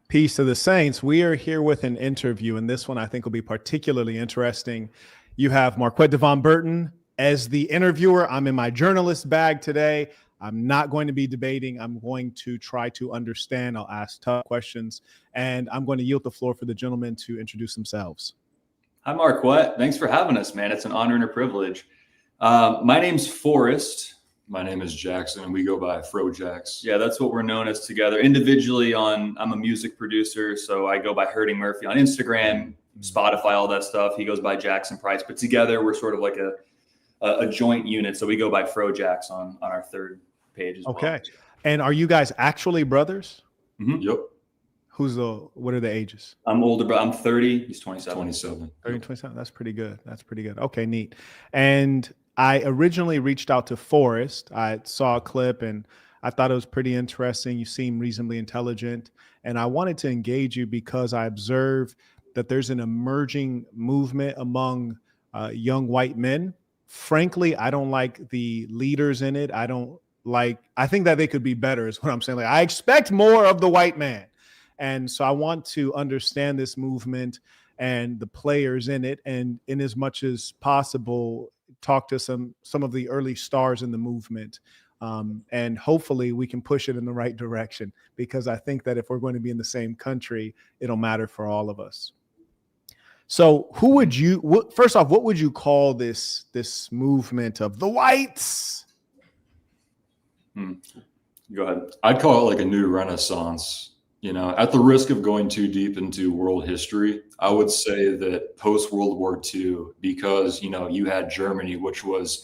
Peace to the saints. We are here with an interview, and this one I think will be particularly interesting. You have Marquette Devon Burton as the interviewer. I'm in my journalist bag today. I'm not going to be debating. I'm going to try to understand. I'll ask tough questions, and I'm going to yield the floor for the gentlemen to introduce themselves. Hi, Marquette. Thanks for having us, man. It's an honor and a privilege. My name's Forrest. My name is Jackson, and we go by Frojax. Yeah, that's what we're known as together. Individually I'm a music producer, so I go by Hurting Murphy on Instagram, Spotify, all that stuff. He goes by Jackson Price, but together we're sort of like a joint unit. So we go by Frojax on our third page as well. Okay. And are you guys actually brothers? Mm-hmm. Yep. What are the ages? I'm older, but I'm 30. He's 27. 27. 30 and 27. That's pretty good. That's pretty good. Okay, neat. And I originally reached out to Forrest. I saw a clip and I thought it was pretty interesting. You seem reasonably intelligent. And I wanted to engage you because I observe that there's an emerging movement among young white men. Frankly, I don't like the leaders in it. I think that they could be better is what I'm saying. Like, I expect more of the white man. And so I want to understand this movement and the players in it. And in as much as possible, talk to some of the early stars in the movement. And hopefully we can push it in the right direction, because I think that if we're going to be in the same country, it'll matter for all of us. So first off, what would you call this movement of the whites? Go ahead. I'd call it like a new renaissance. You know, at the risk of going too deep into world history, I would say that post-World War II, because, you know, you had Germany, which was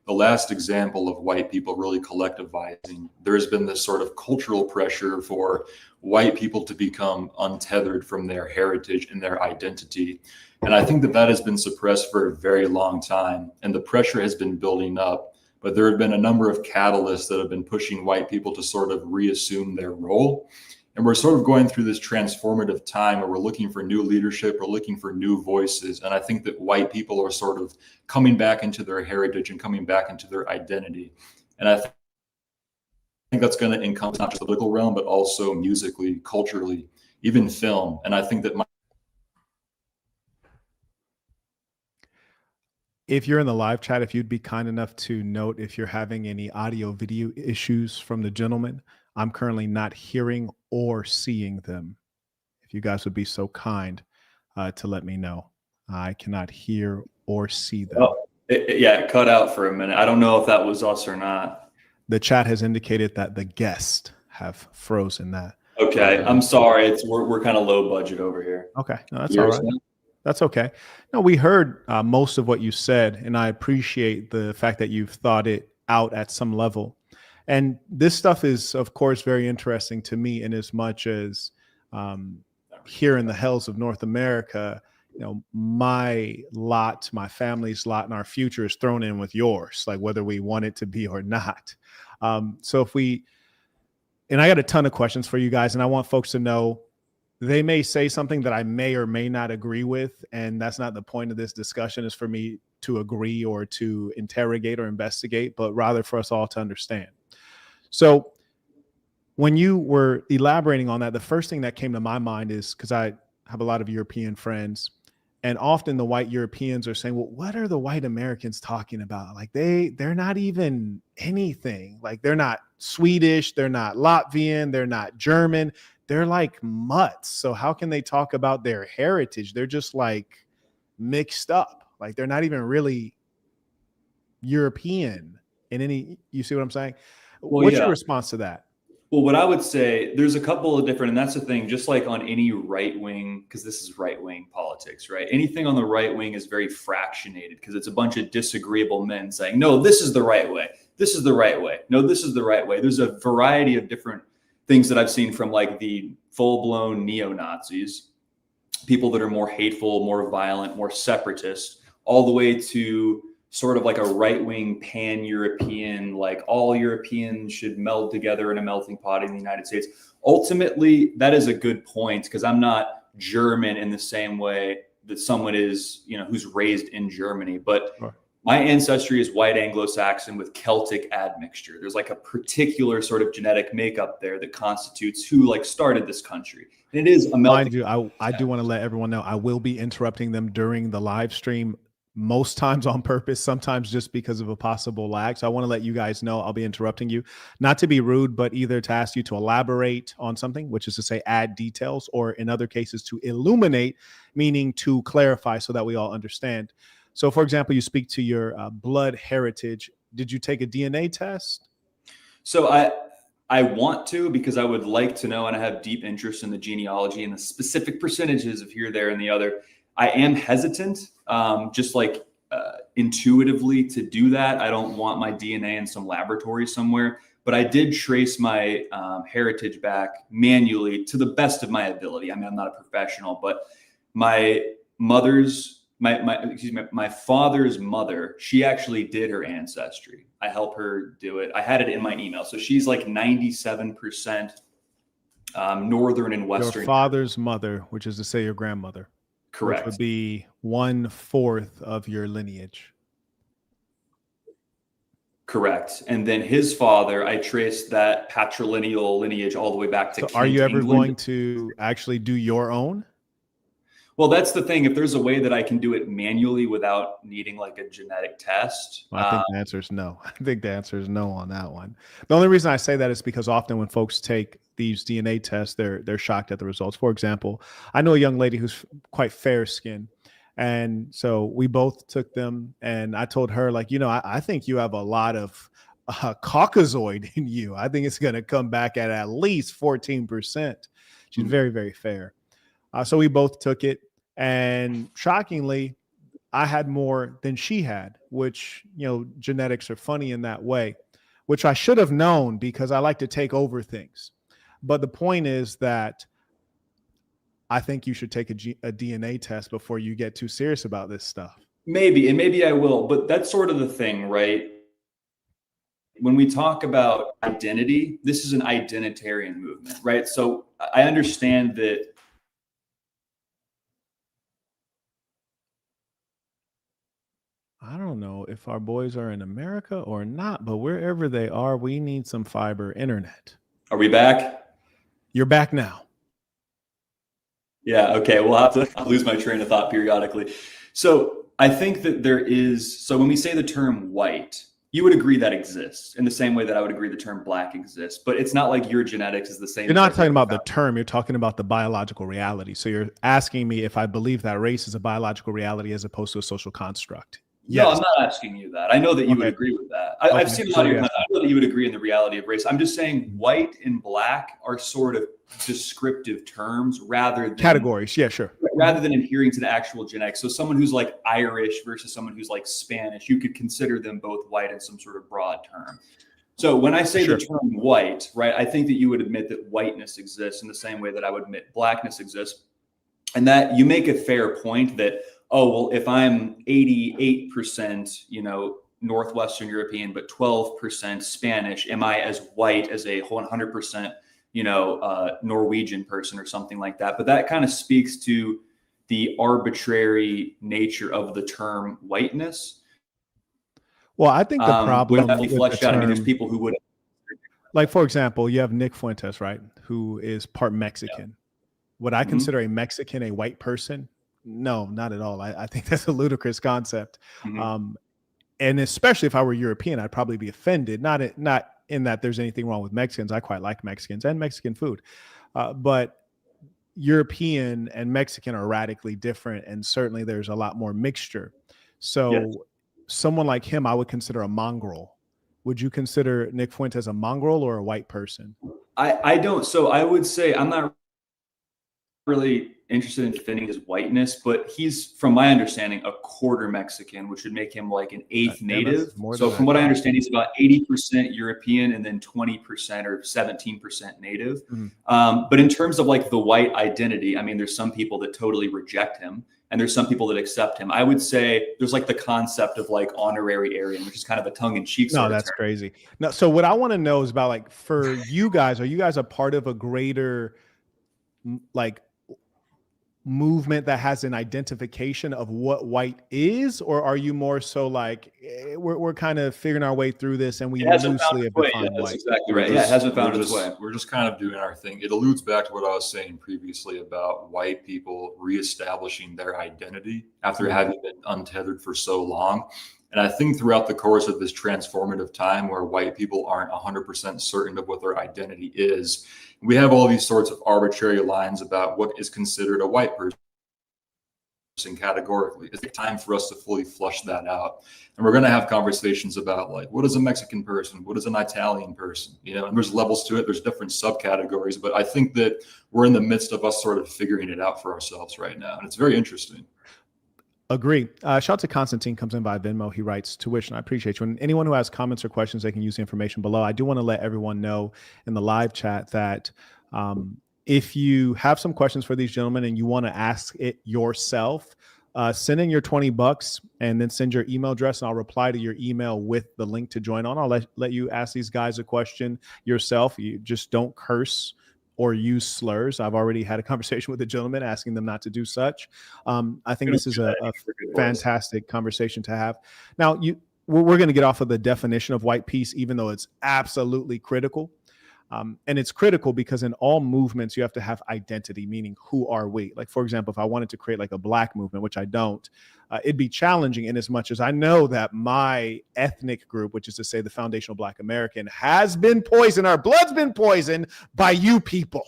the last example of white people really collectivizing. There's been this sort of cultural pressure for white people to become untethered from their heritage and their identity. And I think that has been suppressed for a very long time. And the pressure has been building up. But there have been a number of catalysts that have been pushing white people to sort of reassume their role. And we're sort of going through this transformative time where we're looking for new leadership, we're looking for new voices. And I think that white people are sort of coming back into their heritage and coming back into their identity. And I think that's going to encompass not just the political realm, but also musically, culturally, even film. And I think that if you're in the live chat, if you'd be kind enough to note if you're having any audio video issues from the gentleman. I'm currently not hearing or seeing them. If you guys would be so kind to let me know. I cannot hear or see them. Oh, it cut out for a minute. I don't know if that was us or not. The chat has indicated that the guests have frozen that. Okay, I'm sorry. We're kind of low budget over here. Okay, no, that's all right. That's okay. No, we heard most of what you said, and I appreciate the fact that you've thought it out at some level. And this stuff is, of course, very interesting to me in as much as here in the hells of North America, you know, my lot, my family's lot, and our future is thrown in with yours, like whether we want it to be or not. So and I got a ton of questions for you guys, and I want folks to know they may say something that I may or may not agree with, and that's not the point of this discussion, is for me to agree or to interrogate or investigate, but rather for us all to understand. So when you were elaborating on that, the first thing that came to my mind is, because I have a lot of European friends, and often the white Europeans are saying, well, what are the white Americans talking about? Like they're not even anything. Like they're not Swedish, they're not Latvian, they're not German. They're like mutts. So how can they talk about their heritage? They're just like mixed up. Like they're not even really European in any, you see what I'm saying? Well, what's your response to that? Well, what I would say, there's a couple of different, and that's the thing, just like on any right wing, because this is right wing politics, right? Anything on the right wing is very fractionated because it's a bunch of disagreeable men saying, no, this is the right way. This is the right way. No, this is the right way. There's a variety of different things that I've seen from like the full-blown neo-Nazis, people that are more hateful, more violent, more separatist, all the way to sort of like a right-wing pan-European, like all Europeans should meld together in a melting pot in the United States. Ultimately, that is a good point, because I'm not German in the same way that someone is, who's raised in Germany. But Sure. my ancestry is white Anglo-Saxon with Celtic admixture. There's like a particular sort of genetic makeup there that constitutes who like started this country. And it is a melting. Mind you, I do want to let everyone know I will be interrupting them during the live stream, most times on purpose, sometimes just because of a possible lag. So I want to let you guys know I'll be interrupting you, not to be rude, but either to ask you to elaborate on something, which is to say add details, or in other cases to illuminate, meaning to clarify so that we all understand. So, for example, you speak to your blood heritage. Did you take a DNA test? So I want to, because I would like to know, and I have deep interest in the genealogy and the specific percentages of here, there, and the other. I am hesitant, just like intuitively, to do that. I don't want my DNA in some laboratory somewhere, but I did trace my heritage back manually to the best of my ability. I mean, I'm not a professional, but my father's mother, she actually did her ancestry. I helped her do it. I had it in my email. So she's like 97% northern and western. Your father's mother, which is to say your grandmother. Correct. Which would be 1/4 of your lineage. Correct. And then his father, I traced that patrilineal lineage all the way back to So Kent, are you ever England. going to actually do your own? Well, that's the thing. If there's a way that I can do it manually without needing like a genetic test. I think the answer is no. I think the answer is no on that one. The only reason I say that is because often when folks take these DNA tests, they're shocked at the results. For example, I know a young lady who's quite fair skinned. And so we both took them, and I told her, like, I think you have a lot of Caucasoid in you. I think it's going to come back at least 14%. She's very, very fair. So we both took it. And shockingly, I had more than she had, which, genetics are funny in that way, which I should have known because I like to take over things. But the point is that I think you should take a DNA test before you get too serious about this stuff. Maybe, and maybe I will, but that's sort of the thing, right? When we talk about identity, this is an identitarian movement, right? So I understand that. I don't know if our boys are in America or not, but wherever they are, we need some fiber internet. Are we back? You're back now. Yeah. Okay. We'll have to lose my train of thought periodically. So I think that so when we say the term white, you would agree that exists in the same way that I would agree the term black exists, but it's not like your genetics is the same. You're not talking about the term, you're talking about the biological reality. So you're asking me if I believe that race is a biological reality as opposed to a social construct. Yes. No, I'm not asking you that. I know that you would agree with that. I've seen a lot of your. I know that you would agree in the reality of race. I'm just saying white and black are sort of descriptive terms rather than categories. Yeah, sure. Rather than adhering to the actual genetics. So someone who's like Irish versus someone who's like Spanish, you could consider them both white in some sort of broad term. So when I say the term white, right, I think that you would admit that whiteness exists in the same way that I would admit blackness exists. And that you make a fair point that, oh, well, if I'm 88%, Northwestern European, but 12% Spanish, am I as white as a 100%, Norwegian person or something like that? But that kind of speaks to the arbitrary nature of the term whiteness. Well, I think the problem with the term, I mean, there's people who would, like, for example, you have Nick Fuentes, right, who is part Mexican. Yeah. Would I consider a Mexican a white person? No, not at all. I think that's a ludicrous concept. And especially if I were European, I'd probably be offended. Not in that there's anything wrong with Mexicans. I quite like Mexicans and Mexican food. But European and Mexican are radically different. And certainly there's a lot more mixture. So someone like him, I would consider a mongrel. Would you consider Nick Fuentes a mongrel or a white person? I don't. So I would say I'm not really interested in defending his whiteness, but he's, from my understanding, a quarter Mexican, which would make him like an eighth native. So from what I understand, he's about 80% European and then 20% or 17% native. But in terms of like the white identity, I mean, there's some people that totally reject him and there's some people that accept him. I would say there's like the concept of like honorary Aryan, which is kind of a tongue-in-cheek sort No, of that's term. crazy. No, so what I want to know is about, like, for you guys, are you guys a part of a greater like movement that has an identification of what white is, or are you more so like we're kind of figuring our way through this and we loosely have defined That's white? exactly right. Yeah, it hasn't found its way. We're just kind of doing our thing. It alludes back to what I was saying previously about white people reestablishing their identity after having been untethered for so long. And I think throughout the course of this transformative time where white people aren't 100% certain of what their identity is, we have all these sorts of arbitrary lines about what is considered a white person categorically. It's time for us to fully flush that out. And we're going to have conversations about, like, what is a Mexican person? What is an Italian person? You know, and there's levels to it. There's different subcategories, but I think that we're in the midst of us sort of figuring it out for ourselves right now. And it's very interesting. Agree. Shout out to Constantine, comes in by Venmo. He writes, tuition, I appreciate you. And anyone who has comments or questions, they can use the information below. I do want to let everyone know in the live chat that if you have some questions for these gentlemen and you want to ask it yourself, send in your $20 and then send your email address, and I'll reply to your email with the link to join on. I'll let you ask these guys a question yourself. You just don't curse or use slurs. I've already had a conversation with a gentleman asking them not to do such. I think this is a fantastic conversation to have. Now, we're going to get off of the definition of white peace, even though it's absolutely critical. And it's critical because in all movements, you have to have identity, meaning who are we? Like, for example, if I wanted to create like a black movement, which I don't, it'd be challenging in as much as I know that my ethnic group, which is to say the foundational Black American, has been poisoned. Our blood's been poisoned by you people.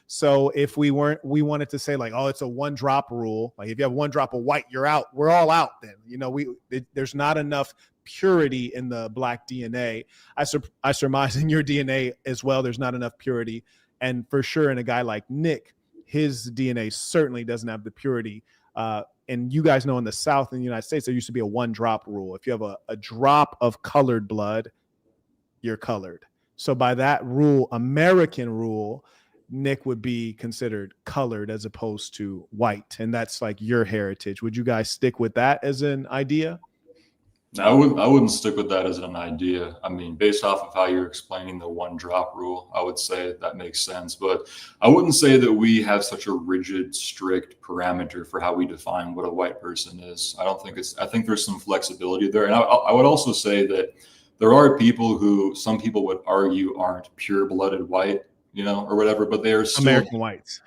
So if we wanted to say like, oh, it's a 1-drop rule. Like if you have 1 drop of white, you're out. We're all out then. You know, there's not enough purity in the Black DNA. I surmise in your DNA as well, there's not enough purity. And for sure in a guy like Nick, his DNA certainly doesn't have the purity. And you guys know in the South in the United States, there used to be a 1-drop rule. If you have a drop of colored blood, you're colored. So by that rule, American rule, Nick would be considered colored as opposed to white. And that's like your heritage. Would you guys stick with that as an idea? I wouldn't stick with that as an idea. I mean, based off of how you're explaining the 1-drop rule, I would say that makes sense. But I wouldn't say that we have such a rigid, strict parameter for how we define what a white person is. I think there's some flexibility there. And I would also say that there are people who some people would argue aren't pure-blooded white, you know, or whatever, but they are still American whites.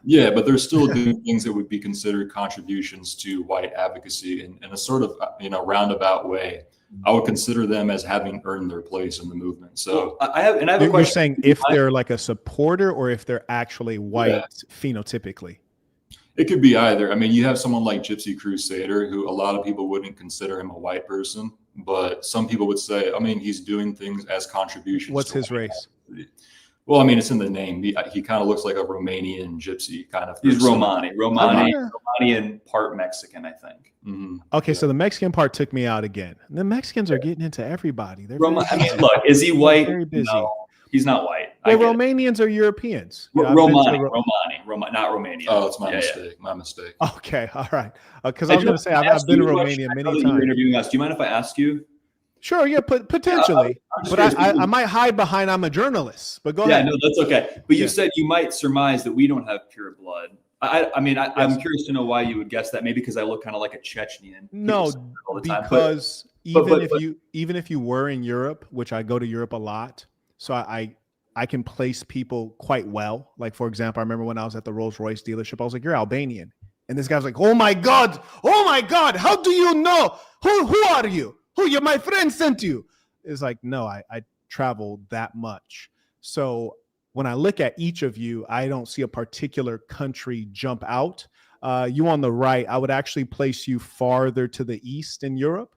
Yeah, but they're still doing things that would be considered contributions to white advocacy in a sort of, you know, roundabout way. I would consider them as having earned their place in the movement. So I have a question. You're saying if they're like a supporter or if they're actually white phenotypically? It could be either. I mean, you have someone like Gypsy Crusader, who a lot of people wouldn't consider him a white person, but some people would say, I mean, he's doing things as contributions. What's his race? Well, I mean, it's in the name. He kind of looks like a Romanian gypsy kind of person. He's Romani and part Mexican, I think. Mm-hmm. Okay, so the Mexican part took me out again. The Mexicans are getting into everybody. They're I mean, look, is he white? Very busy. No, he's not white. Well, Romanians are Europeans. Romani, not Romania. Oh, it's my mistake. My mistake. Okay, all right. Because I was going to say I've been to Romania many times. Interviewing us. Do you mind if I ask you? Sure, yeah, potentially. But I might hide behind I'm a journalist. But go ahead. Yeah, no, that's okay. But you said you might surmise that we don't have pure blood. I'm curious to know why you would guess that. Maybe because I look kind of like a Chechnyan. No, because even if you were in Europe, which I go to Europe a lot, so I can place people quite well. Like, for example, I remember when I was at the Rolls-Royce dealership, I was like, you're Albanian. And this guy was like, oh my God, how do you know? Who are you? You're my friend sent you. It's like, no, I travel that much. So when I look at each of you, I don't see a particular country jump out. You on the right, I would actually place you farther to the east in Europe,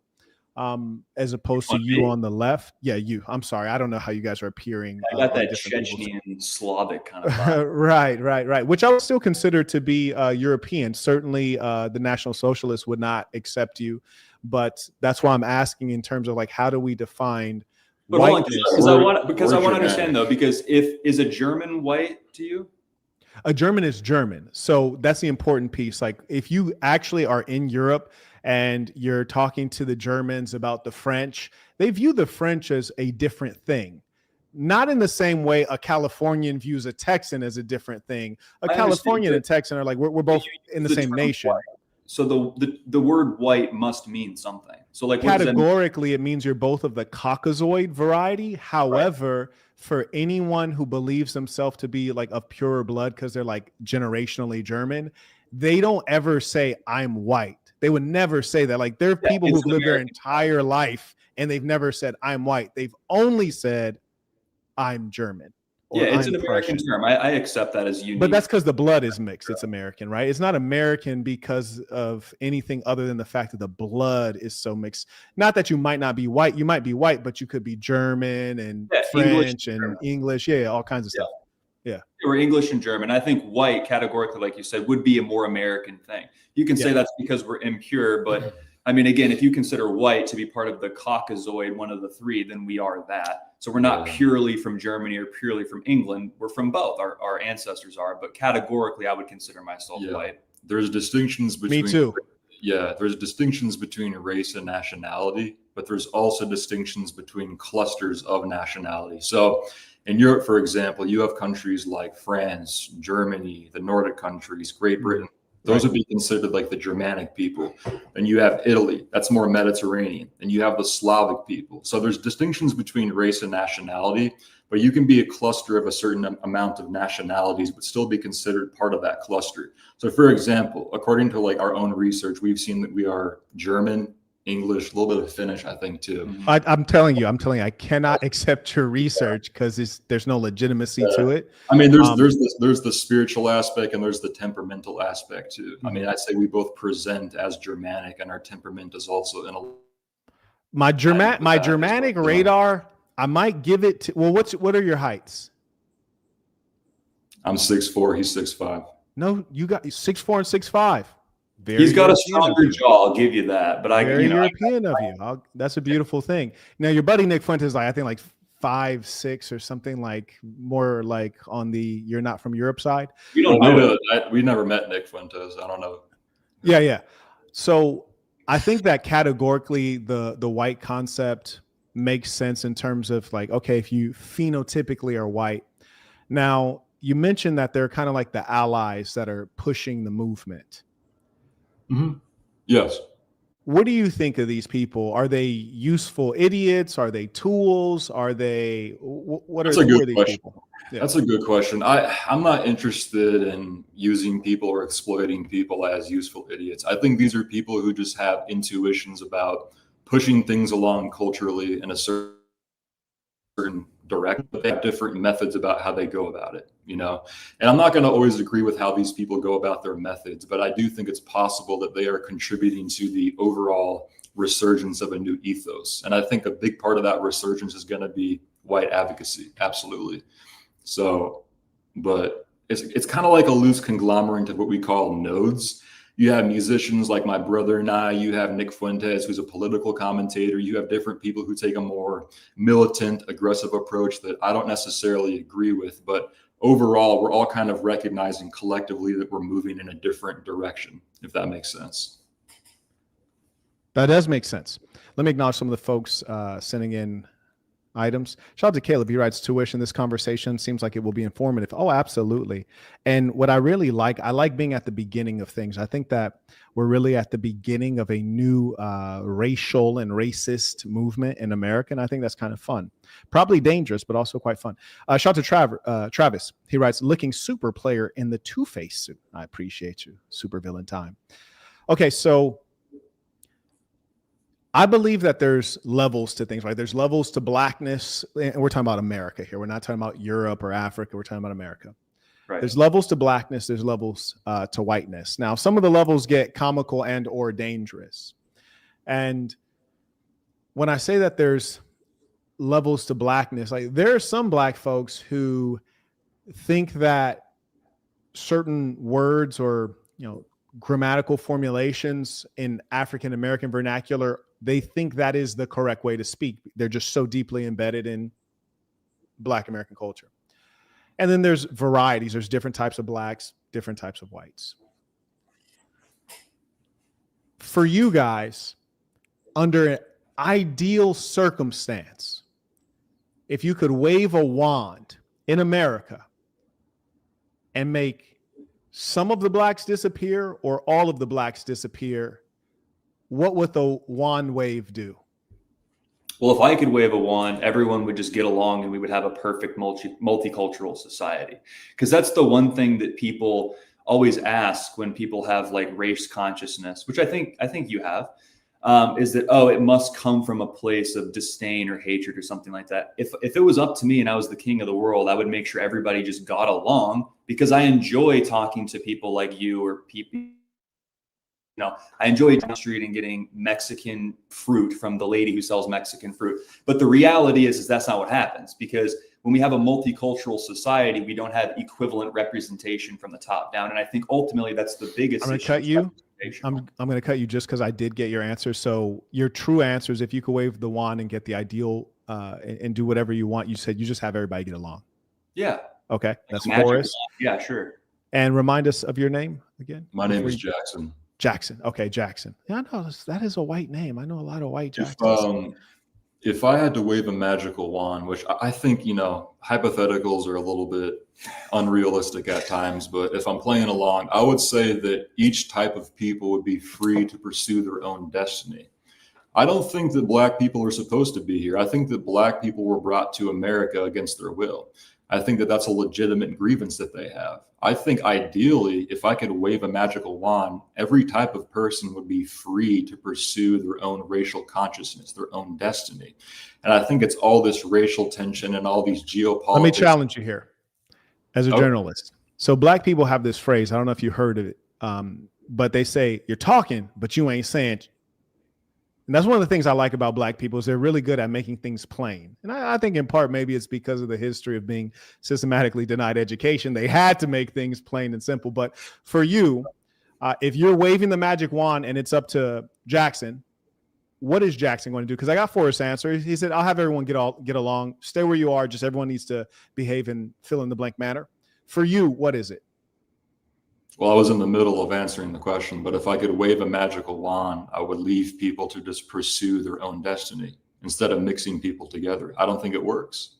as opposed to you on the left. Yeah, you. I'm sorry. I don't know how you guys are appearing. I got that Chechnyan Slavic kind of vibe. Right. Which I would still consider to be European. Certainly the National Socialists would not accept you. But that's why I'm asking in terms of like, how do we define whiteness? Because I want to understand though, because is a German white to you? A German is German. So that's the important piece. Like if you actually are in Europe and you're talking to the Germans about the French, they view the French as a different thing. Not in the same way a Californian views a Texan as a different thing. A I understand, Californian but and Texan are like, we're both in the the same term nation. white. So the word white must mean something. So like what does that mean? Categorically, it means you're both of the Caucasoid variety. However, for anyone who believes themselves to be like of purer blood because they're like generationally German, they don't ever say I'm white. They would never say that. Like there are people it's who've an lived their American entire life and they've never said I'm white. They've only said I'm German Yeah, or it's I'm an American Prussian. term. I accept that as unique. But that's because the blood is mixed. It's American, right? It's not American because of anything other than the fact that the blood is so mixed. Not that you might not be white. You might be white, but you could be German and French and English. Yeah, all kinds of stuff. Yeah. Or English and German. I think white categorically, like you said, would be a more American thing. You can say that's because we're impure, but I mean, again, if you consider white to be part of the Caucasoid, one of the three, then we are that. So we're not purely from Germany or purely from England. We're from both. Our ancestors are, but categorically, I would consider myself white. There's distinctions between. Me too. Yeah, there's distinctions between race and nationality, but there's also distinctions between clusters of nationality. So in Europe, for example, you have countries like France, Germany, the Nordic countries, Great Britain. Those would be considered like the Germanic people. And you have Italy, that's more Mediterranean. And you have the Slavic people. So there's distinctions between race and nationality, but you can be a cluster of a certain amount of nationalities, but still be considered part of that cluster. So for example, according to like our own research, we've seen that we are German, English, a little bit of Finnish, I think too. I'm telling you, I cannot accept your research because there's no legitimacy to it. I mean, there's the spiritual aspect and there's the temperamental aspect too. I mean, I'd say we both present as Germanic, and our temperament is also in a. My Germanic radar, I might give it to. Well, what are your heights? I'm 6'4", he's 6'5". No, you got 6'4" and 6'5". He's got a stronger jaw, I'll give you that. But very European of you. That's a beautiful thing. Now your buddy Nick Fuentes is like, I think like 5'6" or something, like more like on the you're not from Europe side. We don't know. We never met Nick Fuentes. I don't know. Yeah. So I think that categorically the white concept makes sense in terms of like, okay, if you phenotypically are white. Now you mentioned that they're kind of like the allies that are pushing the movement. Mm-hmm. Yes. What do you think of these people? Are they useful idiots? Are they tools? Are they what are these people? Yeah. That's a good question. I'm not interested in using people or exploiting people as useful idiots. I think these are people who just have intuitions about pushing things along culturally in a certain direction, but they have different methods about how they go about it, you know? And I'm not going to always agree with how these people go about their methods, but I do think it's possible that they are contributing to the overall resurgence of a new ethos. And I think a big part of that resurgence is going to be white advocacy. Absolutely. So, but it's kind of like a loose conglomerate of what we call nodes. You have musicians like my brother and I, you have Nick Fuentes, who's a political commentator. You have different people who take a more militant, aggressive approach that I don't necessarily agree with. But overall, we're all kind of recognizing collectively that we're moving in a different direction, if that makes sense. That does make sense. Let me acknowledge some of the folks sending in items. Shout out to Caleb. He writes, tuition. This conversation seems like it will be informative. Oh, absolutely. And what I really like, I like being at the beginning of things. I think that we're really at the beginning of a new racial and racist movement in America. And I think that's kind of fun. Probably dangerous, but also quite fun. Shout out to Travis. He writes, looking super player in the Two-Face suit. I appreciate you. Super villain time. Okay, so I believe that there's levels to things, right? There's levels to blackness, and we're talking about America here. We're not talking about Europe or Africa. We're talking about America. Right. There's levels to blackness. There's levels to whiteness. Now, some of the levels get comical and or dangerous. And when I say that there's levels to blackness, like there are some black folks who think that certain words or, you know, grammatical formulations in African American vernacular, they think that is the correct way to speak. They're just so deeply embedded in Black American culture. And then there's varieties. There's different types of blacks, different types of whites. For you guys, under an ideal circumstance, if you could wave a wand in America and make some of the blacks disappear or all of the blacks disappear, what would the wand wave do? Well, if I could wave a wand, everyone would just get along and we would have a perfect multicultural society. Because that's the one thing that people always ask when people have like race consciousness, which I think you have, is that, oh, it must come from a place of disdain or hatred or something like that. If it was up to me and I was the king of the world, I would make sure everybody just got along, because I enjoy talking to people like you or people. I enjoy down the street and getting Mexican fruit from the lady who sells Mexican fruit. But the reality is that's not what happens, because when we have a multicultural society, we don't have equivalent representation from the top down. And I think ultimately that's the biggest. I'm going to cut you. I'm going to cut you just because I did get your answer. So your true answer is, if you could wave the wand and get the ideal and do whatever you want, you said you just have everybody get along. Yeah. Okay. That's Magic Forrest. Yeah, sure. And remind us of your name again. My name is Jackson. Jackson. Okay, Jackson. Yeah, I know that is a white name. I know a lot of white Jacksons. If I had to wave a magical wand, which I think, hypotheticals are a little bit unrealistic at times, but if I'm playing along, I would say that each type of people would be free to pursue their own destiny. I don't think that black people are supposed to be here. I think that black people were brought to America against their will. I think that that's a legitimate grievance that they have. I think ideally, if I could wave a magical wand, every type of person would be free to pursue their own racial consciousness, their own destiny. And I think it's all this racial tension and all these geopolitics. Let me challenge you here as a journalist. So black people have this phrase. I don't know if you heard of it, but they say, you're talking, but you ain't saying. And that's one of the things I like about black people, is they're really good at making things plain. And I think in part, maybe it's because of the history of being systematically denied education. They had to make things plain and simple. But for you, if you're waving the magic wand and it's up to Jackson, what is Jackson going to do? Because I got Forrest's answer. He said, I'll have everyone get along, stay where you are. Just everyone needs to behave in fill in the blank manner. For you, what is it? Well, I was in the middle of answering the question, but if I could wave a magical wand, I would leave people to just pursue their own destiny instead of mixing people together. I don't think it works.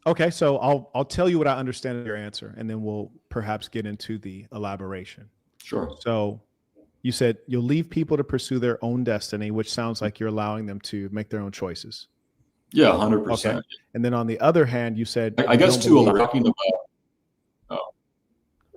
Okay, so I'll tell you what I understand of your answer, and then we'll perhaps get into the elaboration. Sure. So you said you'll leave people to pursue their own destiny, which sounds like you're allowing them to make their own choices. Yeah, 100%. Okay. And then on the other hand, you said, I guess too, talking about.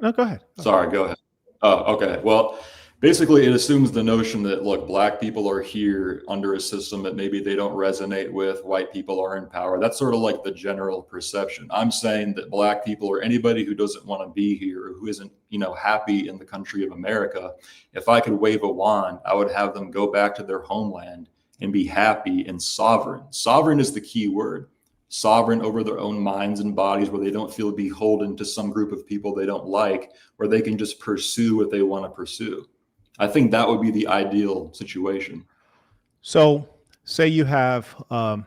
No, go ahead. Sorry, go ahead. Oh, okay. Well, basically it assumes the notion that, look, black people are here under a system that maybe they don't resonate with, white people are in power. That's sort of like the general perception. I'm saying that black people, or anybody who doesn't want to be here, or who isn't, happy in the country of America, if I could wave a wand, I would have them go back to their homeland and be happy and sovereign. Sovereign is the key word. Sovereign over their own minds and bodies, where they don't feel beholden to some group of people they don't like, where they can just pursue what they want to pursue. I think that would be the ideal situation. So say you have a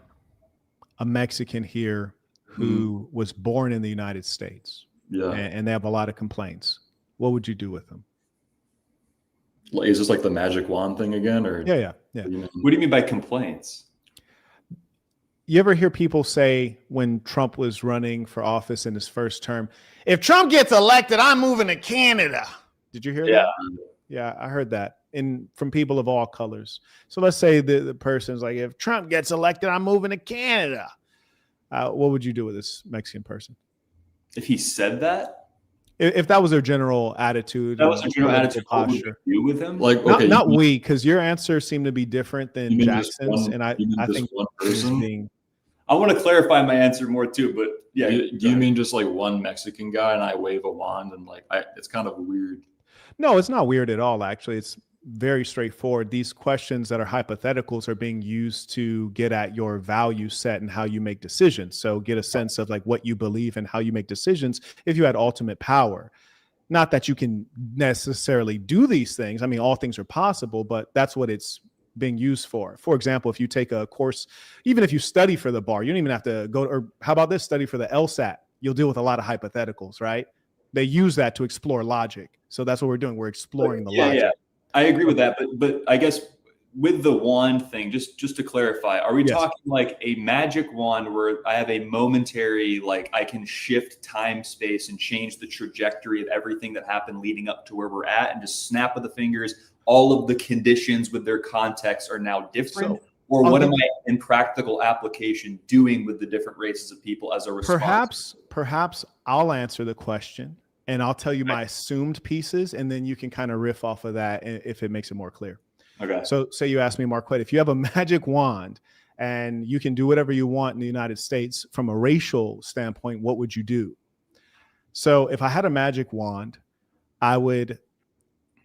Mexican here who was born in the United States, and they have a lot of complaints. What would you do with them? Is this like the magic wand thing again? Or Yeah. What do you mean by complaints? You ever hear people say, when Trump was running for office in his first term, if Trump gets elected, I'm moving to Canada. Did you hear that? Yeah, I heard that from people of all colors. So let's say the person's like, if Trump gets elected, I'm moving to Canada. What would you do with this Mexican person? If he said that? If that was their general attitude. That was their general attitude. What would you do with him? Like, okay, not we, because your answer seemed to be different than Jackson's. And I think one person. I want to clarify my answer more too, but yeah. Do you mean just like one Mexican guy and I wave a wand and it's kind of weird? No, it's not weird at all. Actually, it's very straightforward. These questions that are hypotheticals are being used to get at your value set and how you make decisions. So get a sense of like what you believe and how you make decisions if you had ultimate power. Not that you can necessarily do these things. I mean, all things are possible, but that's what it's being used for. For example, if you take a course, even if you study for the bar, you don't even have to go, or how about this, study for the LSAT? You'll deal with a lot of hypotheticals, right? They use that to explore logic. So that's what we're doing. We're exploring the logic. Yeah, I agree with that. But I guess with the wand thing, just to clarify, are we talking like a magic wand where I have a momentary, like I can shift time, space, and change the trajectory of everything that happened leading up to where we're at, and just snap of the fingers, all of the conditions with their context are now different? Or what am I in practical application doing with the different races of people as a response? Perhaps I'll answer the question and I'll tell you my assumed pieces, and then you can kind of riff off of that if it makes it more clear. Okay. So say you ask me, Marquette, if you have a magic wand and you can do whatever you want in the United States from a racial standpoint, what would you do? So if I had a magic wand, I would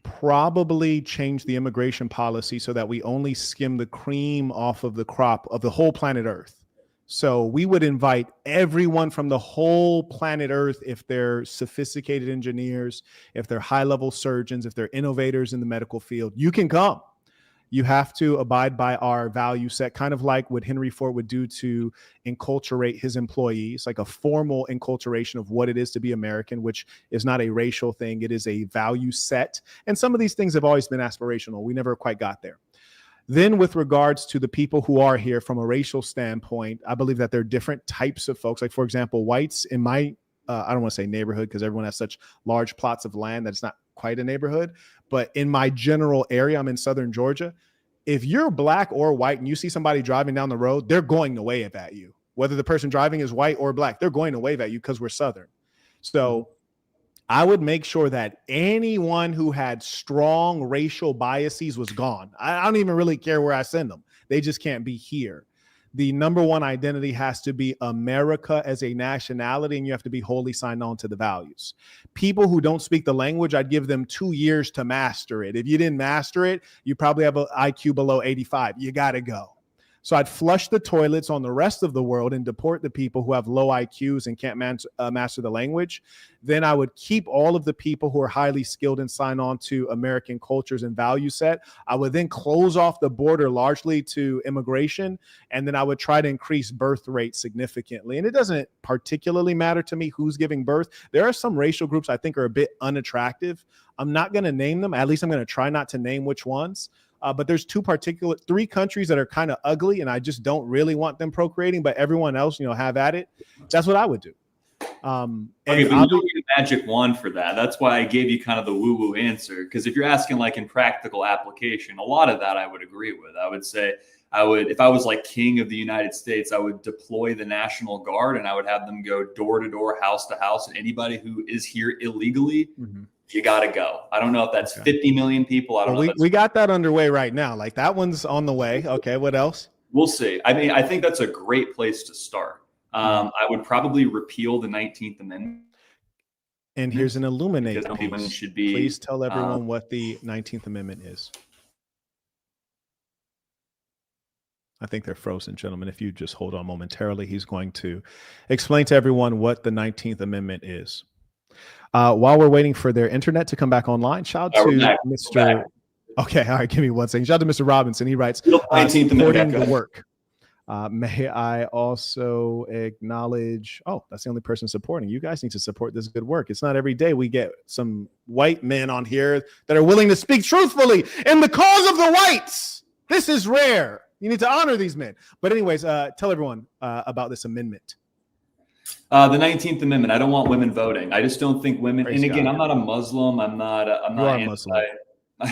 probably change the immigration policy so that we only skim the cream off of the crop of the whole planet Earth. So we would invite everyone from the whole planet Earth, if they're sophisticated engineers, if they're high-level surgeons, if they're innovators in the medical field, you can come. You have to abide by our value set, kind of like what Henry Ford would do to enculturate his employees, like a formal enculturation of what it is to be American, which is not a racial thing. It is a value set. And some of these things have always been aspirational. We never quite got there. Then with regards to the people who are here from a racial standpoint, I believe that there are different types of folks. Like, for example, whites in my, I don't want to say neighborhood because everyone has such large plots of land that it's not quite a neighborhood. But in my general area, I'm in Southern Georgia. If you're black or white and you see somebody driving down the road, they're going to wave at you. Whether the person driving is white or black, they're going to wave at you because we're Southern. So I would make sure that anyone who had strong racial biases was gone. I don't even really care where I send them. They just can't be here. The number one identity has to be America as a nationality, and you have to be wholly signed on to the values. People who don't speak the language, I'd give them 2 years to master it. If you didn't master it, you probably have an IQ below 85. You got to go. So I'd flush the toilets on the rest of the world and deport the people who have low IQs and can't master the language. Then I would keep all of the people who are highly skilled and sign on to American cultures and value set. I would then close off the border largely to immigration. And then I would try to increase birth rate significantly. And it doesn't particularly matter to me who's giving birth. There are some racial groups I think are a bit unattractive. I'm not going to name them. At least I'm going to try not to name which ones. But there's 3 countries that are kind of ugly, and I just don't really want them procreating. But everyone else, have at it. That's what I would do. Okay, but you don't need a magic wand for that. That's why I gave you kind of the woo-woo answer. Because if you're asking like in practical application, a lot of that I would agree with. I would say if I was like king of the United States, I would deploy the National Guard and I would have them go door to door, house to house, and anybody who is here illegally. Mm-hmm. You got to go. I don't know if that's 50 million people. I don't know. We got that underway right now. Like that one's on the way. Okay. What else? We'll see. I mean, I think that's a great place to start. I would probably repeal the 19th Amendment. And here's an illuminate piece. Should be, please tell everyone what the 19th Amendment is. I think they're frozen, gentlemen. If you just hold on momentarily, he's going to explain to everyone what the 19th Amendment is. While we're waiting for their internet to come back online, shout out to Mr. Okay, all right, give me 1 second. Shout out to Mr. Robinson. He writes, supporting the work. May I also acknowledge, that's the only person supporting. You guys need to support this good work. It's not every day we get some white men on here that are willing to speak truthfully in the cause of the whites. This is rare. You need to honor these men. But anyways, tell everyone about this amendment. The 19th Amendment. I don't want women voting. I just don't think women. Praise and again, God. I'm not a Muslim. I'm not Muslim.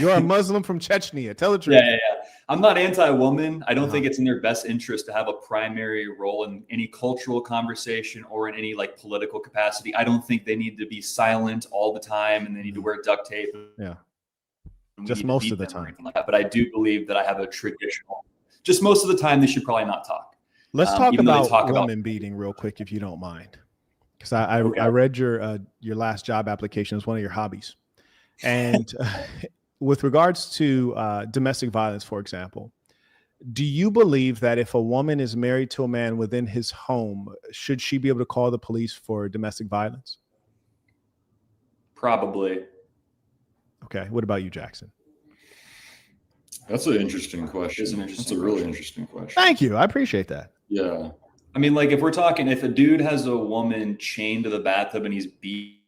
You're a Muslim from Chechnya. Tell the truth. Yeah. I'm not anti-woman. I don't think it's in their best interest to have a primary role in any cultural conversation or in any like political capacity. I don't think they need to be silent all the time and they need to wear duct tape. Yeah. Just most of the time. Like that. But I do believe that I have a traditional. Just most of the time, they should probably not talk. Let's talk about women beating real quick, if you don't mind, because I read your last job application as one of your hobbies, and with regards to domestic violence, for example, do you believe that if a woman is married to a man within his home, should she be able to call the police for domestic violence? Probably. Okay. What about you, Jackson? That's an interesting question. It's an That's interesting a really question. interesting question. Thank you. I appreciate that. Yeah. I mean, like if we're talking, if a dude has a woman chained to the bathtub and he's beating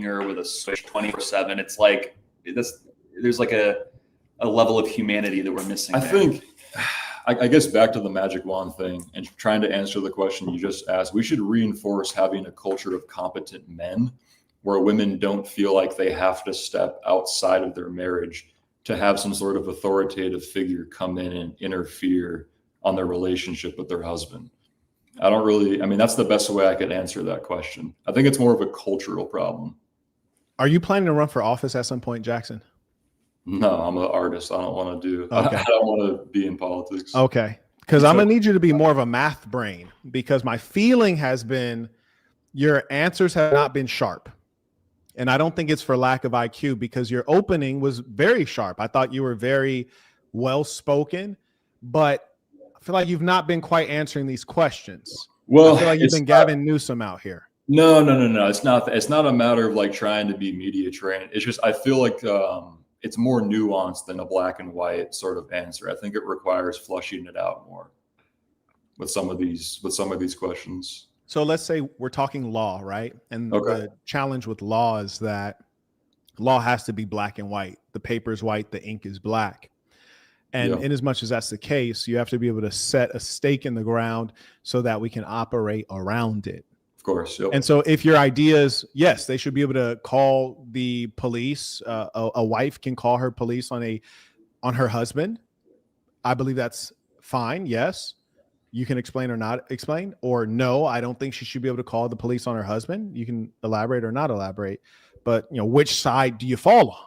her with a switch 24/7, it's like there's like a level of humanity that we're missing. I there. think, I guess back to the magic wand thing and trying to answer the question you just asked, we should reinforce having a culture of competent men where women don't feel like they have to step outside of their marriage to have some sort of authoritative figure come in and interfere on their relationship with their husband. I mean, that's the best way I could answer that question. I think it's more of a cultural problem. Are you planning to run for office at some point, Jackson? No, I'm an artist. I don't want to do, Okay. I don't want to be in politics. Okay. Because I'm going to need you to be more of a math brain, because my feeling has been your answers have not been sharp. And I don't think it's for lack of IQ, because your opening was very sharp. I thought you were very well spoken, but I feel like you've not been quite answering these questions. Well, I feel like you've been Gavin Newsom out here. No. It's not a matter of like trying to be media trained. It's just, I feel like it's more nuanced than a black and white sort of answer. I think it requires flushing it out more with some of these questions. So let's say we're talking law, right? And Okay. the challenge with law is that law has to be black and white. The paper is white, the ink is black. And Yeah. in as much as that's the case, you have to be able to set a stake in the ground so that we can operate around it. Of course. Yep. And so if your idea is, yes, they should be able to call the police, a wife can call her police on her husband. I believe that's fine. Yes. You can explain or not explain, or no, I don't think she should be able to call the police on her husband. You can elaborate or not elaborate, but which side do you fall on?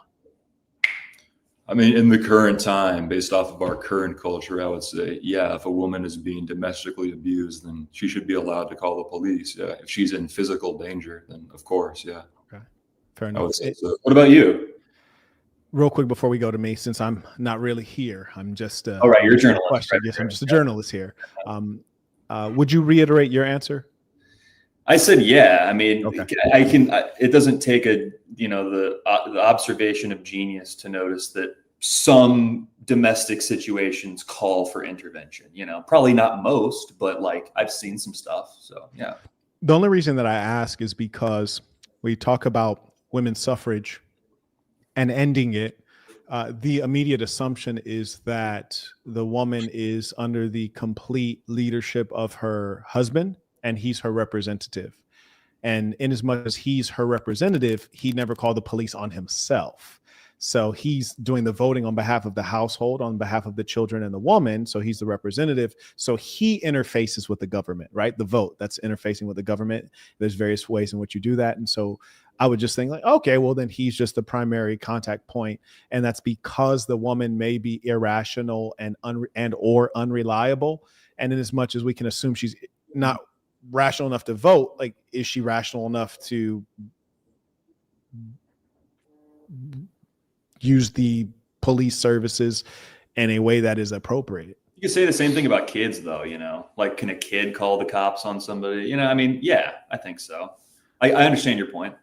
I mean, in the current time, based off of our current culture, I would say, yeah, if a woman is being domestically abused, then she should be allowed to call the police. Yeah. If she's in physical danger, then of course, yeah. Okay. Fair I enough. would say so. What about you? Real quick before we go to me, since I'm not really here, I'm just All right, you're a journalist. question. Yes, I'm just a journalist here. Would you reiterate your answer? I said, yeah. I mean, Okay. It doesn't take the observation of genius to notice that some domestic situations call for intervention. Probably not most, but like I've seen some stuff. So yeah. The only reason that I ask is because we talk about women's suffrage and ending it. The immediate assumption is that the woman is under the complete leadership of her husband and he's her representative. And in as much as he's her representative, he never called the police on himself. So he's doing the voting on behalf of the household, on behalf of the children and the woman. So he's the representative. So he interfaces with the government, right? The vote, that's interfacing with the government. There's various ways in which you do that. And so I would just think like, okay, well, then he's just the primary contact point. And that's because the woman may be irrational and or unreliable. And in as much as we can assume she's not rational enough to vote, like, is she rational enough to use the police services in a way that is appropriate? You can say the same thing about kids, though. Like, can a kid call the cops on somebody? I mean, yeah, I think so. I understand your point.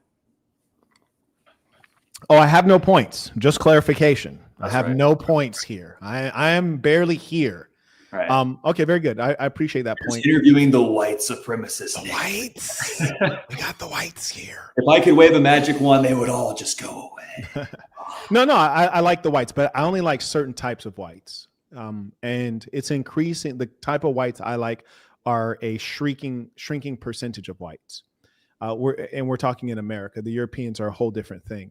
Oh, I have no points. Just clarification. That's I have right. no points here. I am barely here. Right. Okay, very good. I appreciate that point. Just interviewing the white supremacists. The whites. We got the whites here. If I could wave a magic wand, they would all just go away. No, I like the whites, but I only like certain types of whites. And it's increasing. The type of whites I like are a shrinking percentage of whites. We're talking in America. The Europeans are a whole different thing.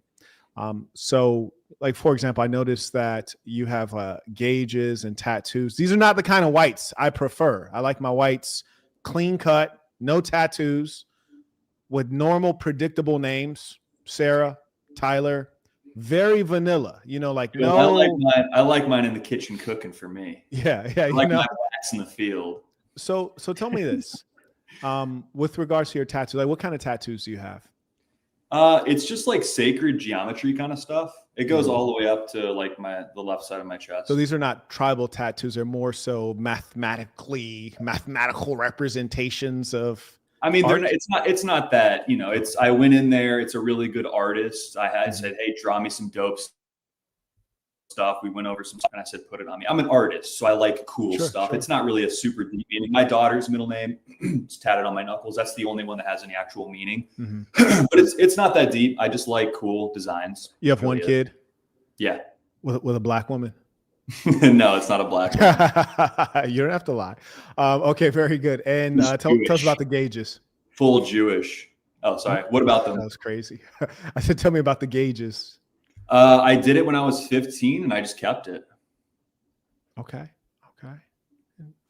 So, like, for example, I noticed that you have gauges and tattoos. These are not the kind of whites I prefer. I like my whites clean cut, no tattoos, with normal, predictable names. Sarah, Tyler, very vanilla. Like no. I like mine in the kitchen cooking for me. Yeah. I like my wax in the field. So tell me this. With regards to your tattoos, like what kind of tattoos do you have? It's just like sacred geometry kind of stuff. It goes all the way up to like the left side of my chest. So these are not tribal tattoos; they're more so mathematical representations of. I mean, art? it's not that, I went in there. It's a really good artist. I said, hey, draw me some dope stuff. We went over some stuff and I said, put it on me. I'm an artist, so I like cool stuff. It's not really a super deep meaning. My daughter's middle name is tatted on my knuckles. That's the only one that has any actual meaning. But it's not that deep. I just like cool designs. You have one kid? Yeah. With a black woman? No, it's not a black woman. You don't have to lie. Okay, very good. And tell us about the gauges. Full Jewish. Oh, sorry. What about them? That was crazy. I said, tell me about the gauges. I did it when I was 15 and I just kept it. Okay.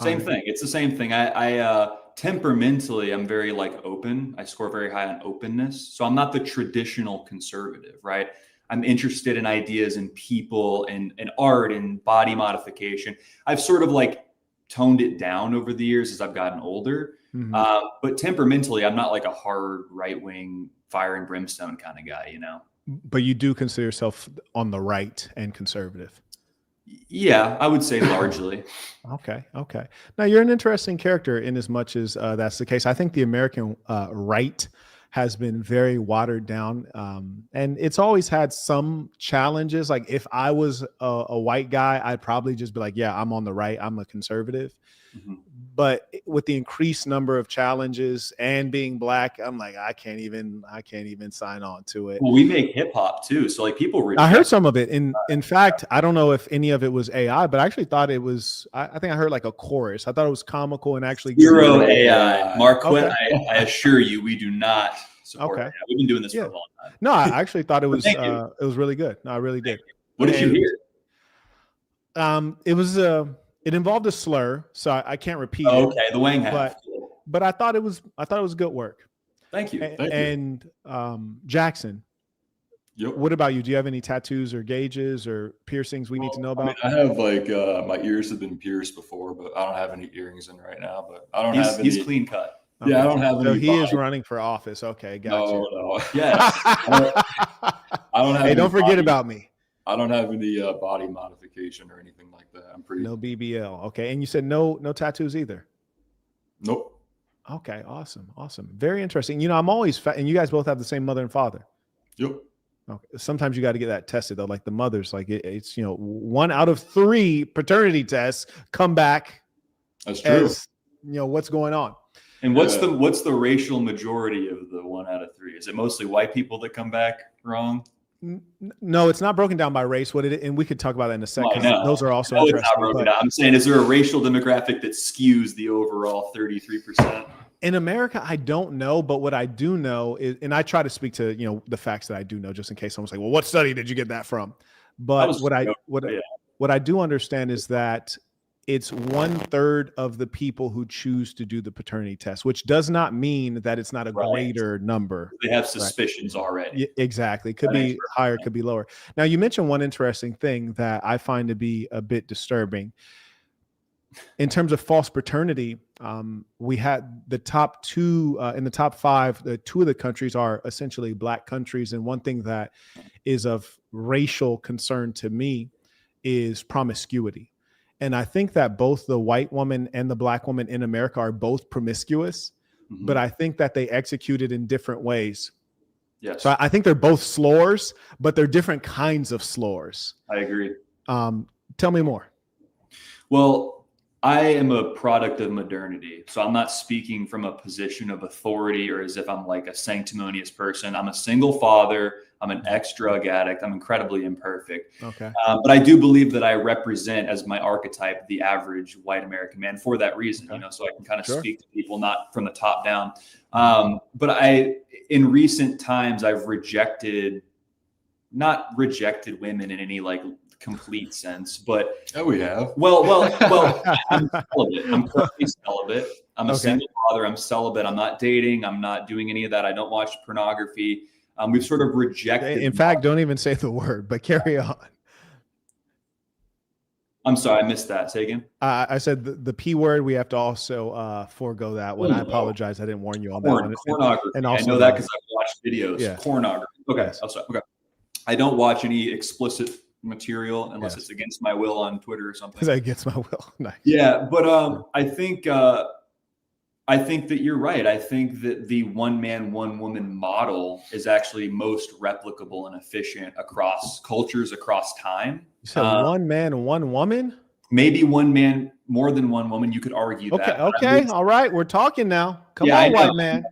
Same thing. It's the same thing. I temperamentally, I'm very like open. I score very high on openness. So I'm not the traditional conservative, right? I'm interested in ideas and people and art and body modification. I've sort of like toned it down over the years as I've gotten older. But temperamentally, I'm not like a hard right-wing fire and brimstone kind of guy, you know? But you do consider yourself on the right and conservative. Yeah, I would say largely. Okay. Now you're an interesting character in as much as that's the case. I think the American right has been very watered down, and it's always had some challenges. Like if I was a white guy, I'd probably just be like, yeah, I'm on the right, I'm a conservative. But with the increased number of challenges and being black, I'm like, I can't even sign on to it. Well, we make hip hop too, so like people. I heard some of it. In fact, I don't know if any of it was AI, but I actually thought it was. I think I heard like a chorus. I thought it was comical and actually zero AI. Marquette, I assure you, we do not support AI. We've been doing this for a long time. No, I actually thought it was. It was really good. No, I really did. What did you hear? It was it involved a slur, so I can't repeat it. Okay, the Wang half. But I thought it was good work. Thank you. And Jackson. Yep. What about you? Do you have any tattoos or gauges or piercings we need to know about? I have like my ears have been pierced before, but I don't have any earrings in right now. But I don't have any. He's clean cut. Okay. Yeah, I don't have any. So he is running for office. Okay, got you. No. Yes. I don't have. Hey, don't forget about me. I don't have any body modification or anything like that. I'm pretty. No BBL. Okay, and you said no tattoos either. Nope. Okay, awesome. Very interesting. You know, I'm always and you guys both have the same mother and father. Yep. Okay. Sometimes you got to get that tested though. Like the mothers, like it's 1 out of 3 paternity tests come back. That's true. As, what's going on. And what's the racial majority of the 1 out of 3? Is it mostly white people that come back wrong? No, it's not broken down by race. And we could talk about that in a second. Those are also interesting. It's not broken down. I'm saying, is there a racial demographic that skews the overall 33%? In America, I don't know, but what I do know is, and I try to speak to the facts that I do know, just in case someone's like, "Well, what study did you get that from?" But what I do understand is that it's 1/3 of the people who choose to do the paternity test, which does not mean that it's not a greater number. They have suspicions already. Exactly. Could be higher, could be lower. Now, you mentioned one interesting thing that I find to be a bit disturbing. In terms of false paternity, we had the top 2 in the top 5. 2 of the countries are essentially black countries. And one thing that is of racial concern to me is promiscuity. And I think that both the white woman and the black woman in America are both promiscuous, but I think that they execute it in different ways. Yes. So I think they're both slurs, but they're different kinds of slurs. I agree. Tell me more. Well, I am a product of modernity. So I'm not speaking from a position of authority or as if I'm like a sanctimonious person. I'm a single father. I'm an ex-drug addict. I'm incredibly imperfect. Okay. But I do believe that I represent as my archetype the average white American man for that reason, so I can kind of speak to people not from the top down. But in recent times, I've not rejected women in any like complete sense, but we have. Well, I'm celibate. I'm currently celibate. I'm a single father. I'm celibate. I'm not dating. I'm not doing any of that. I don't watch pornography. We've sort of rejected. In fact, don't even say the word, but carry on. I'm sorry, I missed that. Say again. I said the P word. We have to also forego that one. I apologize. I didn't warn you on that one. Pornography. And also I know that because I've watched videos. Yeah. Pornography. Okay. Yes. I'm sorry. Okay. I don't watch any explicit material unless it's against my will on Twitter or something. Is that against my will? Nice. Yeah, but I think I think that you're right. I think that the one man, one woman model is actually most replicable and efficient across cultures, across time. You said one man, one woman? Maybe one man, more than one woman. You could argue Okay, that. okay, all right. We're talking now. Come Yeah, on, white man.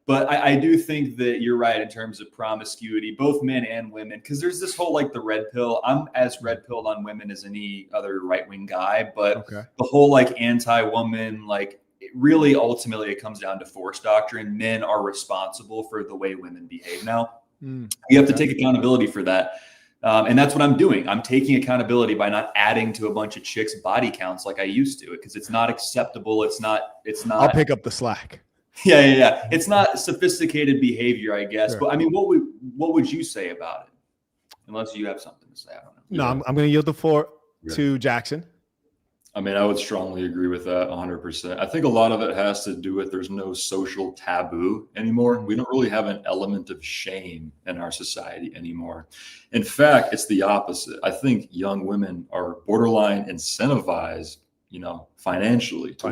But I do think that you're right in terms of promiscuity, both men and women, because there's this whole like the red pill. I'm as red pilled on women as any other right wing guy, but the whole like anti-woman, like really ultimately it comes down to force doctrine. Men are responsible for the way women behave now. You have to take accountability for that. And that's what I'm doing. I'm taking accountability by not adding to a bunch of chicks' body counts like I used to, because it's not acceptable. It's not. I'll pick up the slack. Yeah. It's not sophisticated behavior, I guess. But I mean, what would you say about it? Unless you have something to say, I don't know. No, I'm going to yield the floor to Jackson. I mean, I would strongly agree with that 100%. I think a lot of it has to do with there's no social taboo anymore. We don't really have an element of shame in our society anymore. In fact, it's the opposite. I think young women are borderline incentivized, financially to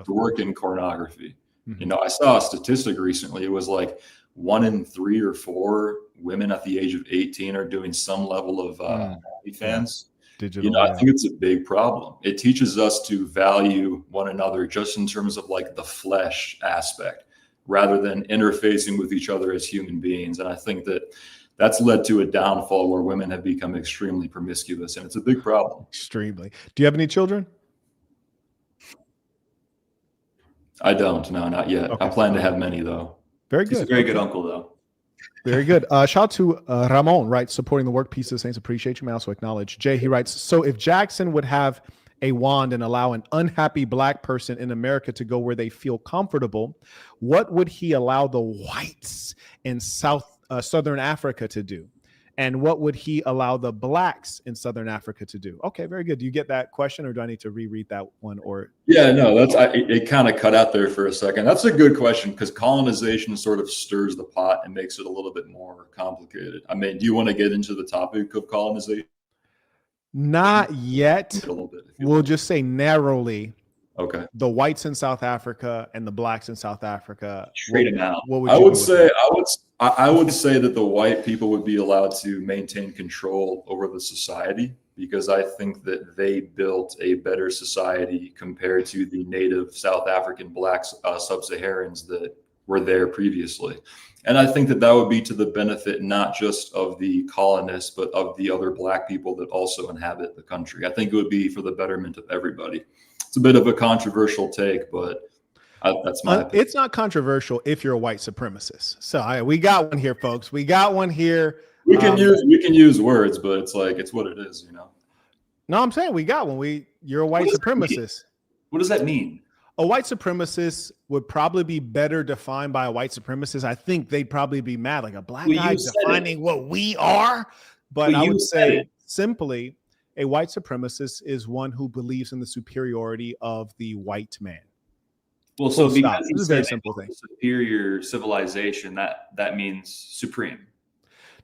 work in pornography. I saw a statistic recently. It was like 1 in 3 or 4 women at the age of 18 are doing some level of OnlyFans. Digital, I think it's a big problem. It teaches us to value one another just in terms of like the flesh aspect, rather than interfacing with each other as human beings. And I think that that's led to a downfall where women have become extremely promiscuous, and it's a big problem. Extremely. Do you have any children? I don't. No, not yet. I plan to have many, though. Very good. He's a very good uncle, though. Very good. Shout out to Ramon, right? Supporting the work piece of the Saints. Appreciate you. May also acknowledge Jay. He writes, so if Jackson would have a wand and allow an unhappy black person in America to go where they feel comfortable, what would he allow the whites in Southern Africa to do? And what would he allow the blacks in Southern Africa to do? Okay, very good. Do you get that question, or do I need to reread that one? Or yeah, no, it kind of cut out there for a second. That's a good question, because colonization sort of stirs the pot and makes it a little bit more complicated. I mean, do you want to get into the topic of colonization? Not yet. A little bit. We'll just say narrowly. Okay. The whites in South Africa and the blacks in South Africa. Trade them out. I would say that the white people would be allowed to maintain control over the society, because I think that they built a better society compared to the native South African blacks, sub-Saharans that were there previously. And I think that would be to the benefit not just of the colonists, but of the other black people that also inhabit the country. I think it would be for the betterment of everybody. It's a bit of a controversial take, but that's my opinion. It's not controversial if you're a white supremacist. So we got one here, folks. We got one here. We can use words, but it's what it is, No, I'm saying we got one. You're a white supremacist. What does that mean? A white supremacist would probably be better defined by a white supremacist. I think they'd probably be mad, like a black guy defining what we are. But I would say simply, a white supremacist is one who believes in the superiority of the white man. Well, so because this is a very simple thing. Superior civilization, that means supreme.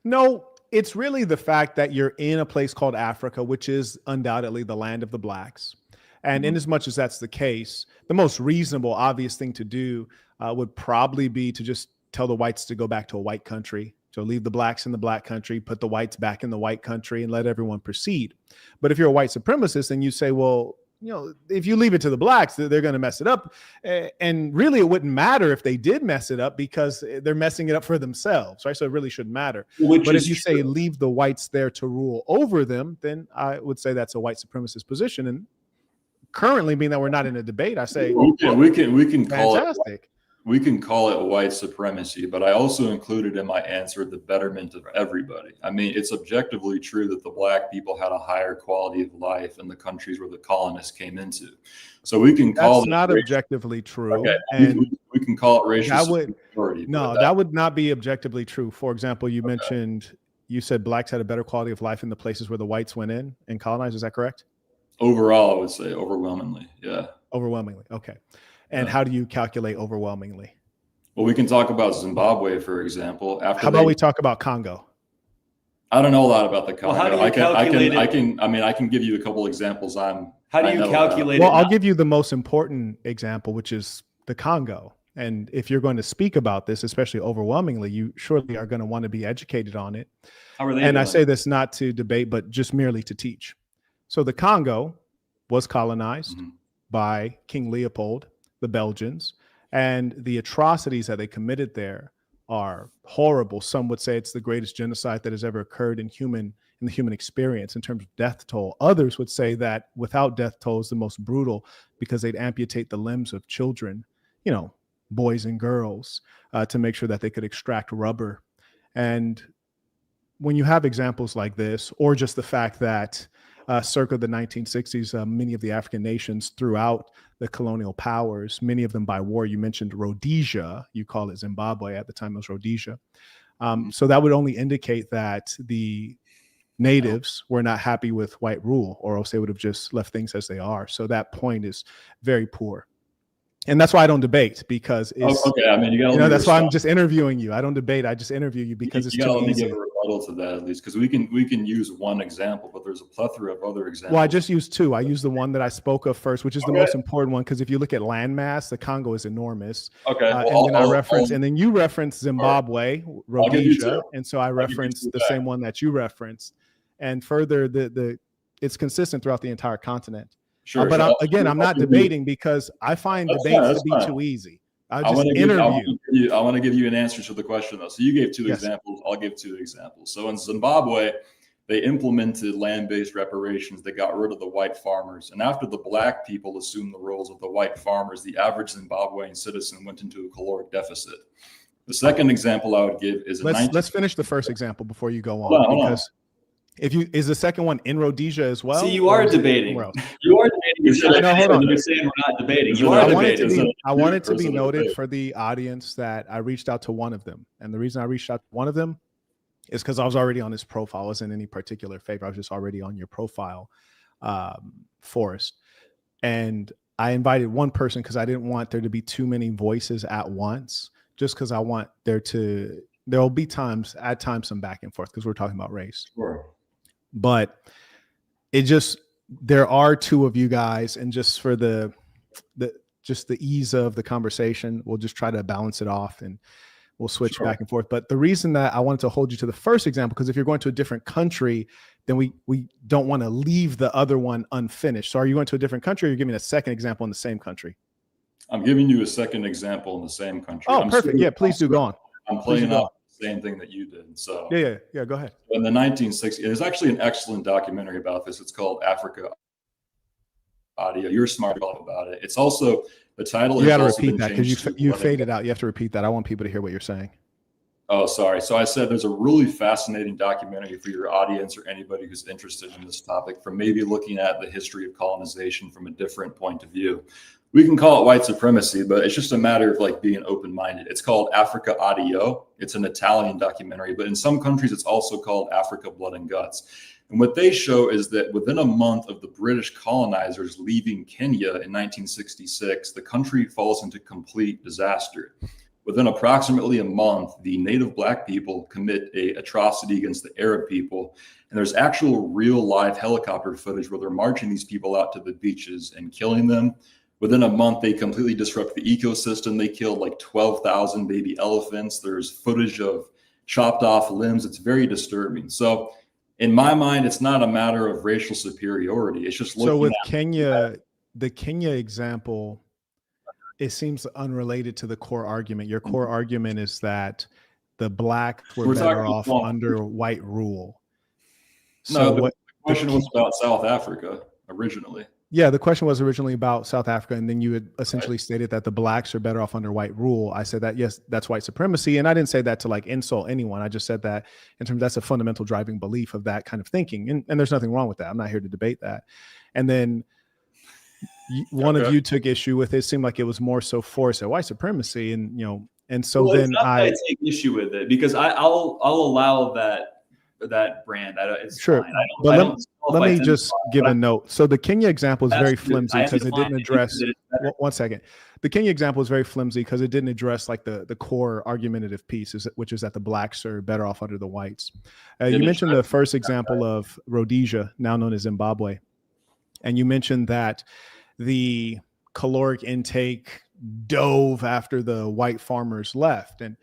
No, it's really the fact that you're in a place called Africa, which is undoubtedly the land of the blacks. And in as much as that's the case, the most reasonable, obvious thing to do would probably be to just tell the whites to go back to a white country. So leave the blacks in the black country, put the whites back in the white country, and let everyone proceed. But if you're a white supremacist and you say, well, if you leave it to the blacks, they're going to mess it up. And really, it wouldn't matter if they did mess it up, because they're messing it up for themselves, right? So it really shouldn't matter. But if you say leave the whites there to rule over them, then I would say that's a white supremacist position. And currently, being that we're not in a debate, I say we can call fantastic. We can call it white supremacy, but I also included in my answer the betterment of everybody. I mean, it's objectively true that the black people had a higher quality of life in the countries where the colonists came into. So we can call that's not objectively true. Okay. And we can call it racial superiority. No, that would not be objectively true. For example, you said blacks had a better quality of life in the places where the whites went in and colonized. Is that correct? Overall, I would say overwhelmingly. Yeah. Overwhelmingly. Okay. And how do you calculate overwhelmingly? Well, we can talk about Zimbabwe, for example. How about we talk about Congo? I don't know a lot about the Congo. Well, how do you calculate it? I can give you a couple examples. How do you calculate it? Well, I'll give you the most important example, which is the Congo. And if you're going to speak about this, especially overwhelmingly, you surely are going to want to be educated on it. How are they And doing? I say this not to debate, but just merely to teach. So the Congo was colonized by King Leopold, the Belgians, and the atrocities that they committed there are horrible. Some would say it's the greatest genocide that has ever occurred in the human experience in terms of death toll. Others would say that without death toll is the most brutal, because they'd amputate the limbs of children, boys and girls, to make sure that they could extract rubber. And when you have examples like this, or just the fact that circa the 1960s, many of the African nations throughout the colonial powers, many of them by war, you mentioned Rhodesia, you call it Zimbabwe, at the time it was Rhodesia. So that would only indicate that the natives were not happy with white rule, or else they would have just left things as they are. So that point is very poor. And that's why I don't debate, because it's, okay. I mean, that's why I'm just interviewing you. I don't debate. I just interview you because it's too easy. Give a rebuttal to that, at least, because we can use one example, but there's a plethora of other examples. Well, I just used two. I used the one that I spoke of first, which is the most important one, because if you look at landmass, the Congo is enormous. Okay. And then you referenced Zimbabwe, Rhodesia, and so I referenced the same one that you referenced. And further, it's consistent throughout the entire continent. Sure. But again, I'm not debating, because I find debates to be too easy. I want to give you an answer to the question, though. So you gave two examples. I'll give two examples. So in Zimbabwe, they implemented land-based reparations. They got rid of the white farmers. And after the black people assumed the roles of the white farmers, the average Zimbabwean citizen went into a caloric deficit. The second example I would give is let's finish the first example before you go on, because is the second one in Rhodesia as well? See, you are debating. You are debating. No, hold on. You're saying we're not debating. You are debating. I want it to be noted for the audience that I reached out to one of them. And the reason I reached out to one of them is because I was already on his profile. I wasn't in any particular favor. I was just already on your profile, Forrest. And I invited one person because I didn't want there to be too many voices at once, just because I want there'll be at times some back and forth, because we're talking about race. Sure. But there are two of you guys, and just for the ease of the conversation, we'll just try to balance it off, and we'll switch back and forth. But the reason that I wanted to hold you to the first example, because if you're going to a different country, then we don't want to leave the other one unfinished. So are you going to a different country, or you're giving a second example in the same country? I'm giving you a second example in the same country. Oh, perfect. Yeah, please do. Go on. I'm playing out the same thing that you did. So yeah. Go ahead. In the 1960s, there's actually an excellent documentary about this. It's called Africa Audio. You're smart about it. It's also the title. You got to repeat that, because you faded out. You have to repeat that. I want people to hear what you're saying. Oh, sorry. So I said there's a really fascinating documentary for your audience or anybody who's interested in this topic, from maybe looking at the history of colonization from a different point of view. We can call it white supremacy, but it's just a matter of being open-minded. It's called Africa Audio. It's an Italian documentary, but in some countries it's also called Africa Blood and Guts. And what they show is that within a month of the British colonizers leaving Kenya in 1966, the country falls into complete disaster. Within approximately a month, the native black people commit an atrocity against the Arab people. And there's actual real live helicopter footage where they're marching these people out to the beaches and killing them. Within a month, they completely disrupt the ecosystem. They killed 12,000 baby elephants. There's footage of chopped off limbs. It's very disturbing. So in my mind, it's not a matter of racial superiority. It's just looking so with at Kenya, the Kenya example, it seems unrelated to the core argument. Your core argument is that the blacks were better off under white rule. So the question was about South Africa originally. Yeah, the question was originally about South Africa, and then you had essentially stated that the blacks are better off under white rule. I said that, yes, that's white supremacy. And I didn't say that to insult anyone. I just said that in terms, that's a fundamental driving belief of that kind of thinking. And there's nothing wrong with that. I'm not here to debate that. And then one of you took issue with it. It seemed like it was more so forced at white supremacy. And, and so then I take issue with it, because I'll allow that brand. It's sure. Fine. But let me just give a note. So the Kenya example is very flimsy because it didn't address. One second. The Kenya example is very flimsy because it didn't address the core argumentative piece, which is that the blacks are better off under the whites. You mentioned the first example of Rhodesia, now known as Zimbabwe, and you mentioned that the caloric intake dove after the white farmers left. And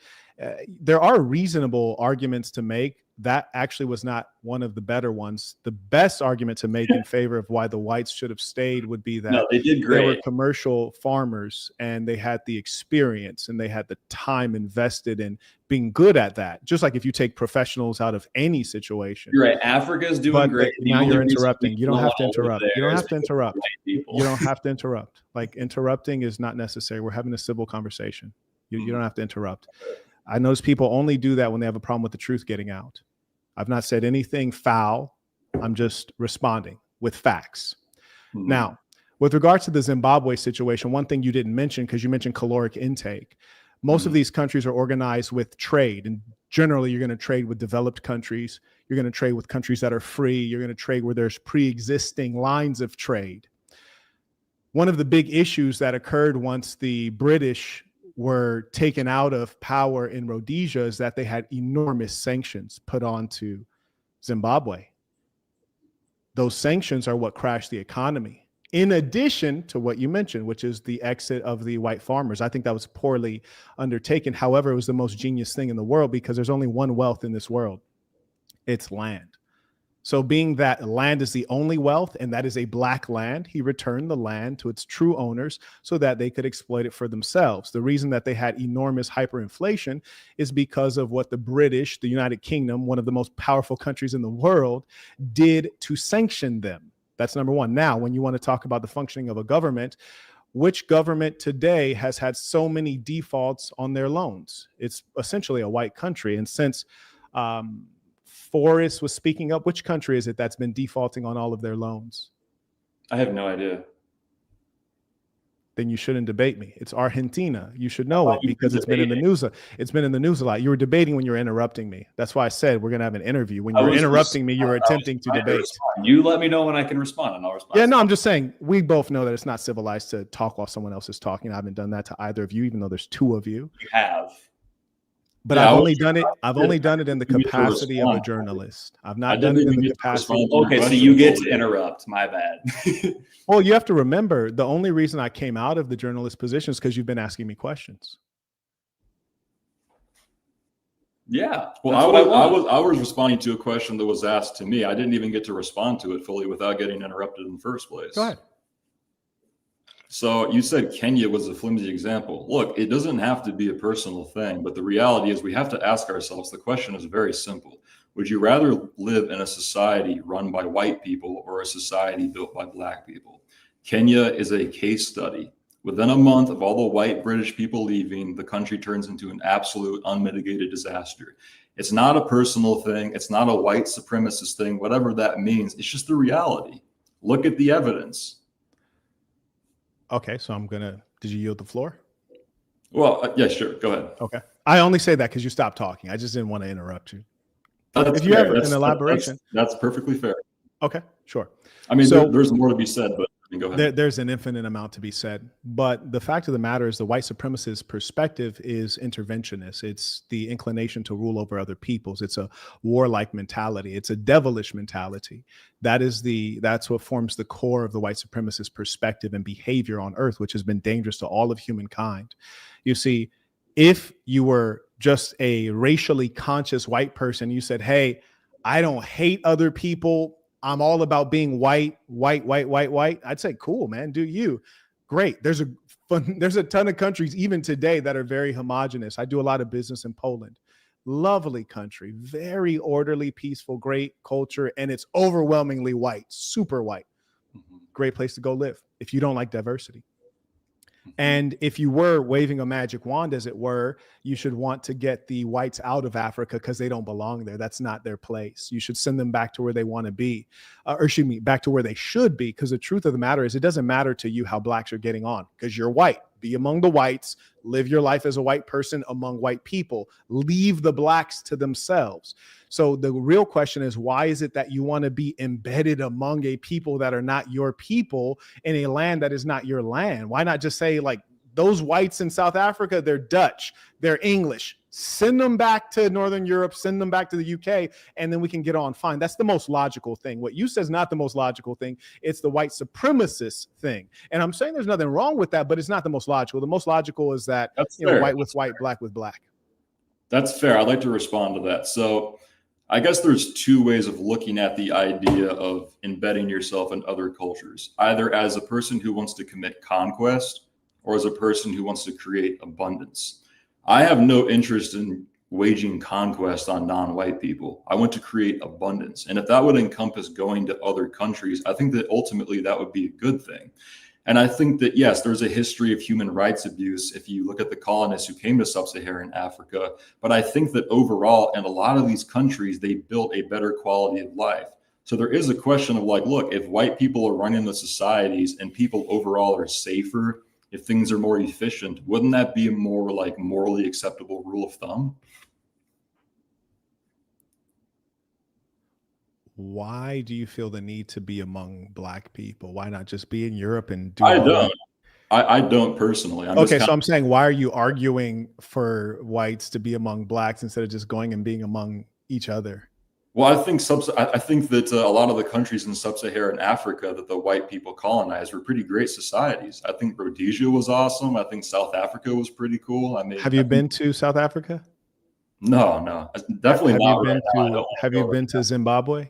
there are reasonable arguments to make. That actually was not one of the better ones. The best argument to make in favor of why the whites should have stayed would be that No, they did they great. were commercial farmers and they had the experience and they had the time invested in being good at that. Just like if you take professionals out of any situation. You're right. Africa's doing great. Now you're interrupting. You don't have to interrupt. You don't have to interrupt. You don't have to interrupt. Like, interrupting is not necessary. We're having a civil conversation. You don't have to interrupt. I notice people only do that when they have a problem with the truth getting out. I've not said anything foul. I'm just responding with facts. Now, with regards to the Zimbabwe situation, one thing you didn't mention, because you mentioned caloric intake, most of these countries are organized with trade. And generally, you're going to trade with developed countries. You're going to trade with countries that are free. You're going to trade where there's pre-existing lines of trade. One of the big issues that occurred once the British were taken out of power in Rhodesia is that they had enormous sanctions put onto Zimbabwe. Those sanctions are what crashed the economy, in addition to what you mentioned, which is the exit of the white farmers. I think that was poorly undertaken. However, it was the most genius thing in the world, because there's only one wealth in this world. It's land. So being that land is the only wealth, and that is a black land, he returned the land to its true owners so that they could exploit it for themselves. The reason that they had enormous hyperinflation is because of what the British, the United Kingdom, one of the most powerful countries in the world, did to sanction them. That's number one. Now, when you want to talk about the functioning of a government, which government today has had so many defaults on their loans? It's essentially a white country. And since Forrest was speaking up, which country is it that's been defaulting on all of their loans? I have no idea. Then you shouldn't debate me. It's Argentina. You should know it because it's been in the news. It's been in the news a lot. You were debating when you were interrupting me. That's why I said we're going to have an interview. When you were interrupting me, you were attempting to debate. You let me know when I can respond, and I'll respond. Yeah, no, I'm just saying we both know that it's not civilized to talk while someone else is talking. I haven't done that to either of you, even though there's two of you. You have. But yeah, I've only done it in the capacity of a journalist. I've not done it in the capacity. Okay, so you get to interrupt. My bad. Well, you have to remember, the only reason I came out of the journalist position is because you've been asking me questions. Yeah. Well, I was responding to a question that was asked to me. I didn't even get to respond to it fully without getting interrupted in the first place. Go ahead. So you said Kenya was a flimsy example. Look, it doesn't have to be a personal thing, but the reality is we have to ask ourselves, the question is very simple. Would you rather live in a society run by white people or a society built by black people? Kenya is a case study. Within a month of all the white British people leaving, the country turns into an absolute unmitigated disaster. It's not a personal thing. It's not a white supremacist thing, whatever that means. It's just the reality. Look at the evidence. Okay, so did you yield the floor? Well, yeah, sure. Go ahead. Okay. I only say that because you stopped talking. I just didn't want to interrupt you. If you have an elaboration. That's perfectly fair. Okay, sure. I mean, there's more to be said, but go ahead. There's an infinite amount to be said. But the fact of the matter is the white supremacist perspective is interventionist. It's the inclination to rule over other peoples. It's a warlike mentality. It's a devilish mentality. That's what forms the core of the white supremacist perspective and behavior on earth, which has been dangerous to all of humankind. You see, if you were just a racially conscious white person, you said, hey, I don't hate other people, I'm all about being white. I'd say, cool, man, do you. Great. There's a ton of countries even today that are very homogenous. I do a lot of business in Poland. Lovely country, very orderly, peaceful, great culture, and it's overwhelmingly white, super white. Great place to go live if you don't like diversity. And if you were waving a magic wand, as it were, you should want to get the whites out of Africa because they don't belong there. That's not their place. You should send them back to where they want to be, back to where they should be. Because the truth of the matter is, it doesn't matter to you how blacks are getting on because you're white. Be among the whites, live your life as a white person among white people, leave the blacks to themselves. So the real question is, why is it that you want to be embedded among a people that are not your people in a land that is not your land? Why not just say, like, those whites in South Africa, they're Dutch, they're English. Send them back to Northern Europe, send them back to the UK, and then we can get on fine. That's the most logical thing. What you say is not the most logical thing. It's the white supremacist thing. And I'm saying there's nothing wrong with that, but it's not the most logical. The most logical is that, white with white, black with black. That's fair. I'd like to respond to that. So I guess there's two ways of looking at the idea of embedding yourself in other cultures, either as a person who wants to commit conquest or as a person who wants to create abundance. I have no interest in waging conquest on non-white people. I want to create abundance. And if that would encompass going to other countries, I think that ultimately that would be a good thing. And I think that, yes, there's a history of human rights abuse if you look at the colonists who came to sub-Saharan Africa. But I think that overall, in a lot of these countries, they built a better quality of life. So there is a question of like, look, if white people are running the societies and people overall are safer, if things are more efficient, wouldn't that be a more like morally acceptable rule of thumb? Why do you feel the need to be among black people? Why not just be in Europe and do? I don't personally. So I'm saying, why are you arguing for whites to be among blacks instead of just going and being among each other? Well, I think that a lot of the countries in sub-Saharan Africa that the white people colonized were pretty great societies. I think Rhodesia was awesome. I think South Africa was pretty cool. I mean, have you been to South Africa? No, definitely not. Have you been to Zimbabwe?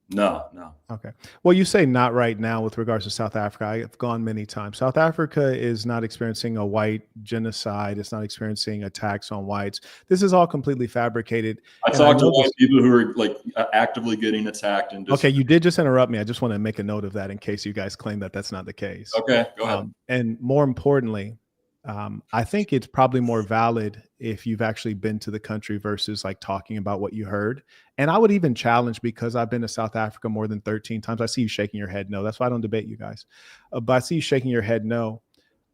No. Okay. Well, you say not right now with regards to South Africa. I've gone many times. South Africa is not experiencing a white genocide. It's not experiencing attacks on whites. This is all completely fabricated. I talked to white people who are like actively getting attacked. Okay, you did just interrupt me. I just want to make a note of that in case you guys claim that that's not the case. Okay, go ahead. And more importantly, I think it's probably more valid if you've actually been to the country versus like talking about what you heard. And I would even challenge, because I've been to South Africa more than 13 times. I see you shaking your head no. That's why I don't debate you guys. But I see you shaking your head no.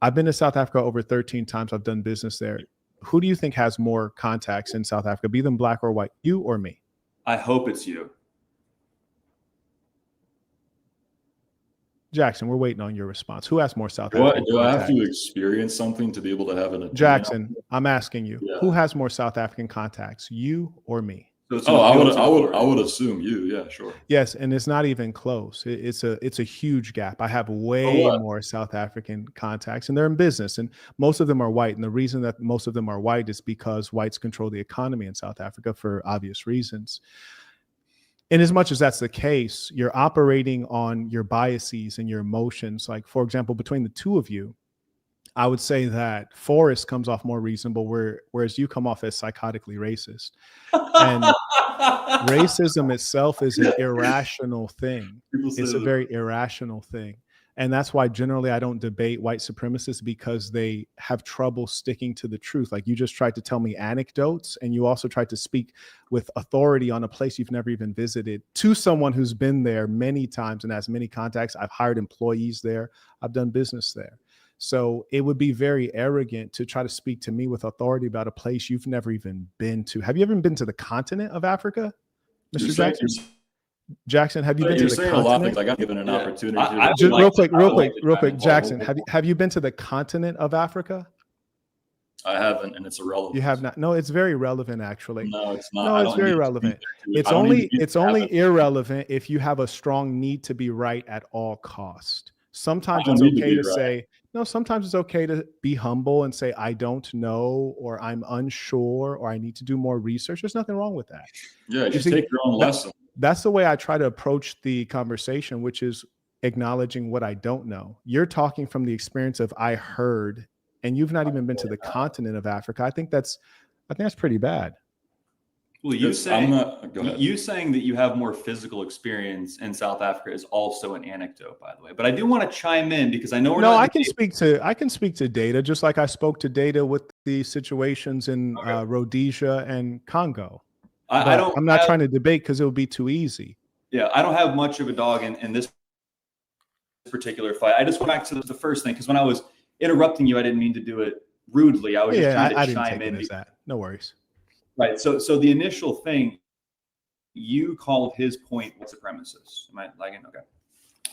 I've been to South Africa over 13 times. I've done business there. Who do you think has more contacts in South Africa, be them black or white, you or me? I hope it's you. Jackson, we're waiting on your response. Who has more South African Do I have to experience something to be able to have an opinion? Jackson, I'm asking you, who has more South African contacts, you or me? I would assume you. Yeah, sure. Yes, and it's not even close. It's a huge gap. I have way more South African contacts, and they're in business, and most of them are white. And the reason that most of them are white is because whites control the economy in South Africa for obvious reasons. And as much as that's the case, you're operating on your biases and your emotions. Like, for example, between the two of you, I would say that Forrest comes off more reasonable, whereas you come off as psychotically racist. And racism itself is an irrational thing. It's a very irrational thing. And that's why generally I don't debate white supremacists, because they have trouble sticking to the truth. Like, you just tried to tell me anecdotes, and you also tried to speak with authority on a place you've never even visited to someone who's been there many times and has many contacts. I've hired employees there. I've done business there. So it would be very arrogant to try to speak to me with authority about a place you've never even been to. Have you ever been to the continent of Africa, Mr. Jackson? Jackson, have you been to the continent? A lot of things. I got given an opportunity. Real quick, Jackson, have you been to the continent of Africa? I haven't, and it's irrelevant. You have not? No, it's very relevant, actually. No, it's not. No, it's very relevant. It's only irrelevant if you have a strong need to be right at all cost. Sometimes it's okay to say, no, sometimes it's okay to be humble and say, I don't know, or I'm unsure, or I need to do more research. There's nothing wrong with that. Yeah, just take your own lesson. That's the way I try to approach the conversation, which is acknowledging what I don't know. You're talking from the experience of I heard, and you've not even been to the continent of Africa. I think that's pretty bad. Well, you saying that you have more physical experience in South Africa is also an anecdote, by the way. But I do want to chime in, because I know I can speak to data, just like I spoke to data with the situations in Rhodesia and Congo. I'm not trying to debate, because it would be too easy. Yeah, I don't have much of a dog in this particular fight. I just went back to the first thing, because when I was interrupting you, I didn't mean to do it rudely. I was just trying to chime in. No worries. Right. So the initial thing, you called his point white supremacist. Am I lagging? Okay.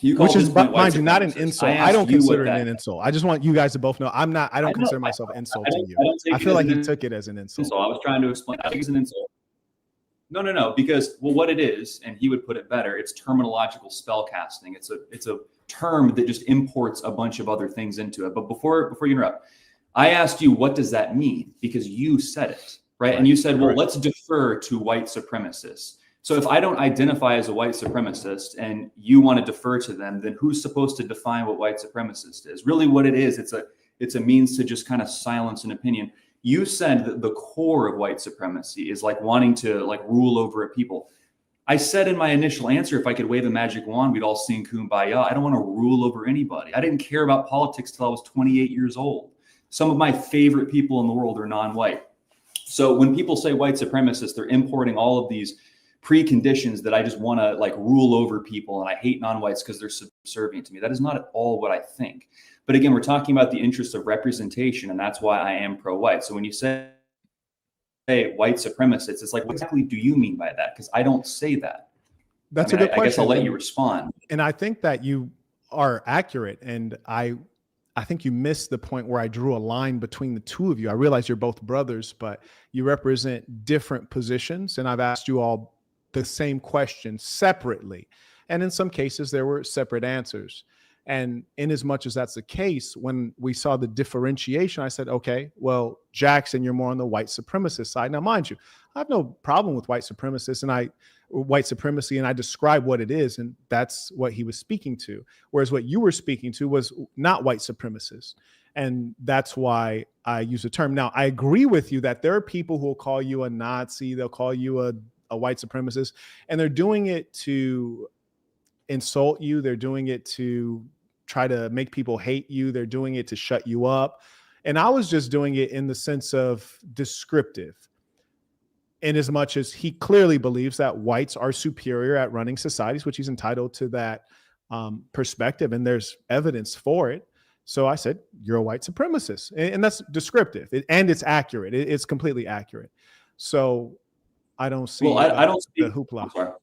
You call Which is, this point white mind you, not an supremacist. insult. I asked don't you what consider it that an insult. I just want you guys to both know I I don't know. consider myself insulting you. I don't I take it feel as like an he took it as an insult. insult. I was trying to explain. I think it's an insult. No, because well, what it is, and he would put it better. It's terminological spell casting. It's a term that just imports a bunch of other things into it. But before you interrupt, I asked you, what does that mean? Because you said it, right? And you said, well, let's defer to white supremacists. So if I don't identify as a white supremacist and you want to defer to them, then who's supposed to define what white supremacist is? Really what it is, it's a means to just kind of silence an opinion. You said that the core of white supremacy is like wanting to like rule over a people. I said in my initial answer, if I could wave a magic wand, we'd all sing Kumbaya. I don't want to rule over anybody. I didn't care about politics till I was 28 years old. Some of my favorite people in the world are non-white. So when people say white supremacists, they're importing all of these preconditions that I just want to like rule over people and I hate non-whites because they're subservient to me. That is not at all what I think. But again, we're talking about the interest of representation, and that's why I am pro-white. So when you say white supremacists, it's like, what exactly do you mean by that? Because I don't say that. That's a good question. I guess I'll let you respond. And I think that you are accurate. And I think you missed the point where I drew a line between the two of you. I realize you're both brothers, but you represent different positions. And I've asked you all the same question separately. And in some cases, there were separate answers. And in as much as that's the case, when we saw the differentiation, I said, okay, well, Jackson, you're more on the white supremacist side. Now, mind you, I have no problem with white supremacists and white supremacy, and I describe what it is, and that's what he was speaking to. Whereas what you were speaking to was not white supremacists. And that's why I use the term. Now, I agree with you that there are people who will call you a Nazi, they'll call you a white supremacist, and they're doing it to insult you. They're doing it to try to make people hate you. They're doing it to shut you up. And I was just doing it in the sense of descriptive, in as much as he clearly believes that whites are superior at running societies, which he's entitled to that perspective. And there's evidence for it. So I said, you're a white supremacist. And that's descriptive. And it's accurate. It's completely accurate. So I don't see I don't speak, the hoopla.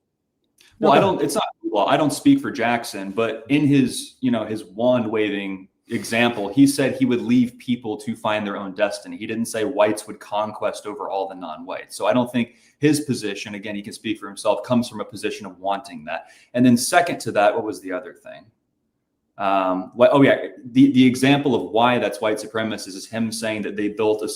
Well, I don't. It's not. Well, I don't speak for Jackson, but in his, his wand waving example, he said he would leave people to find their own destiny. He didn't say whites would conquest over all the non-whites. So I don't think his position, again, he can speak for himself, comes from a position of wanting that. And then second to that, what was the other thing? The example of why that's white supremacist is him saying that they built a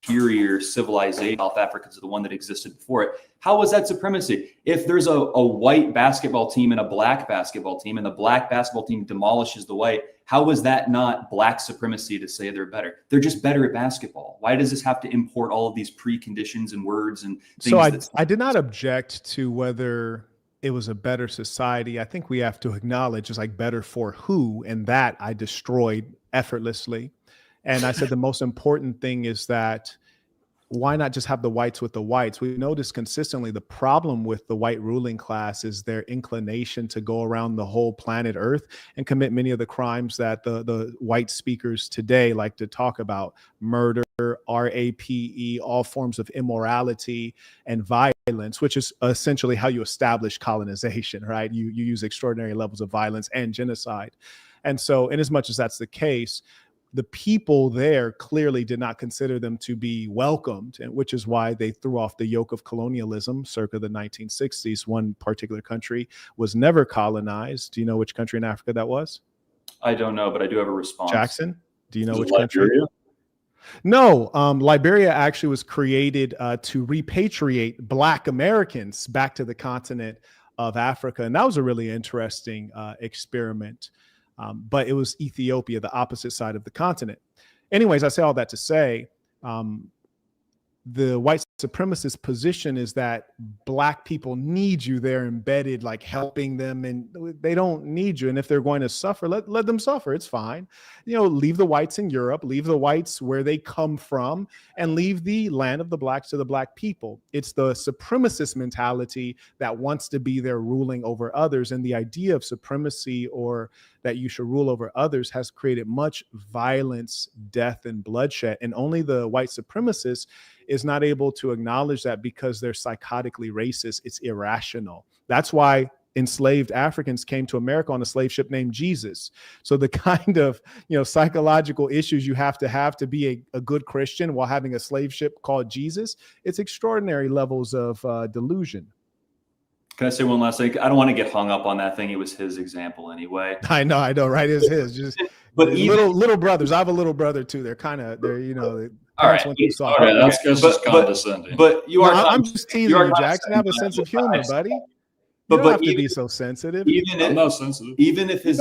superior civilization, South Africa, to the one that existed before it. How was that supremacy? If there's a white basketball team and a black basketball team, and the black basketball team demolishes the white, how was that not black supremacy to say they're better? They're just better at basketball. Why does this have to import all of these preconditions and words and things? So I did not object to whether it was a better society. I think we have to acknowledge it's like better for who, and that I destroyed effortlessly. And I said the most important thing is that why not just have the whites with the whites? We notice consistently the problem with the white ruling class is their inclination to go around the whole planet Earth and commit many of the crimes that the white speakers today like to talk about: murder, RAPE, all forms of immorality and violence, which is essentially how you establish colonization, right? You use extraordinary levels of violence and genocide. And so in as much as that's the case, the people there clearly did not consider them to be welcomed, and which is why they threw off the yoke of colonialism circa the 1960s. One particular country was never colonized. Do you know which country in Africa that was? I don't know, but I do have a response. Jackson, do you know which Liberia? country? No, Liberia actually was created to repatriate Black Americans back to the continent of Africa. And that was a really interesting experiment. But it was Ethiopia, the opposite side of the continent. Anyways, I say all that to say, the white supremacist position is that Black people need you. They're embedded, like helping them, and they don't need you. And if they're going to suffer, let them suffer. It's fine. Leave the whites in Europe, leave the whites where they come from, and leave the land of the Blacks to the Black people. It's the supremacist mentality that wants to be there ruling over others. And the idea of supremacy, or that you should rule over others, has created much violence, death, and bloodshed. And only the white supremacist is not able to acknowledge that because they're psychotically racist. It's irrational. That's why enslaved Africans came to America on a slave ship named Jesus. So the kind of, psychological issues you have to be a good Christian while having a slave ship called Jesus, it's extraordinary levels of delusion. Can I say one last thing? I don't want to get hung up on that thing. It was his example anyway. I know, right? It's his. Just but little brothers. I have a little brother too. They're the all right. Okay, that's just condescending. But you are. I'm just teasing you, Jackson. Have a sense of humor, buddy. You don't have to be so sensitive. I'm not sensitive. Even if his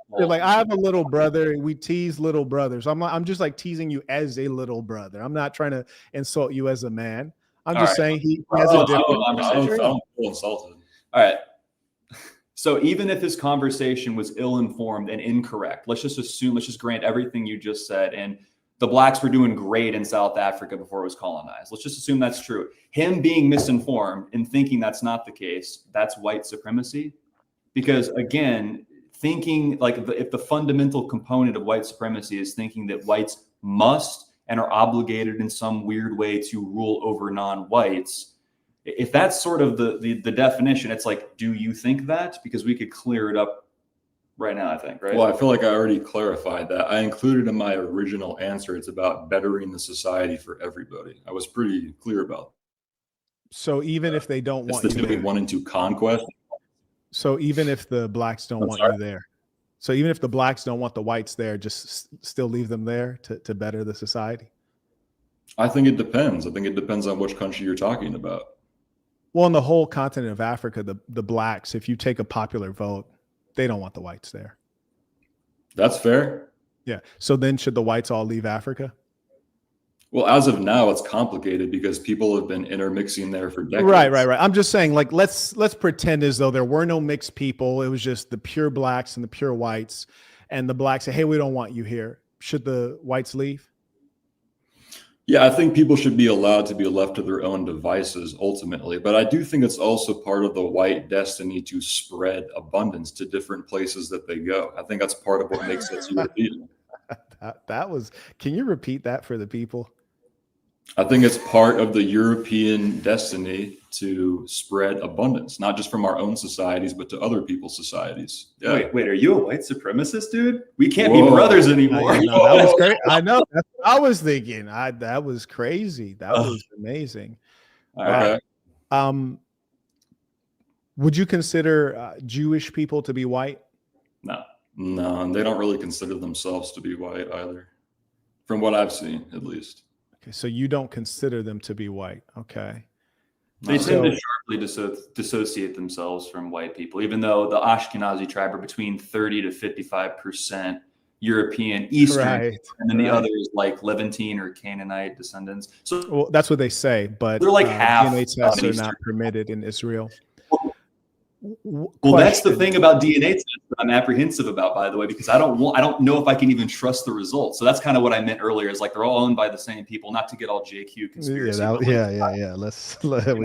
like, I have a little brother, we tease little brothers. I'm just like teasing you as a little brother. I'm not trying to insult you as a man. I'm just saying he has a different. I'm insulted. All right. So even if his conversation was ill-informed and incorrect, let's just grant everything you just said, and the blacks were doing great in South Africa before it was colonized. Let's just assume that's true. Him being misinformed and thinking that's not the case, that's white supremacy. Because again, thinking like if the fundamental component of white supremacy is thinking that whites must and are obligated in some weird way to rule over non-whites, if that's sort of the definition, it's like, do you think that? Because we could clear it up right now, I think, right? Well, I feel like I already clarified that. I included in my original answer, it's about bettering the society for everybody. I was pretty clear about that. So even if they don't want you there, wanting to conquest. So even if the blacks don't want you there, so even if the blacks don't want the whites there, just still leave them there to better the society? I think it depends. I think it depends on which country you're talking about. Well, in the whole continent of Africa, the blacks, if you take a popular vote, they don't want the whites there. That's fair. Yeah. So then should the whites all leave Africa? Well, as of now, it's complicated because people have been intermixing there for decades. Right. I'm just saying, like, let's pretend as though there were no mixed people. It was just the pure blacks and the pure whites. And the blacks say, hey, we don't want you here. Should the whites leave? Yeah, I think people should be allowed to be left to their own devices ultimately. But I do think it's also part of the white destiny to spread abundance to different places that they go. I think that's part of what makes us European. Can you repeat that for the people? I think it's part of the European destiny to spread abundance, not just from our own societies, but to other people's societies. Yeah. Wait, are you a white supremacist, dude? We can't be brothers anymore. That was great. I know. That's what I was thinking. That was crazy. That was amazing. Okay. Would you consider Jewish people to be white? No, and they don't really consider themselves to be white either, from what I've seen, at least. Okay, so you don't consider them to be white. Okay. They tend to sharply dissociate themselves from white people, even though the Ashkenazi tribe are between 30 to 55% European, Eastern, and then the others like Levantine or Canaanite descendants. So that's what they say, but they're like half. DNA tests are not permitted in Israel. Well, that's the thing about DNA tests that I'm apprehensive about, by the way, because I don't know if I can even trust the results. So that's kind of what I meant earlier, is like they're all owned by the same people, not to get all JQ conspiracy. We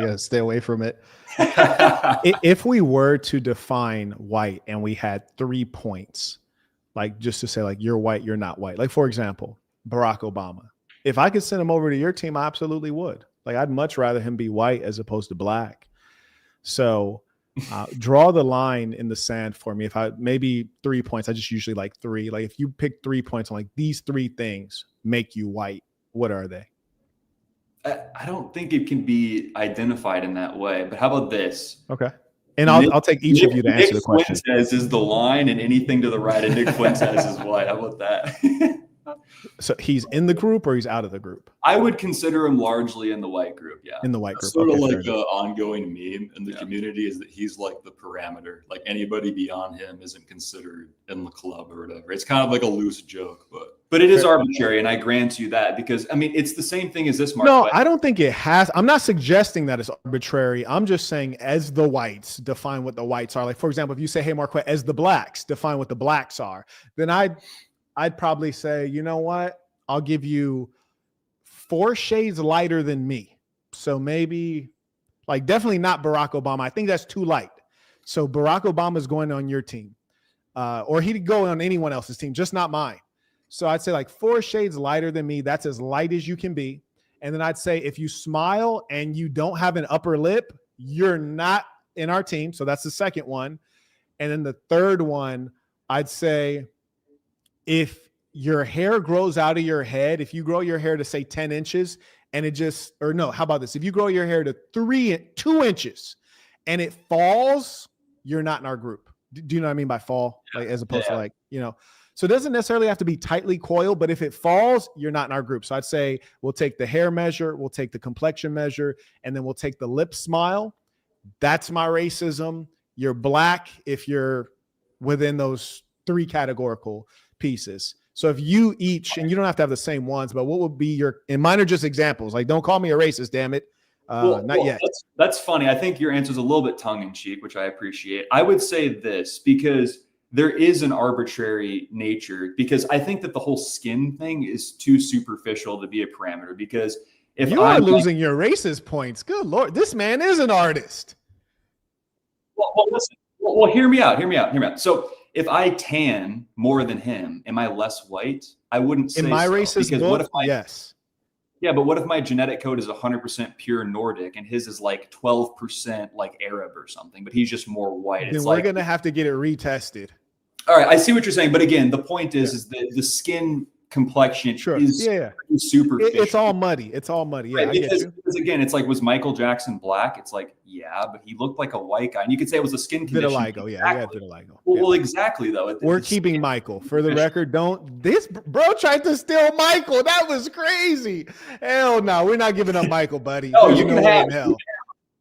gotta stay away from it. If we were to define white and we had 3 points, like just to say like you're white, you're not white. Like for example, Barack Obama. If I could send him over to your team, I absolutely would. Like I'd much rather him be white as opposed to black. So draw the line in the sand for me. If I maybe 3 points, I just usually like 3. Like if you pick 3 points, I'm like, these 3 things make you white. What are they? I don't think it can be identified in that way. But how about this? Okay. And I'll take each of you to answer the question. Nick Fuentes is the line, and anything to the right of Nick Fuentes is white. How about that? So he's in the group or he's out of the group? I would consider him largely in the white group. Yeah. In the white group. Sort of like an ongoing meme in the community is that he's like the parameter. Like anybody beyond him isn't considered in the club or whatever. It's kind of like a loose joke, but it is arbitrary, and I grant you that, because I mean it's the same thing as this, Mark. No, I don't think it has. I'm not suggesting that it's arbitrary. I'm just saying, as the whites, define what the whites are. Like for example, if you say, "Hey, Marquette, as the blacks, define what the blacks are," then I'd probably say, you know what? I'll give you 4 shades lighter than me. So maybe, like, definitely not Barack Obama. I think that's too light. So Barack Obama is going on your team, or he'd go on anyone else's team, just not mine. So I'd say like 4 shades lighter than me. That's as light as you can be. And then I'd say if you smile and you don't have an upper lip, you're not in our team. So that's the second one. And then the third one, I'd say if your hair grows out of your head, if you grow your hair to say 10 inches and it just, or no, how about this? If you grow your hair to 2 inches and it falls, you're not in our group. Do you know what I mean by fall? Like, as opposed to like, so it doesn't necessarily have to be tightly coiled, but if it falls, you're not in our group. So I'd say we'll take the hair measure, we'll take the complexion measure, and then we'll take the lip smile. That's my racism. You're black if you're within those 3 categorical pieces. So if you each, and you don't have to have the same ones, but what would be your, and mine are just examples. Like, don't call me a racist, damn it. Not yet. That's funny. I think your answer is a little bit tongue in cheek, which I appreciate. I would say this because there is an arbitrary nature, because I think that the whole skin thing is too superficial to be a parameter. Because if you are losing your racist points, good Lord, this man is an artist. Well, listen. Well, hear me out. So if I tan more than him, am I less white? I wouldn't say in my so, racist because book, what if yes. Yeah, but what if my genetic code is 100% pure Nordic and his is like 12% like Arab or something, but he's just more white? Then we're going to have to get it retested. All right, I see what you're saying. But again, the point is that the skin complexion is superficial. It's all muddy. It's all muddy. Yeah, right? Because again, it's like, was Michael Jackson black? It's like, yeah, but he looked like a white guy. And you could say it was a skin condition. Vitiligo, exactly. Vitiligo. Well, exactly, though. We're keeping Michael. For the record, this bro tried to steal Michael. That was crazy. Hell no, we're not giving up Michael, buddy. No, you can have hell.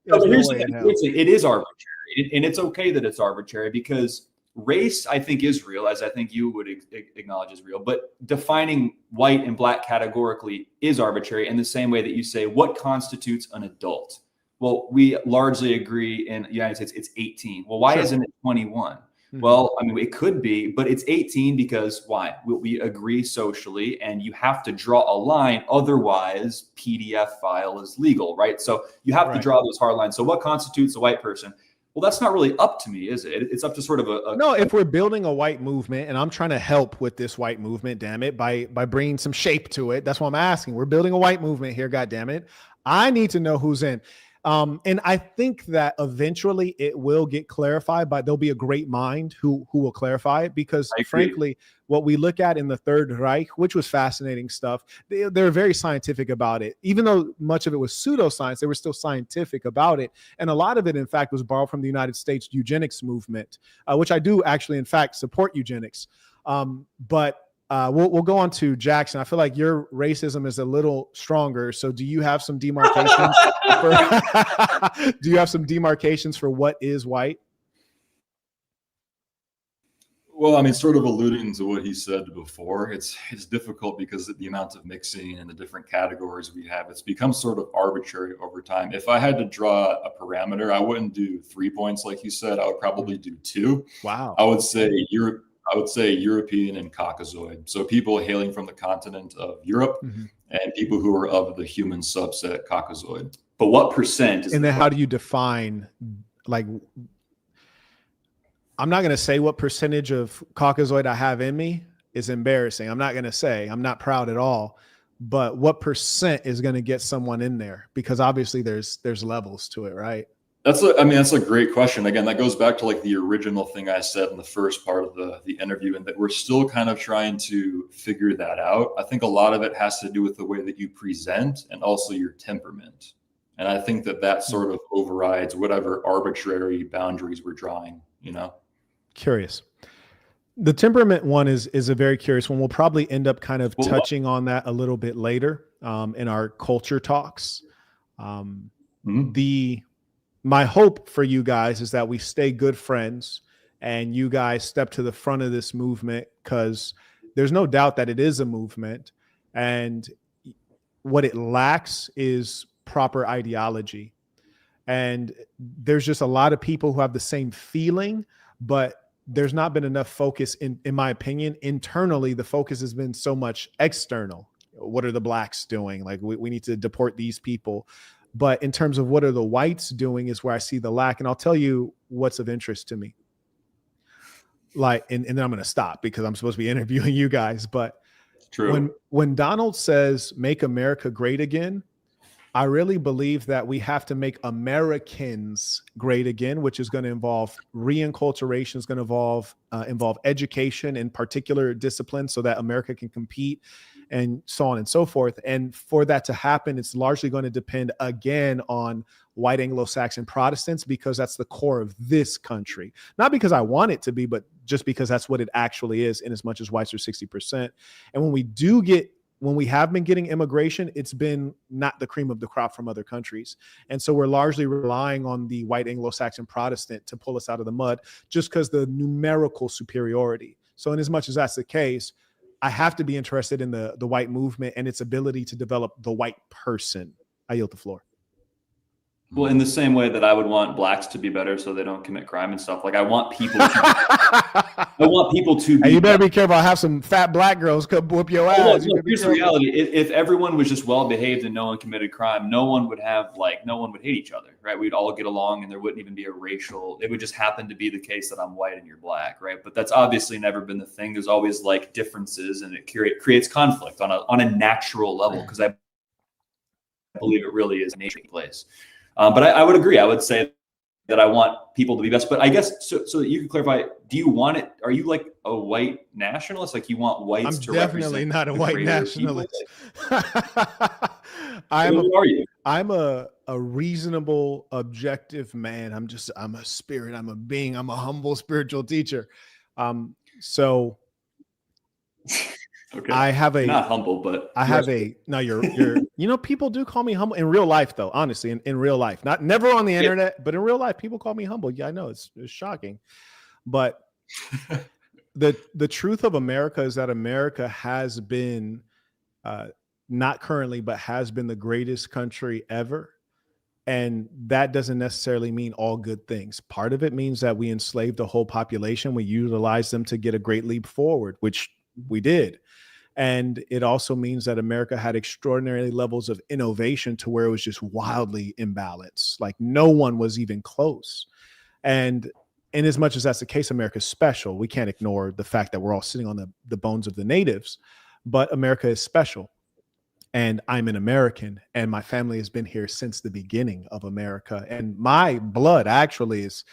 Here's the thing. It is arbitrary. And it's okay that it's arbitrary, because race, I think, is real, as I think you would acknowledge is real. But defining white and black categorically is arbitrary, in the same way that you say, what constitutes an adult? Well, we largely agree in the United States, it's 18. Well, why isn't it 21? Mm-hmm. Well, I mean, it could be, but it's 18 because why? We agree socially, and you have to draw a line. Otherwise, PDF file is legal, right? So you have to draw those hard lines. So what constitutes a white person? Well, that's not really up to me, is it? It's up to sort of no, if we're building a white movement, and I'm trying to help with this white movement, damn it, by bringing some shape to it. That's what I'm asking. We're building a white movement here, God damn it. I need to know who's in. And I think that eventually it will get clarified, but there'll be a great mind who will clarify it, because frankly, what we look at in the Third Reich, which was fascinating stuff, they're very scientific about it. Even though much of it was pseudoscience, they were still scientific about it. And a lot of it, in fact, was borrowed from the United States eugenics movement, which I do actually, in fact, support eugenics. But we'll go on to Jackson. I feel like your racism is a little stronger. So do you have some demarcations do you have some demarcations for what is white? Well, I mean, sort of alluding to what he said before, it's difficult because of the amount of mixing and the different categories we have. It's become sort of arbitrary over time. If I had to draw a parameter, I wouldn't do 3 points like you said. I would probably do 2. Wow. I would say European and Caucasoid. So people hailing from the continent of Europe, and people who are of the human subset Caucasoid. But what percent? And then how do you define, like, I'm not going to say what percentage of Caucasoid I have in me. Is embarrassing. I'm not going to say. I'm not proud at all. But what percent is going to get someone in there? Because obviously there's levels to it, right? That's a great question. Again, that goes back to like the original thing I said in the first part of the interview, and that we're still kind of trying to figure that out. I think a lot of it has to do with the way that you present and also your temperament. And I think that sort of overrides whatever arbitrary boundaries we're drawing, Curious. The temperament one is a very curious one. We'll probably end up kind of touching on that a little bit later in our culture talks. My hope for you guys is that we stay good friends and you guys step to the front of this movement, because there's no doubt that it is a movement, and what it lacks is proper ideology. And there's just a lot of people who have the same feeling, but there's not been enough focus, in my opinion, internally. The focus has been so much external. What are the blacks doing? Like, we need to deport these people. But in terms of what are the whites doing is where I see the lack. And I'll tell you what's of interest to me. Like, and then I'm going to stop because I'm supposed to be interviewing you guys. But true. When Donald says, "Make America Great Again," I really believe that we have to make Americans great again, which is going to involve reinculturation, is going to involve education in particular disciplines so that America can compete and so on and so forth. And for that to happen, it's largely going to depend again on white Anglo-Saxon Protestants, because that's the core of this country. Not because I want it to be, but just because that's what it actually is, in as much as whites are 60%. And when we have been getting immigration, it's been not the cream of the crop from other countries. And so we're largely relying on the white Anglo-Saxon Protestant to pull us out of the mud, just because the numerical superiority. So in as much as that's the case, I have to be interested in the white movement and its ability to develop the white person. I yield the floor. Well, in the same way that I would want blacks to be better so they don't commit crime and stuff. Like I want people to Hey, you better be careful. I have some fat black girls come whoop your ass. Well, look, here's the reality. If everyone was just well behaved and no one committed crime, no one would hate each other, right? We'd all get along and there wouldn't even be a racial, it would just happen to be the case that I'm white and you're black, right? But that's obviously never been the thing. There's always like differences, and it creates conflict on a natural level, because I believe it really is a nature place. But I would agree. I would say that I want people to be best. But I guess so that you can clarify, do you want it? Are you like a white nationalist? Like you want whites to represent? I'm definitely not a white nationalist. I'm a reasonable, objective man. I'm a spirit. I'm a being. I'm a humble spiritual teacher. So okay. I have a not humble, but you're people do call me humble in real life, though. Honestly, in real life, never on the internet, but in real life, people call me humble. Yeah, I know it's shocking, but the truth of America is that America has been, not currently, but has been the greatest country ever. And that doesn't necessarily mean all good things. Part of it means that we enslaved the whole population. We utilized them to get a great leap forward, which we did. And it also means that America had extraordinary levels of innovation to where it was just wildly imbalanced. Like no one was even close. And in as much as that's the case, America's special. We can't ignore the fact that we're all sitting on the bones of the natives, but America is special. And I'm an American, and my family has been here since the beginning of America. And my blood actually is,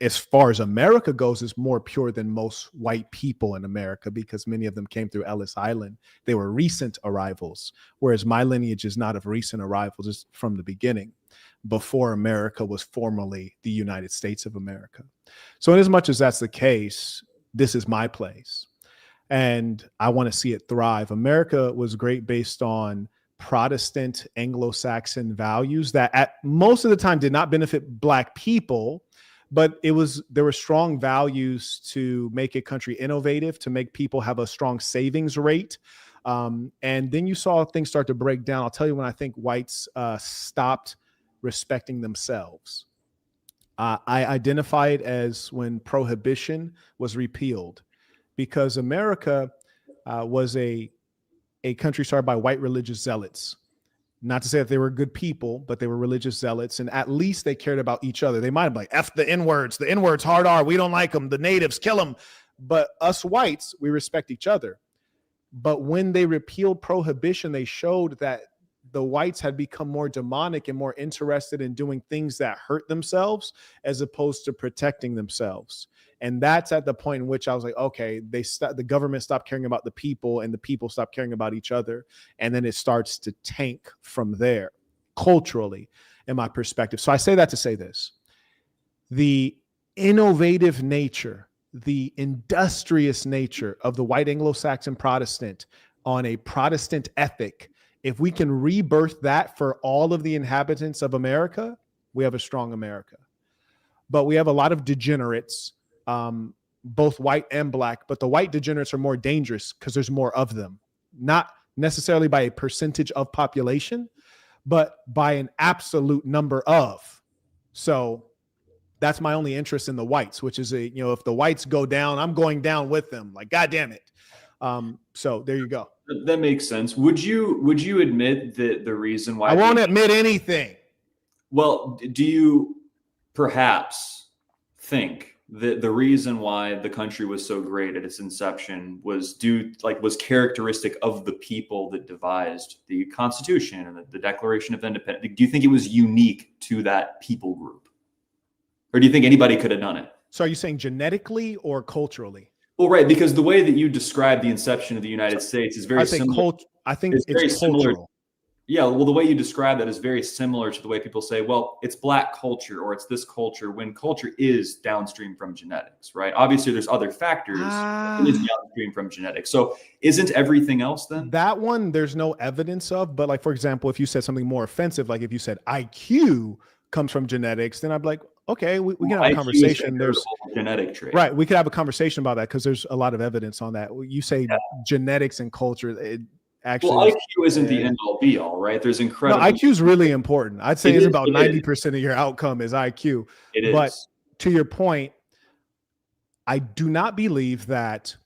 as far as America goes, is more pure than most white people in America, because many of them came through Ellis Island. They were recent arrivals, whereas my lineage is not of recent arrivals, it's from the beginning, before America was formally the United States of America. So in as much as that's the case, this is my place. And I want to see it thrive. America was great based on Protestant Anglo-Saxon values that at most of the time did not benefit Black people, but there were strong values to make a country innovative, to make people have a strong savings rate. And then you saw things start to break down. I'll tell you when I think whites stopped respecting themselves. I identify it as when prohibition was repealed, because America was a country started by white religious zealots. Not to say that they were good people, but they were religious zealots, and at least they cared about each other. They might have been like, F the N-words, hard R, we don't like them, the natives, kill them. But us whites, we respect each other. But when they repealed prohibition, they showed that the whites had become more demonic and more interested in doing things that hurt themselves as opposed to protecting themselves. And that's at the point in which I was like, okay, the government stopped caring about the people and the people stopped caring about each other. And then it starts to tank from there culturally, in my perspective. So I say that to say this: the innovative nature, the industrious nature of the white Anglo-Saxon Protestant on a Protestant ethic, if we can rebirth that for all of the inhabitants of America, we have a strong America. But we have a lot of degenerates, both white and Black, but the white degenerates are more dangerous because there's more of them, not necessarily by a percentage of population, but by an absolute number of. So that's my only interest in the whites, which is if the whites go down, I'm going down with them. Like, God damn it. So there you go. That makes sense. Would you admit that the reason why I won't admit anything? Well, do you perhaps think the reason why the country was so great at its inception was was characteristic of the people that devised the Constitution and the Declaration of Independence. Do you think it was unique to that people group, or do you think anybody could have done it? So are you saying genetically or culturally? Well, right, because the way that you describe the inception of the United States is very similar. I think it's very cultural. similar. Yeah, well, the way you describe that is very similar to the way people say, well, it's Black culture or it's this culture, when culture is downstream from genetics, right? Obviously, there's other factors. It is downstream from genetics. So isn't everything else then? That one, there's no evidence of. But like, for example, if you said something more offensive, like if you said IQ comes from genetics, then I'd be like, okay, we can have a conversation. There's genetic trait. Right. We could have a conversation about that because there's a lot of evidence on that. You say genetics and culture. It actually, well, IQ isn't the end all be all, right? There's incredible. No, IQ is really important. I'd say it's about 90% of your outcome is IQ. It is. But to your point, I do not believe that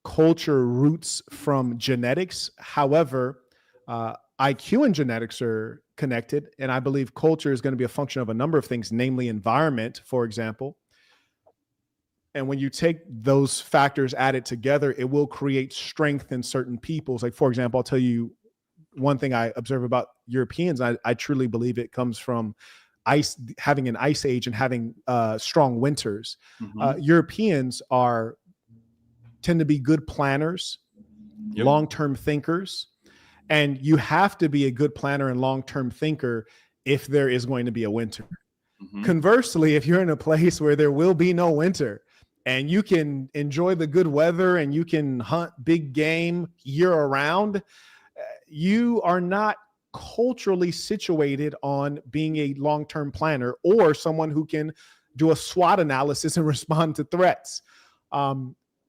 culture roots from genetics. However, IQ and genetics are connected. And I believe culture is going to be a function of a number of things, namely environment, for example. And when you take those factors added together, it will create strength in certain peoples. Like, for example, I'll tell you one thing I observe about Europeans. I truly believe it comes from having an ice age and having strong winters. Europeans tend to be good planners, long-term thinkers. And you have to be a good planner and long-term thinker if there is going to be a winter. Conversely, if you're in a place where there will be no winter and you can enjoy the good weather and you can hunt big game year around, you are not culturally situated on being a long-term planner or someone who can do a SWOT analysis and respond to threats.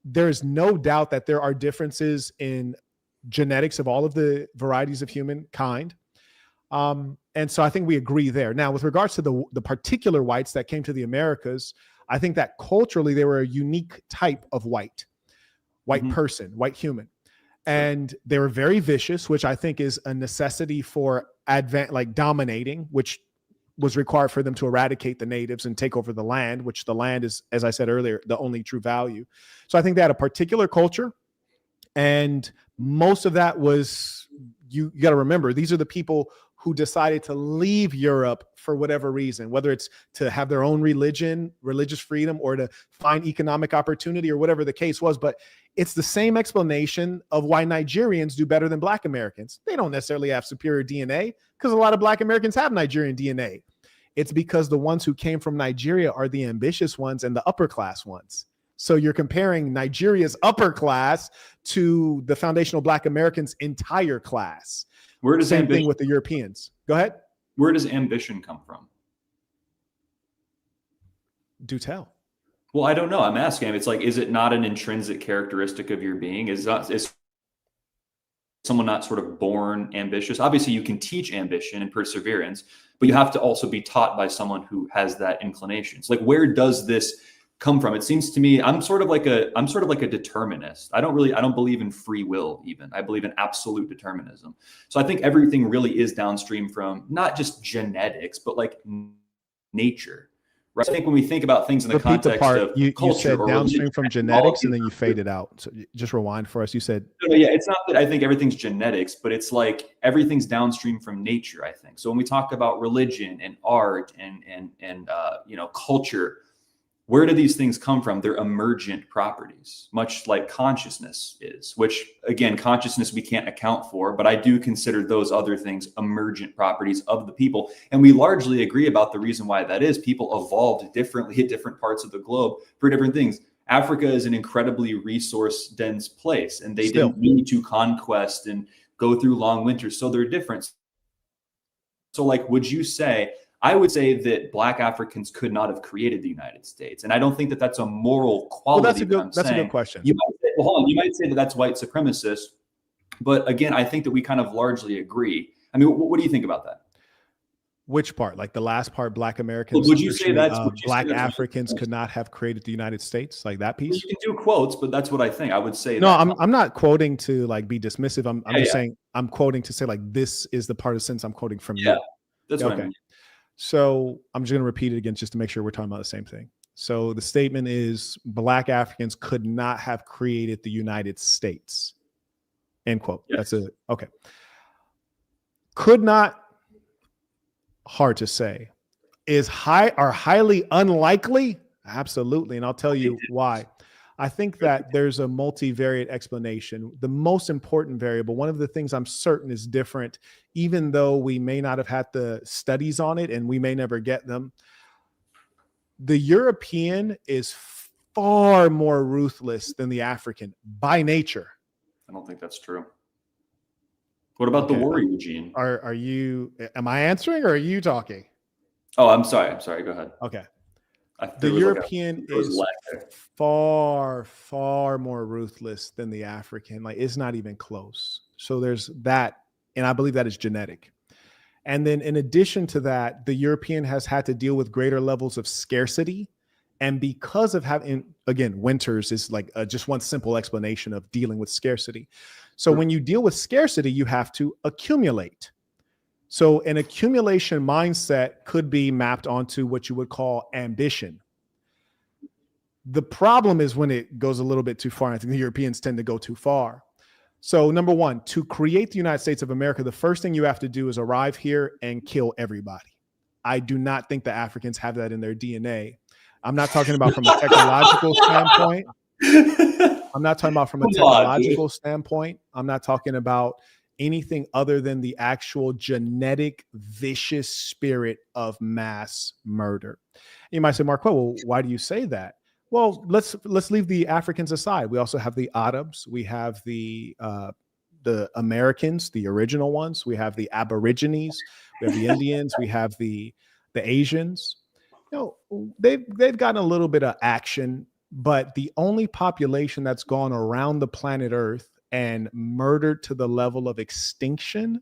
There's no doubt that there are differences in genetics of all of the varieties of humankind. And so I think we agree there. Now, with regards to the particular whites that came to the Americas, I think that culturally they were a unique type of white person, white human. And they were very vicious, which I think is a necessity for dominating, which was required for them to eradicate the natives and take over the land, which the land is, as I said earlier, the only true value. So I think they had a particular culture. And most of that was, you got to remember, these are the people who decided to leave Europe for whatever reason, whether it's to have their own religion, religious freedom, or to find economic opportunity or whatever the case was. But it's the same explanation of why Nigerians do better than Black Americans. They don't necessarily have superior DNA because a lot of Black Americans have Nigerian DNA. It's because the ones who came from Nigeria are the ambitious ones and the upper class ones. So you're comparing Nigeria's upper class to the foundational Black Americans' entire class. Where does Same thing with the Europeans. Go ahead. Where does ambition come from? Do tell. Well, I don't know. I'm asking. It's like, is it not an intrinsic characteristic of your being? Is someone not sort of born ambitious? Obviously, you can teach ambition and perseverance, but you have to also be taught by someone who has that inclination. It's like, where does this come from? It seems to me I'm sort of like a determinist. I don't believe in free will even. I believe in absolute determinism. So I think everything really is downstream from not just genetics, but like nature. Right? I think when we think about things in the context of you culture, said downstream from genetics, and then you faded out. So just rewind for us. You said, yeah, it's not that I think everything's genetics, but it's like everything's downstream from nature, I think. So when we talk about religion and art and culture, where do these things come from? They're emergent properties, much like consciousness is, which again, consciousness we can't account for, but I do consider those other things emergent properties of the people. And we largely agree about the reason why that is. People evolved differently at different parts of the globe for different things. Africa is an incredibly resource dense place, and they didn't need to conquest and go through long winters. So they're different. So like, would you say, I would say that Black Africans could not have created the United States. And I don't think that that's a moral quality. Well, that's a good question. You might say that that's white supremacist. But again, I think that we kind of largely agree. I mean, what do you think about that? Which part? Like the last part, Black Americans, would you say that's Black Africans could not have created the United States? Like that piece? Well, you can do quotes, but that's what I think. I would say no, I'm not quoting to like be dismissive. I'm just saying I'm quoting to say like this is the part of sense I'm quoting from you. That's what I mean. So I'm just going to repeat it again just to make sure we're talking about the same thing. So the statement is Black Africans could not have created the United States. End quote. Yes. That's okay. Could not, hard to say. Are highly unlikely? Absolutely. And I'll tell you why. I think that there's a multivariate explanation. The most important variable, one of the things I'm certain is different, even though we may not have had the studies on it and we may never get them. The European is far more ruthless than the African by nature. I don't think that's true. What about the warrior Eugene? Am I answering or are you talking? Oh, I'm sorry. Go ahead. Okay. The European is far, far more ruthless than the African. Like, it's not even close. So there's that. And I believe that is genetic. And then in addition to that, the European has had to deal with greater levels of scarcity. And because of having, again, winters is like just one simple explanation of dealing with scarcity. So when you deal with scarcity, you have to accumulate. So an accumulation mindset could be mapped onto what you would call ambition. The problem is when it goes a little bit too far. I think the Europeans tend to go too far. So number one, to create the United States of America, the first thing you have to do is arrive here and kill everybody. I do not think the Africans have that in their DNA. I'm not talking about from a technological standpoint. I'm not talking about from a technological standpoint. I'm not talking about anything other than the actual genetic, vicious spirit of mass murder. You might say, Mark, well, why do you say that? Well, let's leave the Africans aside. We also have the Arabs. We have the Americans, the original ones. We have the Aborigines. We have the Indians. We have the Asians. You know, they've gotten a little bit of action, but the only population that's gone around the planet Earth and murdered to the level of extinction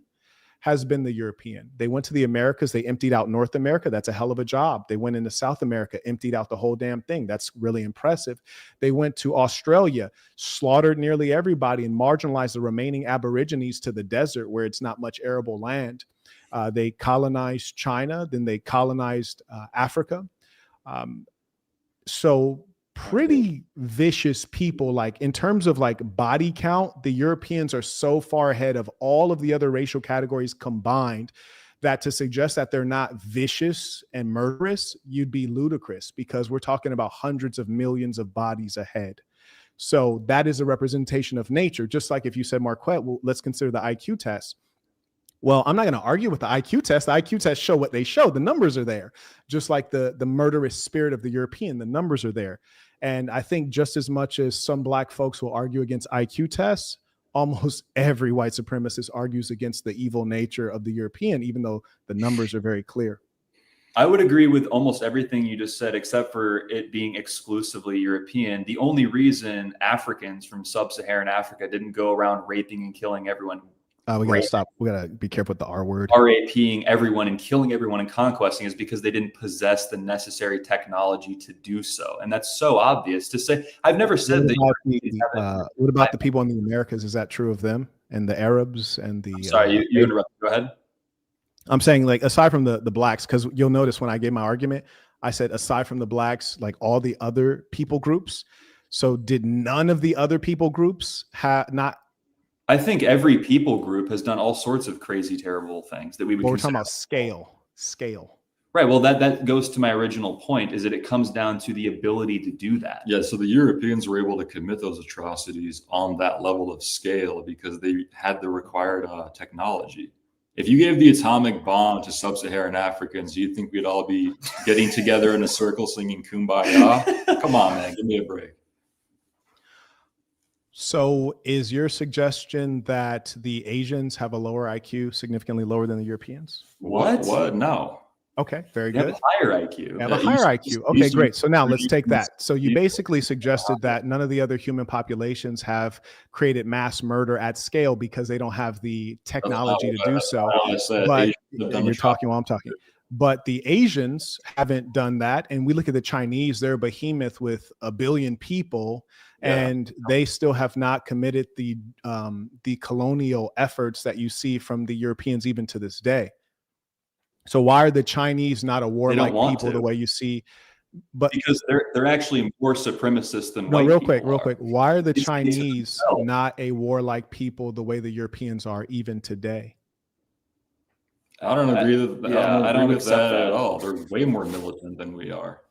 has been the European. They went to the Americas, they emptied out North America. That's a hell of a job. They went into South America, emptied out the whole damn thing. That's really impressive. They went to Australia, slaughtered nearly everybody and marginalized the remaining Aborigines to the desert where it's not much arable land. They colonized China, then they colonized Africa. So pretty vicious people. Like in terms of like body count, the Europeans are so far ahead of all of the other racial categories combined that to suggest that they're not vicious and murderous, you'd be ludicrous, because we're talking about hundreds of millions of bodies ahead. So that is a representation of nature. Just like if you said, Marquette, well, let's consider the IQ test. Well, I'm not going to argue with the IQ test. The IQ tests show what they show. The numbers are there. Just like the murderous spirit of the European, the numbers are there. And I think just as much as some Black folks will argue against IQ tests, almost every white supremacist argues against the evil nature of the European, even though the numbers are very clear. I would agree with almost everything you just said, except for it being exclusively European. The only reason Africans from sub-Saharan Africa didn't go around raping and killing everyone. We got to stop. We got to be careful with the R word. RAPing everyone and killing everyone and conquesting is because they didn't possess the necessary technology to do so. And that's so obvious to say. I've never said that. What about the people in the Americas? Is that true of them and the Arabs and the... Sorry, you interrupted. Go ahead. I'm saying, like, aside from the Blacks, because you'll notice when I gave my argument, I said aside from the Blacks, like all the other people groups. So did none of the other people groups have not... I think every people group has done all sorts of crazy, terrible things that we would. We're talking about scale. Right. Well, that goes to my original point, is that it comes down to the ability to do that. Yeah. So the Europeans were able to commit those atrocities on that level of scale because they had the required technology. If you gave the atomic bomb to sub-Saharan Africans, do you think we'd all be getting together in a circle singing Kumbaya? Come on, man, give me a break. So is your suggestion that the Asians have a lower IQ, significantly lower than the Europeans? What? No. Okay, very They good. have a higher IQ. They have a higher IQ. Okay, great. So now let's take that. So you basically suggested that none of the other human populations have created mass murder at scale because they don't have the technology to do so. But you're talking while I'm talking. But the Asians haven't done that. And we look at the Chinese, they're a behemoth with 1 billion people. And they still have not committed the colonial efforts that you see from the Europeans even to this day. So why are the Chinese not a warlike people the way you see But because they're actually more supremacist than no, white real people quick. Why are the These cases Chinese themselves. not a warlike people the way the Europeans are even today? I don't agree with I don't accept that at that. all. They're way more militant than we are.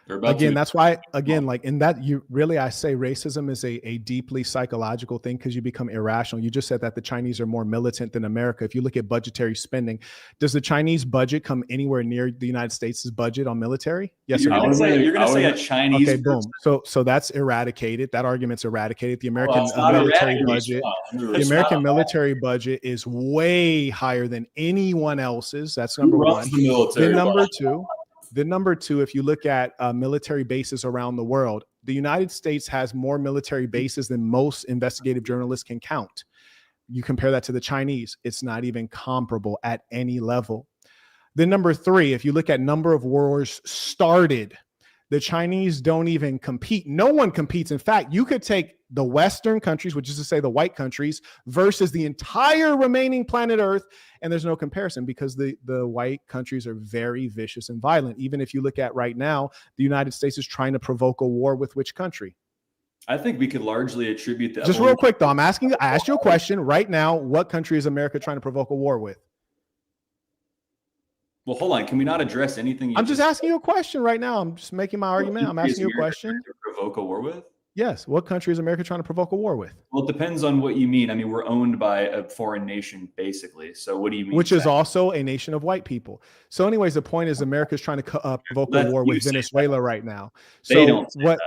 They're about Again, to. that's why, again, like in that, you really, I say racism is a deeply psychological thing because you become irrational. You just said that the Chinese are more militant than America. If you look at budgetary spending, does the Chinese budget come anywhere near the United States' budget on military? Yes or You're no? going to say a Chinese Okay, person. boom. So that's eradicated. That argument's eradicated. The American It's not military eradicated. budget, the American military budget is way higher than anyone else's. That's number Who one. runs the military? Then number two, if you look at military bases around the world, the United States has more military bases than most investigative journalists can count. You compare that to the Chinese, it's not even comparable at any level. Then number three, if you look at number of wars started, the Chinese don't even compete. No one competes. In fact, you could take the Western countries, which is to say the white countries, versus the entire remaining planet Earth, and there's no comparison because the white countries are very vicious and violent. Even if you look at right now, the United States is trying to provoke a war with which country? I think we could largely attribute that. Just real quick, though, I asked you a question right now. What country is America trying to provoke a war with? Well, hold on. Can we not address anything? I'm just asking you a question right now. I'm just making my argument. I'm asking you a question. To provoke a war with? Yes. What country is America trying to provoke a war with? Well, it depends on what you mean. I mean, we're owned by a foreign nation, basically. So what do you mean? Which is also a nation of white people. So anyways, the point is America's trying to provoke a war with Venezuela right now. So they don't say that.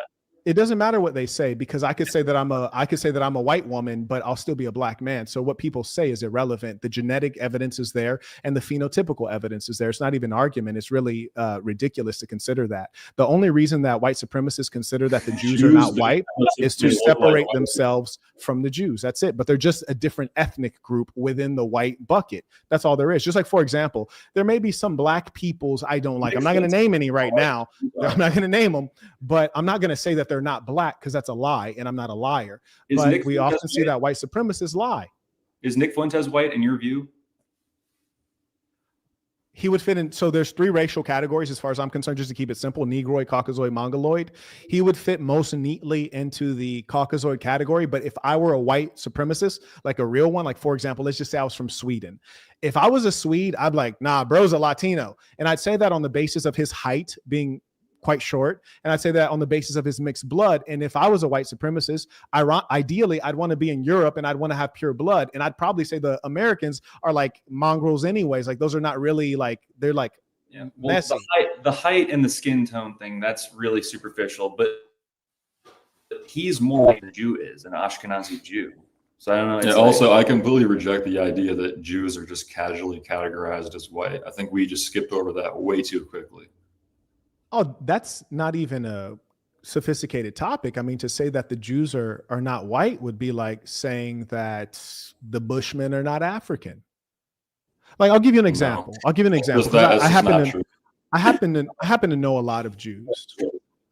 It doesn't matter what they say because I could say that I'm a white woman, but I'll still be a black man. So what people say is irrelevant. The genetic evidence is there and the phenotypical evidence is there. It's not even an argument. It's really ridiculous to consider that. The only reason that white supremacists consider that the Jews are not white is to separate themselves from the Jews. That's it. But they're just a different ethnic group within the white bucket. That's all there is. Just like, for example, there may be some black peoples I don't like. I'm not going to name any right now. I'm not going to name them, but I'm not going to say that they're not black because that's a lie, and I'm not a liar. But we often see that white supremacists lie. Is Nick Fuentes white in your view? He would fit in. So there's three racial categories as far as I'm concerned, just to keep it simple: Negroid, Caucasoid, Mongoloid. He would fit most neatly into the Caucasoid category. But if I were a white supremacist, like a real one, like for example, let's just say I was from Sweden. If I was a Swede, I'd be like, nah, bro's a Latino. And I'd say that on the basis of his height being quite short. And I'd say that on the basis of his mixed blood. And if I was a white supremacist, ideally, I'd want to be in Europe and I'd want to have pure blood. And I'd probably say the Americans are like mongrels anyways. Like those are not really like, they're like messy. The height and the skin tone thing, that's really superficial. But he's more like a Jew is, an Ashkenazi Jew. So I don't know. Yeah, also, I completely reject the idea that Jews are just casually categorized as white. I think we just skipped over that way too quickly. Oh, that's not even a sophisticated topic. I mean, to say that the Jews are not white would be like saying that the Bushmen are not African. Like, I'll give you an example. I happen to know a lot of Jews.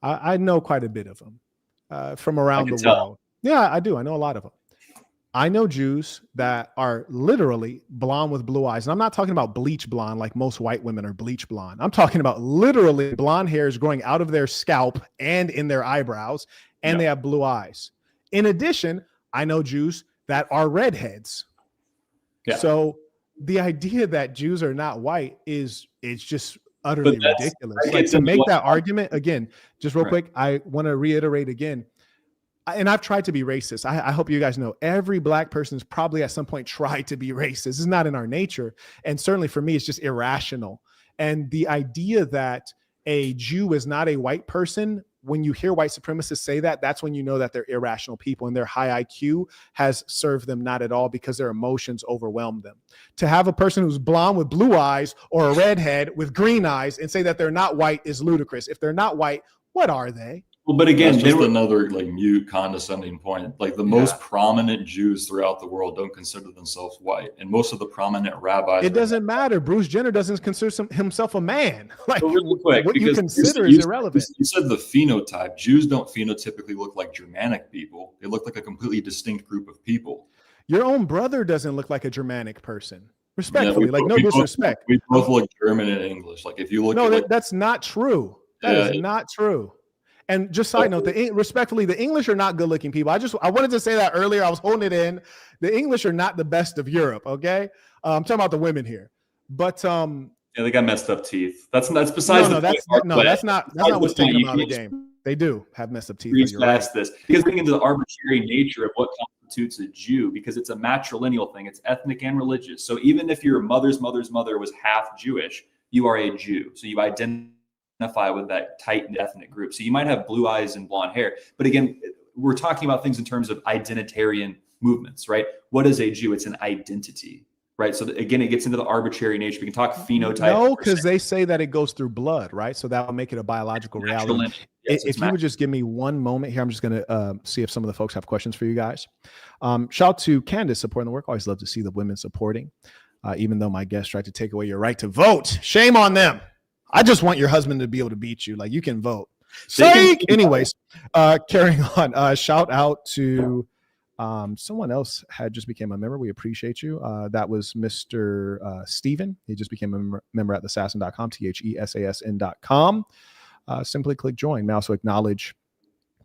I know quite a bit of them from around the world. Yeah, I do. I know a lot of them. I know Jews that are literally blonde with blue eyes. And I'm not talking about bleach blonde like most white women are bleach blonde. I'm talking about literally blonde hairs growing out of their scalp and in their eyebrows, and they have blue eyes. In addition, I know Jews that are redheads. Yeah. So the idea that Jews are not white it's just utterly ridiculous. Like, to make that argument, again, just real quick, I want to reiterate again, and I've tried to be racist. I hope you guys know every black person has probably at some point tried to be racist. This is not in our nature. And certainly for me, it's just irrational. And the idea that a Jew is not a white person, when you hear white supremacists say that, that's when you know that they're irrational people and their high IQ has served them not at all because their emotions overwhelm them. To have a person who's blonde with blue eyes or a redhead with green eyes and say that they're not white is ludicrous. If they're not white, what are they? Well, but again, that's just another like mute, condescending point. Like the most prominent Jews throughout the world don't consider themselves white, and most of the prominent rabbis. It doesn't matter. Bruce Jenner doesn't consider himself a man. Like, really quick, what you consider is irrelevant. You said the phenotype. Jews don't phenotypically look like Germanic people. They look like a completely distinct group of people. Your own brother doesn't look like a Germanic person. Respectfully, no disrespect. We both look German and English. Like if you look, that's not true. That is not true. And just side note, respectfully, the English are not good-looking people. I wanted to say that earlier. I was holding it in. The English are not the best of Europe. Okay, I'm talking about the women here, but yeah, they got messed up teeth. That's besides that's not what's taking them out of the game. They do have messed up teeth. Reach past this because getting into the arbitrary nature of what constitutes a Jew, because it's a matrilineal thing. It's ethnic and religious. So even if your mother's mother's mother was half Jewish, you are a Jew. So you identify with that tight ethnic group. So you might have blue eyes and blonde hair, but again, we're talking about things in terms of identitarian movements, right? What is a Jew? It's an identity, right? So again, it gets into the arbitrary nature. We can talk phenotype. No, because they say that it goes through blood, right? So that will make it a biological reality. Yes, if you would just give me one moment here, I'm just going to see if some of the folks have questions for you guys. Shout out to Candace supporting the work. Always love to see the women supporting, even though my guests tried to take away your right to vote. Shame on them. I just want your husband to be able to beat you. Like, you can vote. Psych! Anyways, carrying on. Shout out to someone else had just became a member. We appreciate you. That was Mr. Steven. He just became a member at thesassin.com, THESASN.com. Simply click join. May also acknowledge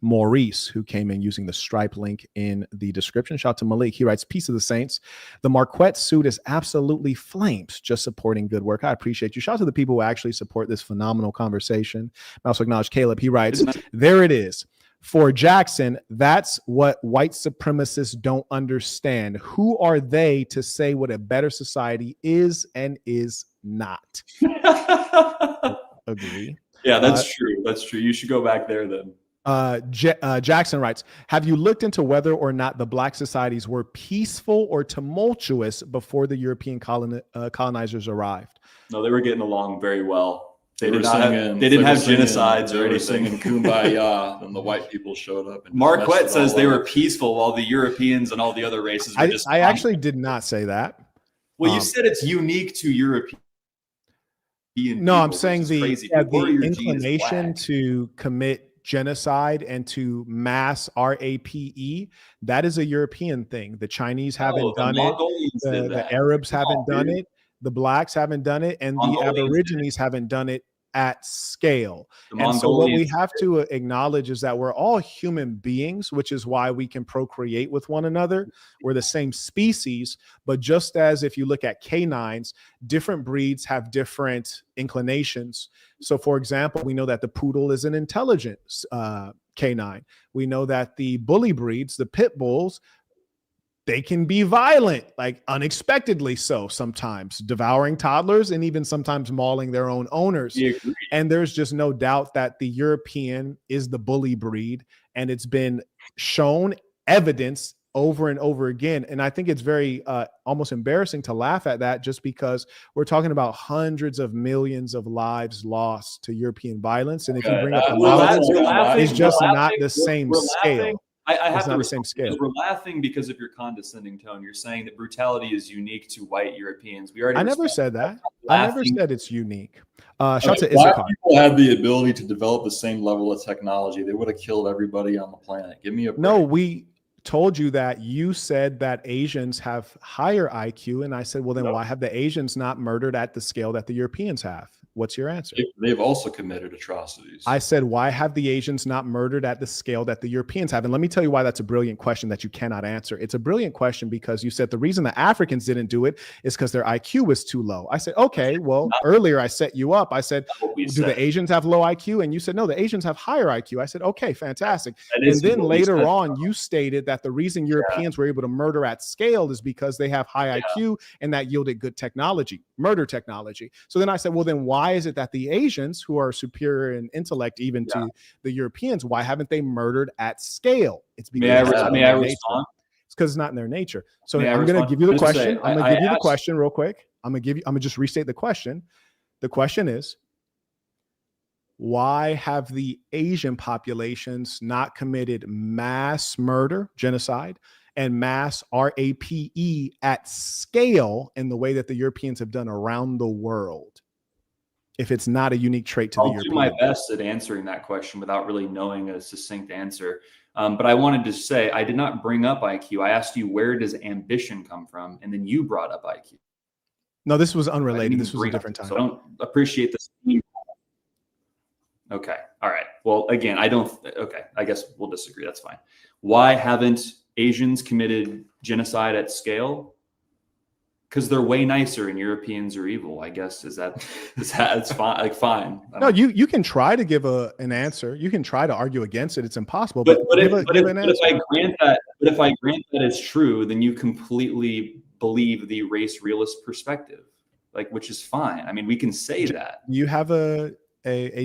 Maurice, who came in using the Stripe link in the description. Shout out to Malik. He writes, "Peace of the Saints. The Marquette suit is absolutely flames, just supporting good work." I appreciate you. Shout out to the people who actually support this phenomenal conversation. I also acknowledge Caleb. He writes, "There it is. For Jackson, that's what white supremacists don't understand. Who are they to say what a better society is and is not?" Agree. Yeah, that's true. That's true. You should go back there then. Jackson writes, "Have you looked into whether or not the black societies were peaceful or tumultuous before the European colonizers arrived?" No, they were getting along very well. They didn't have genocides or anything. Singing Kumbaya, and the white people showed up. And Marquette says they were peaceful while the Europeans and all the other races were I actually did not say that. Well, you said it's unique to European. No, I'm saying the inclination to commit genocide and to mass RAPE, that is a European thing. The Chinese haven't done it. The Arabs haven't done it. The blacks haven't done it. And the Aborigines haven't done it at scale. And so what we have to acknowledge is that we're all human beings, which is why we can procreate with one another. We're the same species, but just as if you look at canines, different breeds have different inclinations. So for example, we know that the poodle is an intelligent canine. We know that the bully breeds, the pit bulls, they can be violent, like unexpectedly so sometimes, devouring toddlers and even sometimes mauling their own owners. And there's just no doubt that the European is the bully breed, and it's been shown, evidence over and over again. And I think it's very almost embarrassing to laugh at that, just because we're talking about hundreds of millions of lives lost to European violence. And if you bring up the violence, it's just not the same scale. I have to respond, because we're laughing because of your condescending tone. You're saying that brutality is unique to white Europeans. I never said that. I never said it's unique. Shout out to Black Issachar. people had the ability to develop the same level of technology. They would have killed everybody on the planet. Give me a break. No, we told you that. You said that Asians have higher IQ, and I said, well, then why have the Asians not murdered at the scale that the Europeans have? What's your answer? They've also committed atrocities. I said, why have the Asians not murdered at the scale that the Europeans have? And let me tell you why that's a brilliant question that you cannot answer. It's a brilliant question because you said the reason the Africans didn't do it is because their IQ was too low. I said, okay, well, earlier I set you up. I said, do the Asians have low IQ? And you said, no, the Asians have higher IQ. I said, okay, fantastic. And then later on, you stated that the reason Europeans were able to murder at scale is because they have high IQ, and that yielded good technology, murder technology. So then I said, well, then why is it that the Asians, who are superior in intellect even to the Europeans, why haven't they murdered at scale? It's because may I respond? It's because it's not in their nature. So I'm going to give you the question. I'm going to give you the question real quick. I'm going to just restate the question. The question is, why have the Asian populations not committed mass murder, genocide, and mass RAPE at scale in the way that the Europeans have done around the world, if it's not a unique trait to the Europeans? I'll do my best at answering that question without really knowing a succinct answer. But I wanted to say, I did not bring up IQ. I asked you, where does ambition come from? And then you brought up IQ. No, this was unrelated. This was a different time. So I don't appreciate this. Okay. All right. Well, again, okay, I guess we'll disagree. That's fine. Why haven't Asians committed genocide at scale? Because they're way nicer and Europeans are evil, I guess. It's fine. Like, fine. No, you can try to give an answer. You can try to argue against it. It's impossible. But Give an answer. if I grant that is true, then you completely believe the race realist perspective, like, which is fine. I mean, we can say that. You have a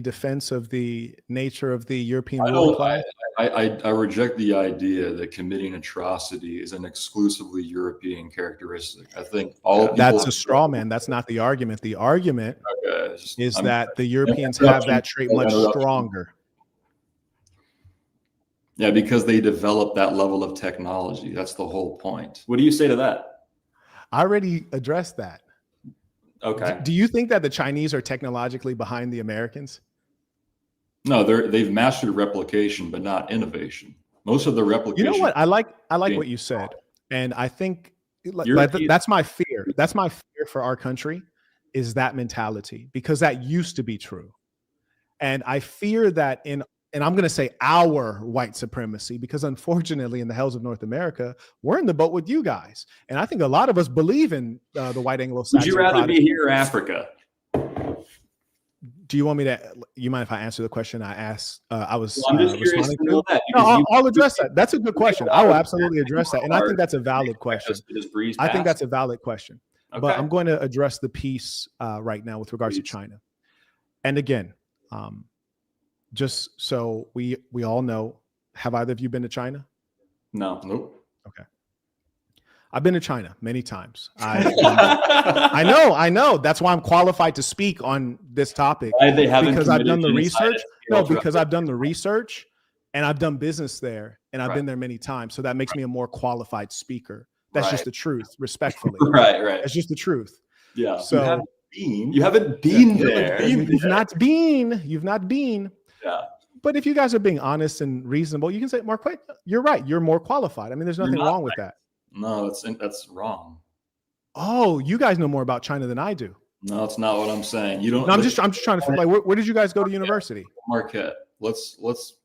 defense of the nature of the European ruling class? I reject the idea that committing atrocity is an exclusively European characteristic. I think that's a straw man. That's not the argument. The argument is that the Europeans have that trait much stronger. Yeah, because they developed that level of technology. That's the whole point. What do you say to that? I already addressed that. Okay. Do you think that the Chinese are technologically behind the Americans? No, they've mastered replication, but not innovation. Most of the replication. You know what? I like what you said, and I think that's my fear. That's my fear for our country, is that mentality, because that used to be true, and I fear that and I'm going to say our white supremacy, because unfortunately in the hells of North America, we're in the boat with you guys. And I think a lot of us believe in the white Anglo-Saxon. Would you rather be here or Africa? Do you want me to, you mind if I answer the question I asked? I'm just curious to know that. No, I'll address that. That's a good question. I will absolutely address that. And I think that's a valid question. I think that's a valid question. Okay. But I'm going to address the piece right now with regards to China. And again, just so we all know, have either of you been to China? No. Nope. Okay. I've been to China many times. I know. That's why I'm qualified to speak on this topic. Because I've done the research. No, because I've done the research and I've done business there, and I've been there many times. So that makes me a more qualified speaker. That's just the truth, respectfully. Right. That's just the truth. Yeah. So you haven't been there. You've not been. Yeah. But if you guys are being honest and reasonable, you can say, Marquette, you're right. You're more qualified. I mean, there's nothing wrong with that. No, that's wrong. Oh, you guys know more about China than I do. No, that's not what I'm saying. You don't. No, I'm just trying to feel like, where did you guys go to university? Marquette. Let's.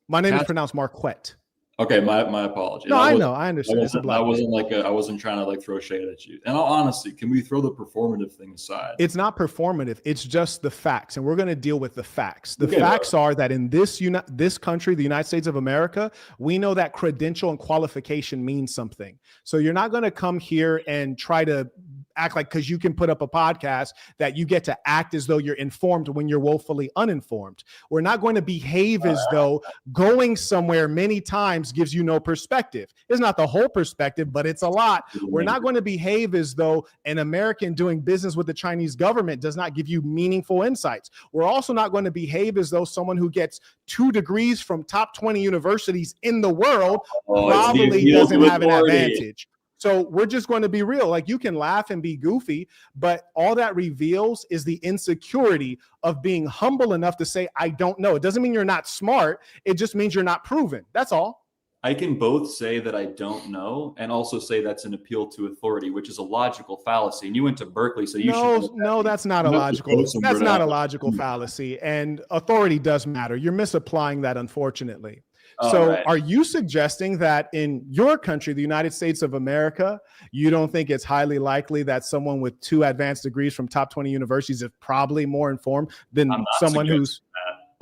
My name is pronounced Marquette. Okay, my apologies. No, I know, I understand. I wasn't trying to throw shade at you. And honestly, can we throw the performative thing aside? It's not performative. It's just the facts, and we're going to deal with the facts. The facts are that in this country, the United States of America, we know that credential and qualification means something. So you're not going to come here and try to act like, because you can put up a podcast, that you get to act as though you're informed when you're woefully uninformed. We're not going to behave as though going somewhere many times gives you no perspective. It's not the whole perspective, but it's a lot. We're not going to behave as though an American doing business with the Chinese government does not give you meaningful insights. We're also not going to behave as though someone who gets 2 degrees from top 20 universities in the world probably doesn't have an advantage. So we're just going to be real. Like, you can laugh and be goofy, but all that reveals is the insecurity of being humble enough to say, I don't know. It doesn't mean you're not smart. It just means you're not proven. That's all. I can both say that I don't know and also say that's an appeal to authority, which is a logical fallacy. And you went to Berkeley, so you should. No, that's not a logical. That's not a logical fallacy. And authority does matter. You're misapplying that, unfortunately. So are you suggesting that in your country, the United States of America, you don't think it's highly likely that someone with 2 advanced degrees from top 20 universities is probably more informed than someone who's...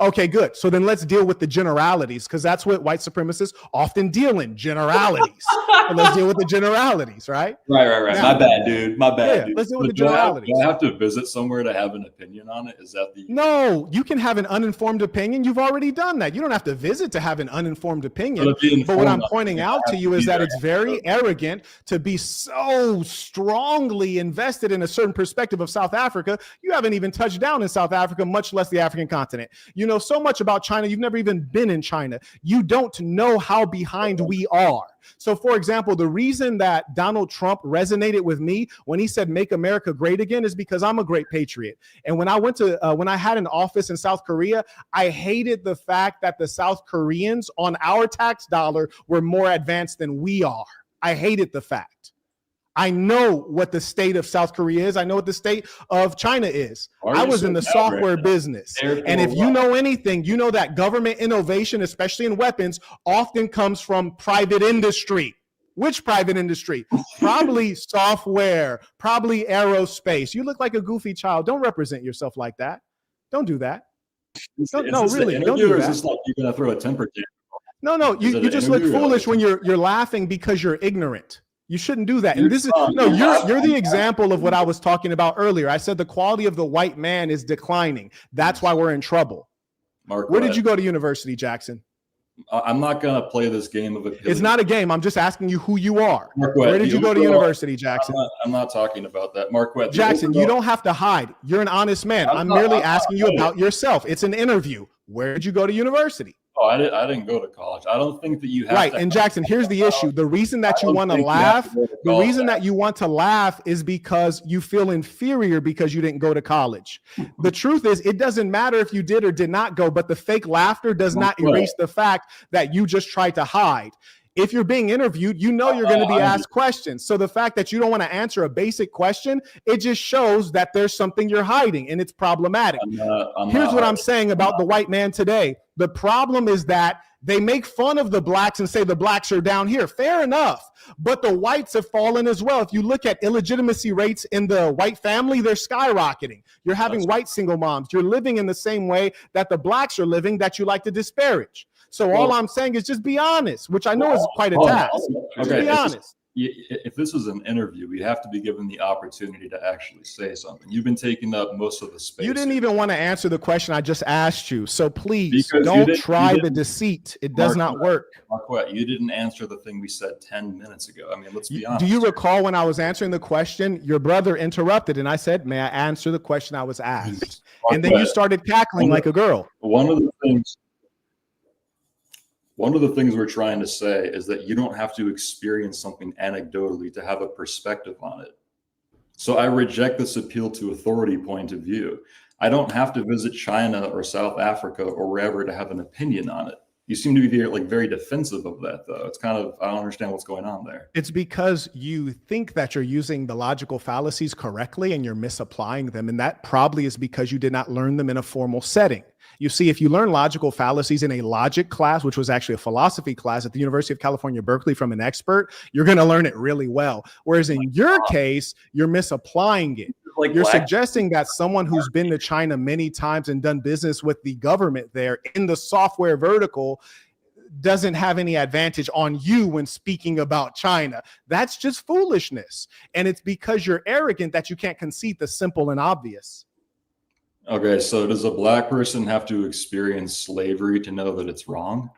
Okay, good. So then let's deal with the generalities, because that's what white supremacists often deal in, generalities. And let's deal with the generalities, right? Right. Now, my bad, dude. My bad. Dude. Let's deal with the generalities. Do I have to visit somewhere to have an opinion on it? Is that the... No, you can have an uninformed opinion. You've already done that. You don't have to visit to have an uninformed opinion. But what I'm pointing out to you is that it's very arrogant to be so strongly invested in a certain perspective of South Africa. You haven't even touched down in South Africa, much less the African continent. You know so much about China. You've never even been in China. You don't know how behind we are. So, for example, the reason that Donald Trump resonated with me when he said, make America great again, is because I'm a great patriot. And when I had an office in South Korea, I hated the fact that the South Koreans on our tax dollar were more advanced than we are. I hated the fact. I know what the state of South Korea is. I know what the state of China is. I was in the software business. And if you know anything, you know that government innovation, especially in weapons, often comes from private industry. Which private industry? Probably software, probably aerospace. You look like a goofy child. Don't represent yourself like that. Don't do that. No, really, don't do that. Is this like you're going to throw a temper tantrum? No, you just look foolish when you're laughing because you're ignorant. You shouldn't do that. And this is you're the example of what I was talking about earlier. I said the quality of the white man is declining. That's why we're in trouble. Mark, where did you go to university, Jackson? I'm not going to play this game of opinion. It's not a game. I'm just asking you who you are. Marquette, where did you go to university, Jackson? I'm not talking about that. Marquette. Jackson, you don't have to hide. You're an honest man. I'm merely asking you about yourself. It's an interview. Where did you go to university? Oh, I didn't go to college. I don't think that you have right. And Jackson, here's the issue. The reason that you want to laugh, the reason that you want to laugh is because you feel inferior because you didn't go to college. The truth is, it doesn't matter if you did or did not go, but the fake laughter does not erase the fact that you just tried to hide. If you're being interviewed, you know you're going to be asked questions. So the fact that you don't want to answer a basic question, it just shows that there's something you're hiding and it's problematic. Here's what I'm saying about the white man today. The problem is that they make fun of the blacks and say the blacks are down here. Fair enough. But the whites have fallen as well. If you look at illegitimacy rates in the white family, they're skyrocketing. You're having white single moms. You're living in the same way that the blacks are living that you like to disparage. So all I'm saying is just be honest, which I know is quite a task. Okay, be honest. If this was an interview, we have to be given the opportunity to actually say something. You've been taking up most of the space. You didn't even want to answer the question I just asked you. So please don't try the deceit. It does not work. Marquette, you didn't answer the thing we said 10 minutes ago. I mean, let's be honest. Do you recall when I was answering the question, your brother interrupted and I said, may I answer the question I was asked? And then you started cackling like a girl. One of the things we're trying to say is that you don't have to experience something anecdotally to have a perspective on it. So I reject this appeal to authority point of view. I don't have to visit China or South Africa or wherever to have an opinion on it. You seem to be very defensive of that, though. It's kind of, I don't understand what's going on there. It's because you think that you're using the logical fallacies correctly and you're misapplying them. And that probably is because you did not learn them in a formal setting. You see, if you learn logical fallacies in a logic class, which was actually a philosophy class at the University of California, Berkeley from an expert, you're going to learn it really well. Whereas in your case, you're misapplying it. You're suggesting that someone who's been to China many times and done business with the government there in the software vertical doesn't have any advantage on you when speaking about China. That's just foolishness. And it's because you're arrogant that you can't concede the simple and obvious. Okay, so does a black person have to experience slavery to know that it's wrong?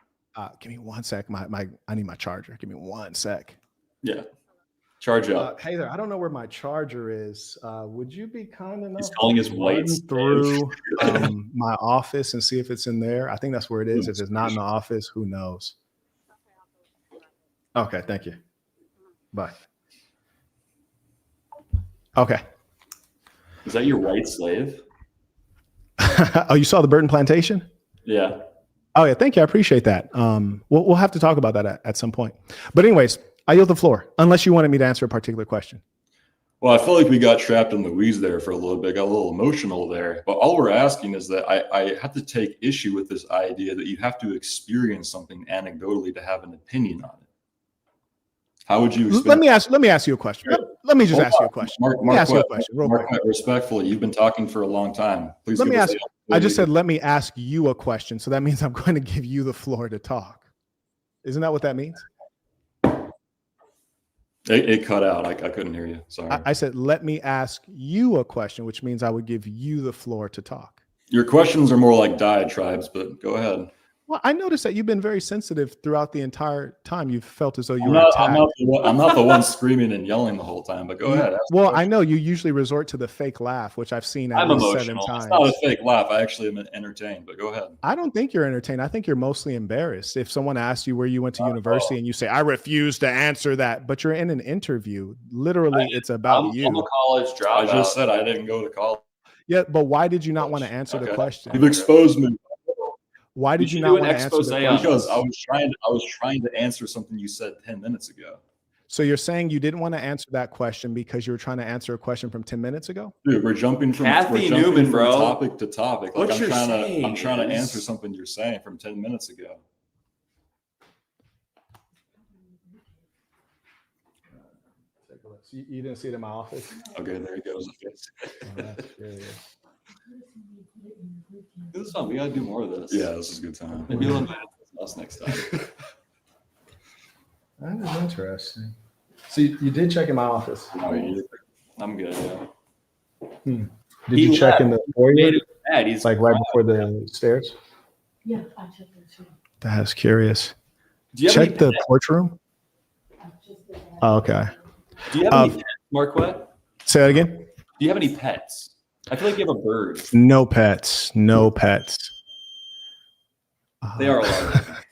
Give me 1 sec. I need my charger. Give me 1 sec. Yeah. Charge up. Hey there, I don't know where my charger is. Would you be kind enough He's calling his white through my office and see if it's in there? I think that's where it is. If it's not in the office, who knows? Okay, thank you. Bye. Okay. Is that your white slave? Oh, you saw the Burton Plantation? Yeah. Oh yeah, thank you. I appreciate that. We'll have to talk about that at some point. But anyways, I yield the floor, unless you wanted me to answer a particular question. Well, I feel like we got trapped in the weeds there for a little bit, got a little emotional there. But all we're asking is that I have to take issue with this idea that you have to experience something anecdotally to have an opinion on it. How would you? Let me ask you a question. Let me just ask you a question. Let me ask you a question real quick. Respectfully, you've been talking for a long time. Please. Let me ask. I just said let me ask you a question, so that means I'm going to give you the floor to talk. Isn't that what that means? It cut out. I couldn't hear you. Sorry. I said let me ask you a question, which means I would give you the floor to talk. Your questions are more like diatribes, but go ahead. Well, I noticed that you've been very sensitive throughout the entire time. You've felt as though you were attacked. I'm not the one screaming and yelling the whole time, but go ahead. Well, I know you usually resort to the fake laugh, which I've seen at least 7 times. It's not a fake laugh. I actually am entertained, but go ahead. I don't think you're entertained. I think you're mostly embarrassed. If someone asks you where you went to university and you say, I refuse to answer that, but you're in an interview, literally it's about you. I'm a college dropout. I just said I didn't go to college. Yeah, but why did you not want to answer the question? You've exposed me. Why did you not want to answer the question? Because I was trying to answer something you said 10 minutes ago. So you're saying you didn't want to answer that question because you were trying to answer a question from 10 minutes ago? Dude, we're jumping from topic to topic. Like What I'm trying to is- answer something you're saying from 10 minutes ago. You didn't see it in my office? Okay, there he goes. That's curious. This is fun. We gotta do more of this. Yeah, this is a good time. Maybe we'll invite us next time. That is interesting. So you did check in my office. I'm good. Yeah. Did you check in the foyer? He's Like right before the stairs? Yeah, I checked it too. That's curious. Do you have Check any the pets? porch room. I just did that. Oh, okay. Do you have any pets, Marquette? Say that again. Do you have any pets? I feel like you have a bird. No pets. No pets. They are alive.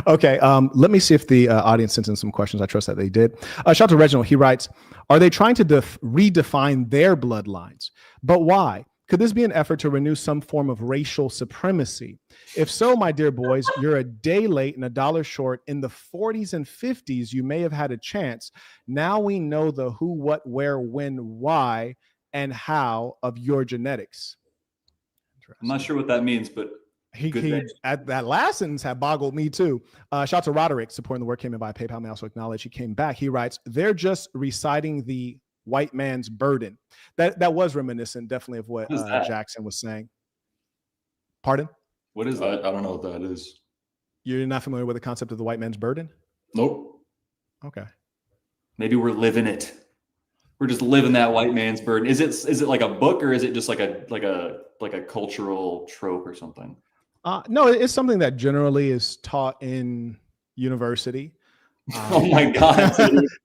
Okay. Let me see if the audience sent in some questions. I trust that they did. Shout out to Reginald. He writes, are they trying to redefine their bloodlines? But why? Could this be an effort to renew some form of racial supremacy? If so, my dear boys, you're a day late and $1 short. In the 40s and 50s, you may have had a chance. Now we know the who, what, where, when, why, and how of your genetics. I'm not sure what that means, but He at that last sentence had boggled me too. Shout out to Roderick supporting the work, came in via PayPal. May also acknowledge he came back. He writes, they're just reciting the white man's burden. That was reminiscent definitely of what Jackson was saying. Pardon? what is that? I don't know what that is. You're not familiar with the concept of the white man's burden? Nope. Okay. Maybe we're living it. We're just living that white man's burden. Is it like a book, or is it just like a cultural trope or something? No, it's something that generally is taught in university. Oh my God.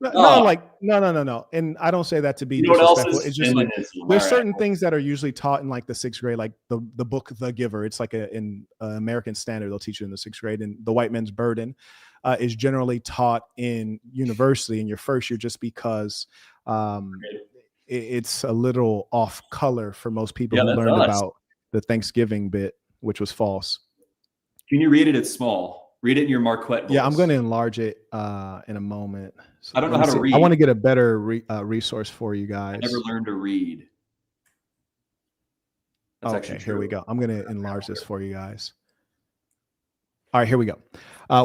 No. And I don't say that to be You know what else disrespectful. is It's just like feminism? there's All certain things that are usually taught in like the 6th grade, like the book The Giver. It's like in American Standard, they'll teach you in the 6th grade. And the white man's burden is generally taught in university in your first year, just because it's a little off color for most people who learned about the Thanksgiving bit, which was false. Can you read it? It's small. Read it in your Marquette voice. Yeah, I'm going to enlarge it in a moment. So I don't know how to read. I want to get a better resource for you guys. I never learned to read. That's okay, here we go. I'm going to enlarge this for you guys. All right, here we go.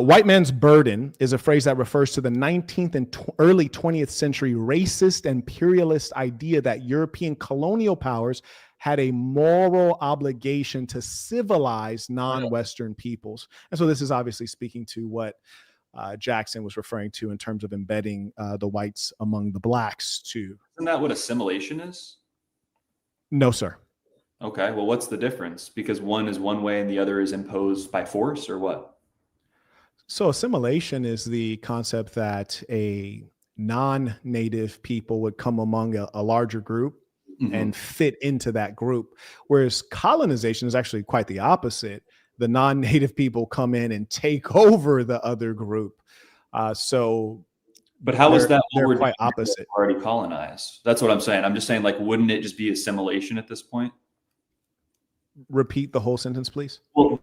White man's burden is a phrase that refers to the 19th and early 20th century racist and imperialist idea that European colonial powers had a moral obligation to civilize non-Western peoples. And so this is obviously speaking to what Jackson was referring to in terms of embedding the whites among the blacks too. Isn't that what assimilation is? No, sir. Okay, well, what's the difference? Because one is one way and the other is imposed by force, or what? So assimilation is the concept that a non-native people would come among a larger group and fit into that group. Whereas colonization is actually quite the opposite. The non-native people come in and take over the other group. But how is that they're quite opposite? Already colonized. That's what I'm saying. I'm just saying, like, wouldn't it just be assimilation at this point? Repeat the whole sentence, please. Well,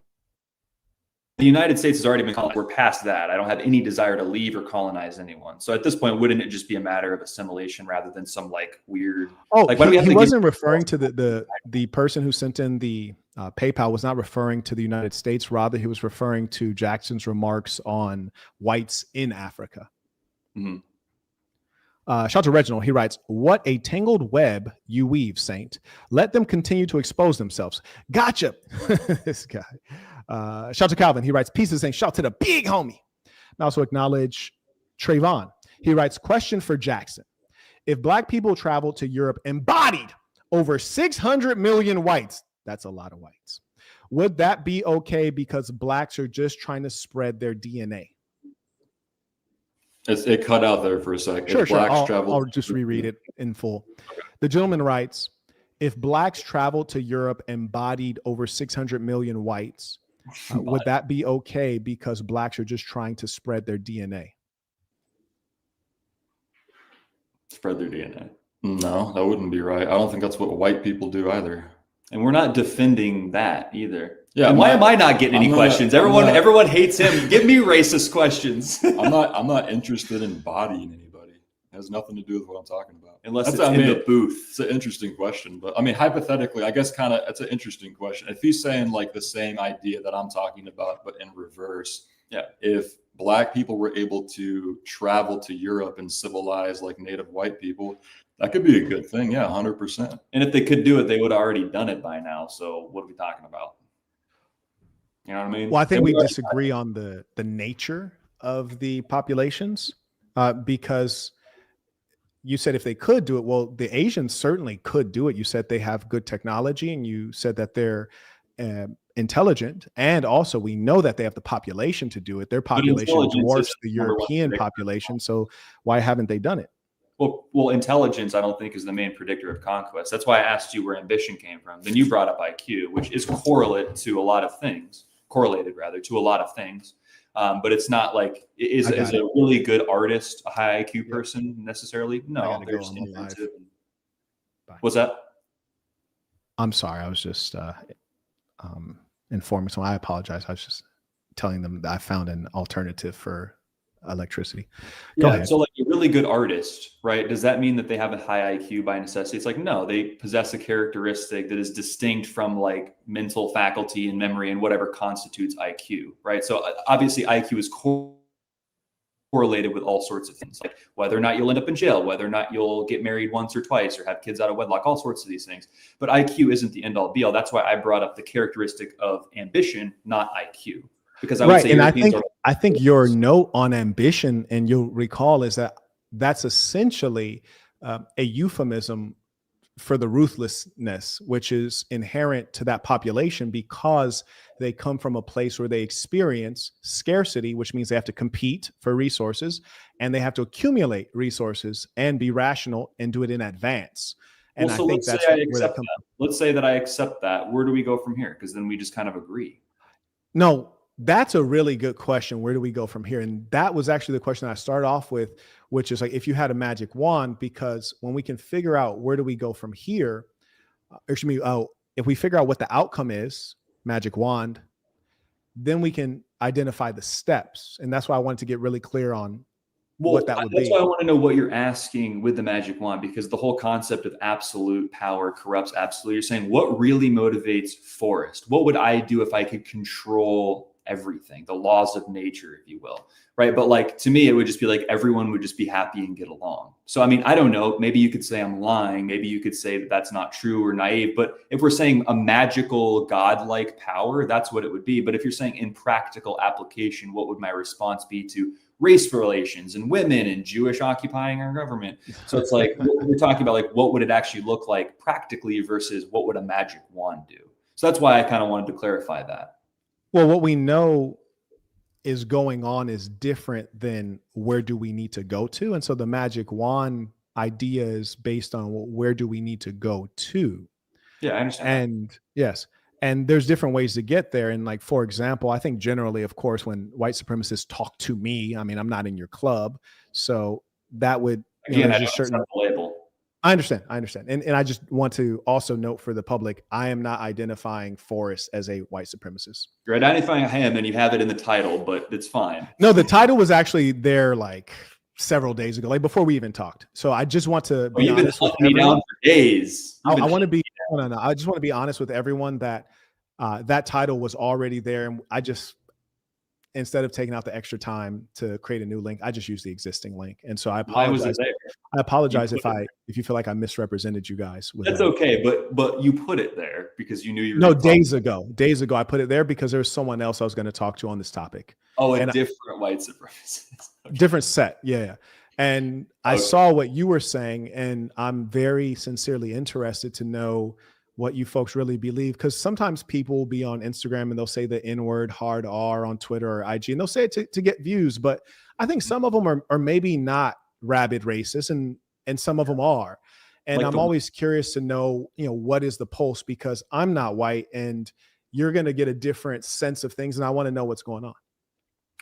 the United States has already been colonized. We're past that. I don't have any desire to leave or colonize anyone. So at this point, wouldn't it just be a matter of assimilation rather than some like weird? Oh, like, he wasn't referring to the person who sent in the PayPal was not referring to the United States. Rather, he was referring to Jackson's remarks on whites in Africa. Shout out to Reginald. He writes, what a tangled web you weave, Saint. Let them continue to expose themselves. Gotcha. This guy. Shout out to Calvin. He writes, pieces saying, shout to the big homie. And also acknowledge Trayvon. He writes, question for Jackson. If black people traveled to Europe embodied over 600 million whites, that's a lot of whites. Would that be okay because blacks are just trying to spread their DNA? It cut out there for a second. Sure. I'll just reread it in full. The gentleman writes, if blacks traveled to Europe embodied over 600 million whites, would that be okay because blacks are just trying to spread their DNA? Spread their DNA. No, that wouldn't be right. I don't think that's what white people do either. And we're not defending that either. Yeah. And why am I not getting any questions? Everyone hates him. Give me racist questions. I'm not interested in bodying anybody. It has nothing to do with what I'm talking about. Unless it's in the booth. It's an interesting question, but I mean, hypothetically, I guess it's an interesting question. If he's saying like the same idea that I'm talking about, but in reverse, yeah. If Black people were able to travel to Europe and civilize like native white people, that could be a good thing. Yeah, 100%. And if they could do it, they would have already done it by now. So what are we talking about? You know what I mean? Well, I think we disagree on the nature of the populations because you said if they could do it, well, the Asians certainly could do it. You said they have good technology, and you said that they're intelligent, and also we know that they have the population to do it. Their population dwarfs the European population, so why haven't they done it? Well, intelligence, I don't think, is the main predictor of conquest. That's why I asked you where ambition came from. Then you brought up IQ, which is correlated to a lot of things. But it's not like is a really good artist a high IQ person necessarily? No, there's inventive. What's that? I'm sorry, I was just informing someone. I apologize. I was just telling them that I found an alternative for electricity. Go ahead. So like a really good artist, right? Does that mean that they have a high IQ by necessity? It's like, no, they possess a characteristic that is distinct from like mental faculty and memory and whatever constitutes IQ, right? So obviously IQ is correlated with all sorts of things, like whether or not you'll end up in jail, whether or not you'll get married once or twice or have kids out of wedlock, all sorts of these things. But IQ isn't the end all be all. That's why I brought up the characteristic of ambition, not IQ. Because I would say, and I think your note on ambition, and you'll recall, is that that's essentially a euphemism for the ruthlessness, which is inherent to that population because they come from a place where they experience scarcity, which means they have to compete for resources and they have to accumulate resources and be rational and do it in advance. And well, so I think that's where that comes from. Let's say that I accept that. Where do we go from here? Because then we just kind of agree. No, that's a really good question. Where do we go from here? And that was actually the question I started off with, which is like, if you had a magic wand, because when we can figure out where do we go from here, if we figure out what the outcome is, magic wand, then we can identify the steps. And that's why I wanted to get really clear on what that would be. That's why I want to know what you're asking with the magic wand, because the whole concept of absolute power corrupts absolute. You're saying, what really motivates Forrest? What would I do if I could control everything, the laws of nature, if you will, right? But like, to me, it would just be like, everyone would just be happy and get along. So, I mean, I don't know, maybe you could say I'm lying. Maybe you could say that that's not true or naive, but if we're saying a magical godlike power, that's what it would be. But if you're saying in practical application, what would my response be to race relations and women and Jewish occupying our government? So it's like, we're talking about like, what would it actually look like practically versus what would a magic wand do? So that's why I kind of wanted to clarify that. Well, what we know is going on is different than where do we need to go to. And so the magic wand idea is based on where do we need to go to? Yeah, I understand. And yes, and there's different ways to get there. And like, for example, I think generally, of course, when white supremacists talk to me, I mean, I'm not in your club. So that would, again, I just certain the label. I understand. And I just want to also note for the public, I am not identifying Forrest as a white supremacist. You're identifying him and you have it in the title, but it's fine. No, the title was actually there like several days ago, like before we even talked. So I just want to be honest with everyone. Down for days. I want to be, no. I just want to be honest with everyone that that title was already there. And I just, instead of taking out the extra time to create a new link, I just use the existing link. And so I apologize. I apologize if you feel like I misrepresented you guys. That's okay, but you put it there because you knew you were. No, days ago I put it there because there was someone else I was going to talk to on this topic. Oh, a different white supremacist. Okay. Different set, yeah. And I saw what you were saying, and I'm very sincerely interested to know what you folks really believe, because sometimes people will be on Instagram and they'll say the N-word hard R on Twitter or IG, and they'll say it to get views. But I think some of them are maybe not rabid racist, and some of them are. And like I'm always curious to know, what is the pulse, because I'm not white and you're going to get a different sense of things. And I want to know what's going on.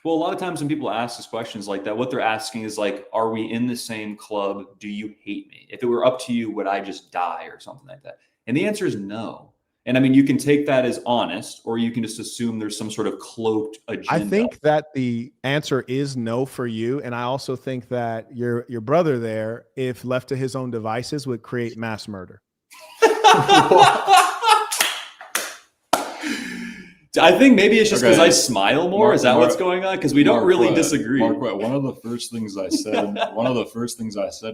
Well, a lot of times when people ask us questions like that, what they're asking is like, are we in the same club? Do you hate me? If it were up to you, would I just die or something like that? And the answer is no. And I mean, you can take that as honest, or you can just assume there's some sort of cloaked agenda. I think that the answer is no for you. And I also think that your brother there, if left to his own devices, would create mass murder. I think maybe it's just because Okay. I smile more. Is that what's going on? Because we don't really disagree. One of the first things I said,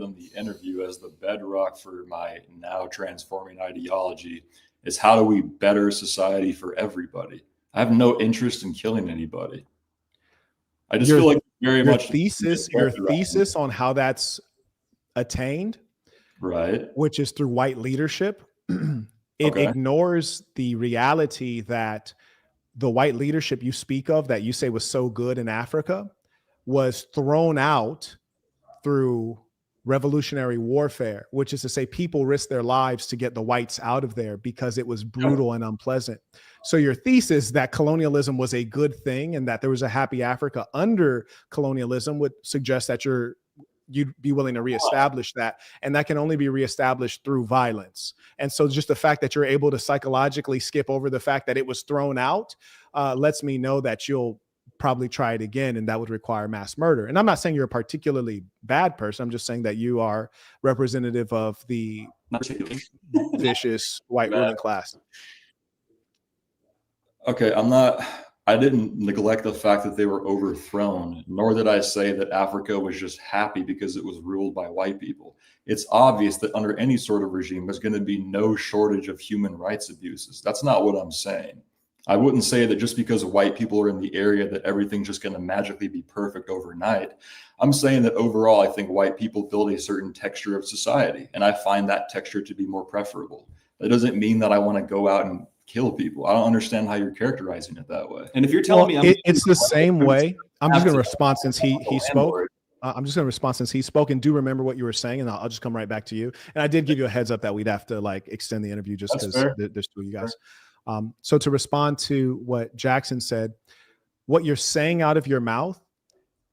in the interview as the bedrock for my now transforming ideology is, how do we better society for everybody? I have no interest in killing anybody. I just feel like very much your thesis on how that's attained, right, which is through white leadership. It ignores the reality that the white leadership you speak of, that you say was so good in Africa, was thrown out through revolutionary warfare, which is to say people risked their lives to get the whites out of there because it was brutal and unpleasant. So your thesis that colonialism was a good thing and that there was a happy Africa under colonialism would suggest that you'd be willing to reestablish that. And that can only be reestablished through violence. And so just the fact that you're able to psychologically skip over the fact that it was thrown out lets me know that you'll probably try it again, and that would require mass murder. And I'm not saying you're a particularly bad person. I'm just saying that you are representative of the vicious white ruling class. Okay, I didn't neglect the fact that they were overthrown, nor did I say that Africa was just happy because it was ruled by white people. It's obvious that under any sort of regime, there's going to be no shortage of human rights abuses. That's not what I'm saying. I wouldn't say that just because white people are in the area that everything's just going to magically be perfect overnight. I'm saying that overall, I think white people build a certain texture of society, and I find that texture to be more preferable. That doesn't mean that I want to go out and kill people. I don't understand how you're characterizing it that way. And if you're telling me it's the same way, I'm just going to respond since he spoke. I'm just going to respond since he spoke, and do remember what you were saying, and I'll just come right back to you. And I did give you a heads up that we'd have to like extend the interview just because there's two of you guys. So to respond to what Jackson said, what you're saying out of your mouth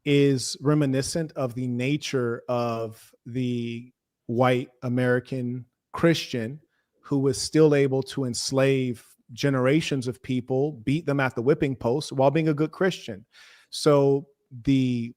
is reminiscent of the nature of the white American Christian who was still able to enslave generations of people, beat them at the whipping post while being a good Christian. So the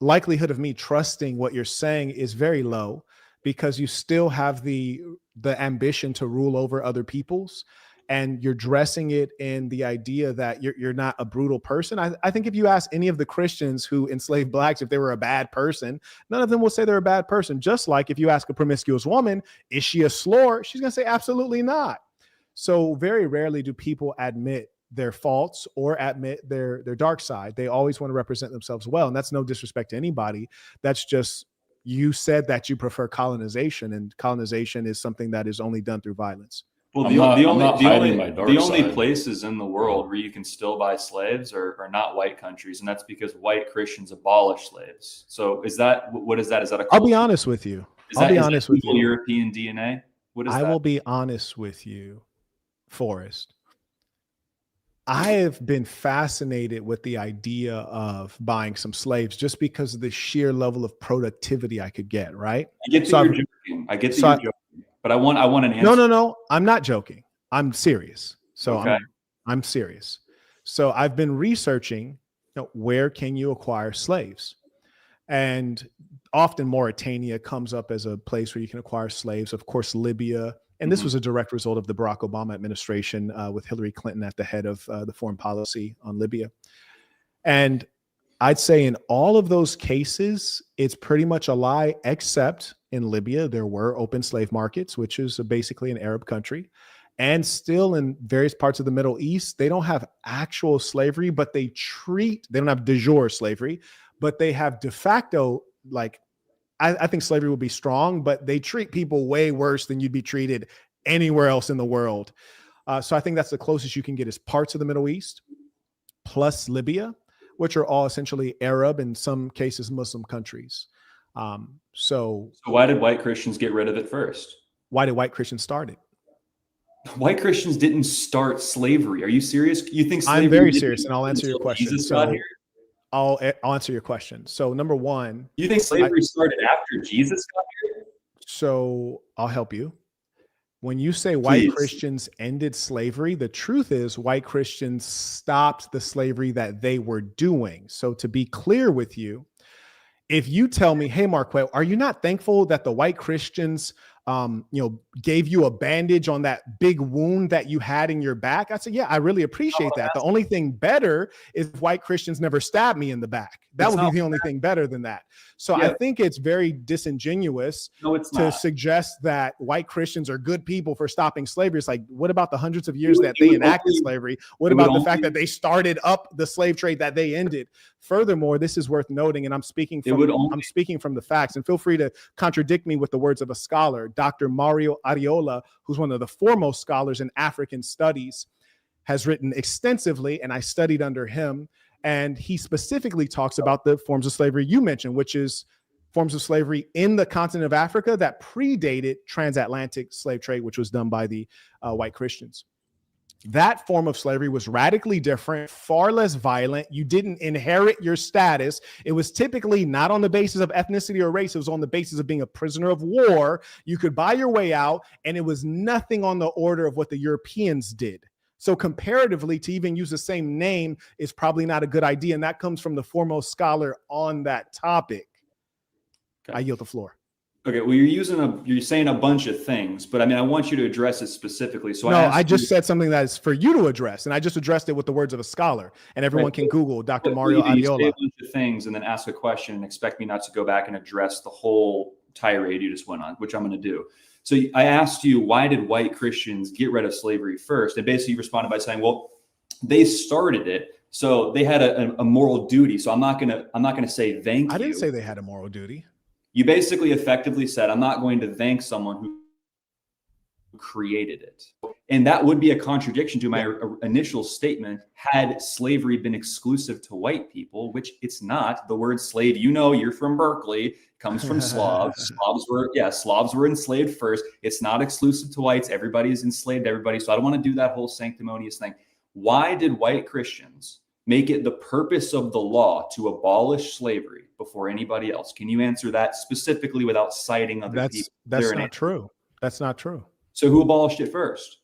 likelihood of me trusting what you're saying is very low, because you still have the ambition to rule over other peoples, and you're dressing it in the idea that you're not a brutal person. I think if you ask any of the Christians who enslaved blacks if they were a bad person, none of them will say they're a bad person. Just like if you ask a promiscuous woman, is she a slur? She's going to say absolutely not. So very rarely do people admit their faults or admit their dark side. They always want to represent themselves well. And that's no disrespect to anybody. That's just, you said that you prefer colonization, and colonization is something that is only done through violence. Well, the only places in the world where you can still buy slaves are not white countries, and that's because white Christians abolished slaves. So what is that? Is that a culture? I'll be honest with you. I'll be honest with you. European DNA? What is that? I will be honest with you, Forrest. I have been fascinated with the idea of buying some slaves just because of the sheer level of productivity I could get, right? I get that you're joking. I get that you're joking. But I want an answer. No. I'm not joking. I'm serious. So okay. I'm serious. So I've been researching, where can you acquire slaves? And often Mauritania comes up as a place where you can acquire slaves. Of course, Libya. And this was a direct result of the Barack Obama administration with Hillary Clinton at the head of the foreign policy on Libya. And I'd say in all of those cases, it's pretty much a lie, except in Libya, there were open slave markets, which is basically an Arab country. And still in various parts of the Middle East, they don't have actual slavery, but they don't have de jure slavery, but they have de facto, like, I think slavery will be strong, but they treat people way worse than you'd be treated anywhere else in the world. So I think that's the closest you can get, is parts of the Middle East plus Libya, which are all essentially Arab, in some cases Muslim countries. So why did white Christians get rid of it first? Why did white Christians start it? White Christians didn't start slavery. Are you serious? You think slavery? I'm very serious, and I'll answer your question. Jesus got here? I'll answer your question. So number one, you think slavery started after Jesus got here? So I'll help you. When you say white Please. Christians ended slavery, the truth is white Christians stopped the slavery that they were doing. So to be clear with you, if you tell me, hey, Marquette, are you not thankful that the white Christians, gave you a bandage on that big wound that you had in your back? I said, yeah, I really appreciate that. The only thing better is if white Christians never stabbed me in the back. That would be the only thing better than that. So I think it's very disingenuous to suggest that white Christians are good people for stopping slavery. It's like, what about the hundreds of years that they enacted slavery? What about the fact that they started up the slave trade that they ended? Furthermore, this is worth noting, and I'm speaking from the facts, and feel free to contradict me with the words of a scholar. Dr. Mario Ariola, who's one of the foremost scholars in African studies, has written extensively, and I studied under him. And he specifically talks about the forms of slavery you mentioned, which is forms of slavery in the continent of Africa that predated transatlantic slave trade, which was done by the white Christians. That form of slavery was radically different, far less violent. You didn't inherit your status. It was typically not on the basis of ethnicity or race. It was on the basis of being a prisoner of war. You could buy your way out, and it was nothing on the order of what the Europeans did. So comparatively, to even use the same name is probably not a good idea. And that comes from the foremost scholar on that topic. Okay. I yield the floor. Okay, well, you're saying a bunch of things, but I mean, I want you to address it specifically. So I just said something that is for you to address, and I just addressed it with the words of a scholar, and everyone can Google Dr. Mario Ariola. You say a bunch of things and then ask a question and expect me not to go back and address the whole tirade you just went on, which I'm going to do. So I asked you, why did white Christians get rid of slavery first? And basically you responded by saying, well, they started it, so they had a moral duty. So I'm not gonna say thank you. I didn't say they had a moral duty. You basically effectively said, I'm not going to thank someone who created it. And that would be a contradiction to my initial statement. Had slavery been exclusive to white people, which it's not. The word slave, you're from Berkeley, comes from Slavs. Slavs were enslaved first. It's not exclusive to whites. Everybody's enslaved everybody. So I don't want to do that whole sanctimonious thing. Why did white Christians make it the purpose of the law to abolish slavery before anybody else? Can you answer that specifically without citing other people? That's not true. That's not true. So who abolished it first?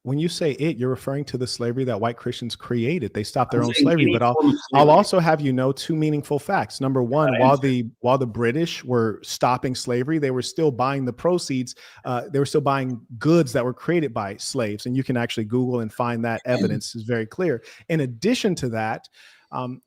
When you say it, you're referring to the slavery that white Christians created. They stopped their own slavery. But I'll also have you know two meaningful facts. Number one, while the British were stopping slavery, they were still buying the proceeds. They were still buying goods that were created by slaves. And you can actually Google and find that evidence is very clear. In addition to that,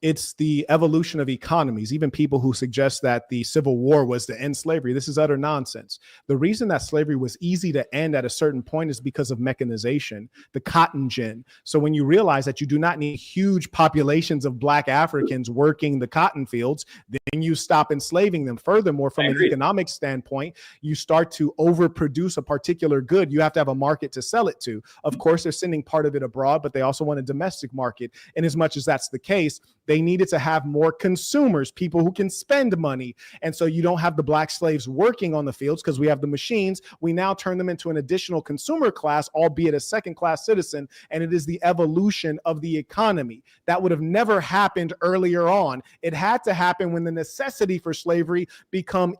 it's the evolution of economies. Even people who suggest that the Civil War was to end slavery, this is utter nonsense. The reason that slavery was easy to end at a certain point is because of mechanization, the cotton gin. So when you realize that you do not need huge populations of Black Africans working the cotton fields, then you stop enslaving them. Furthermore, from an economic standpoint, you start to overproduce a particular good. You have to have a market to sell it to. Of course, they're sending part of it abroad, but they also want a domestic market. And as much as that's the case, they needed to have more consumers, people who can spend money. And so you don't have the Black slaves working on the fields because we have the machines. We now turn them into an additional consumer class, albeit a second-class citizen. And it is the evolution of the economy. That would have never happened earlier on. It had to happen when the necessity for slavery became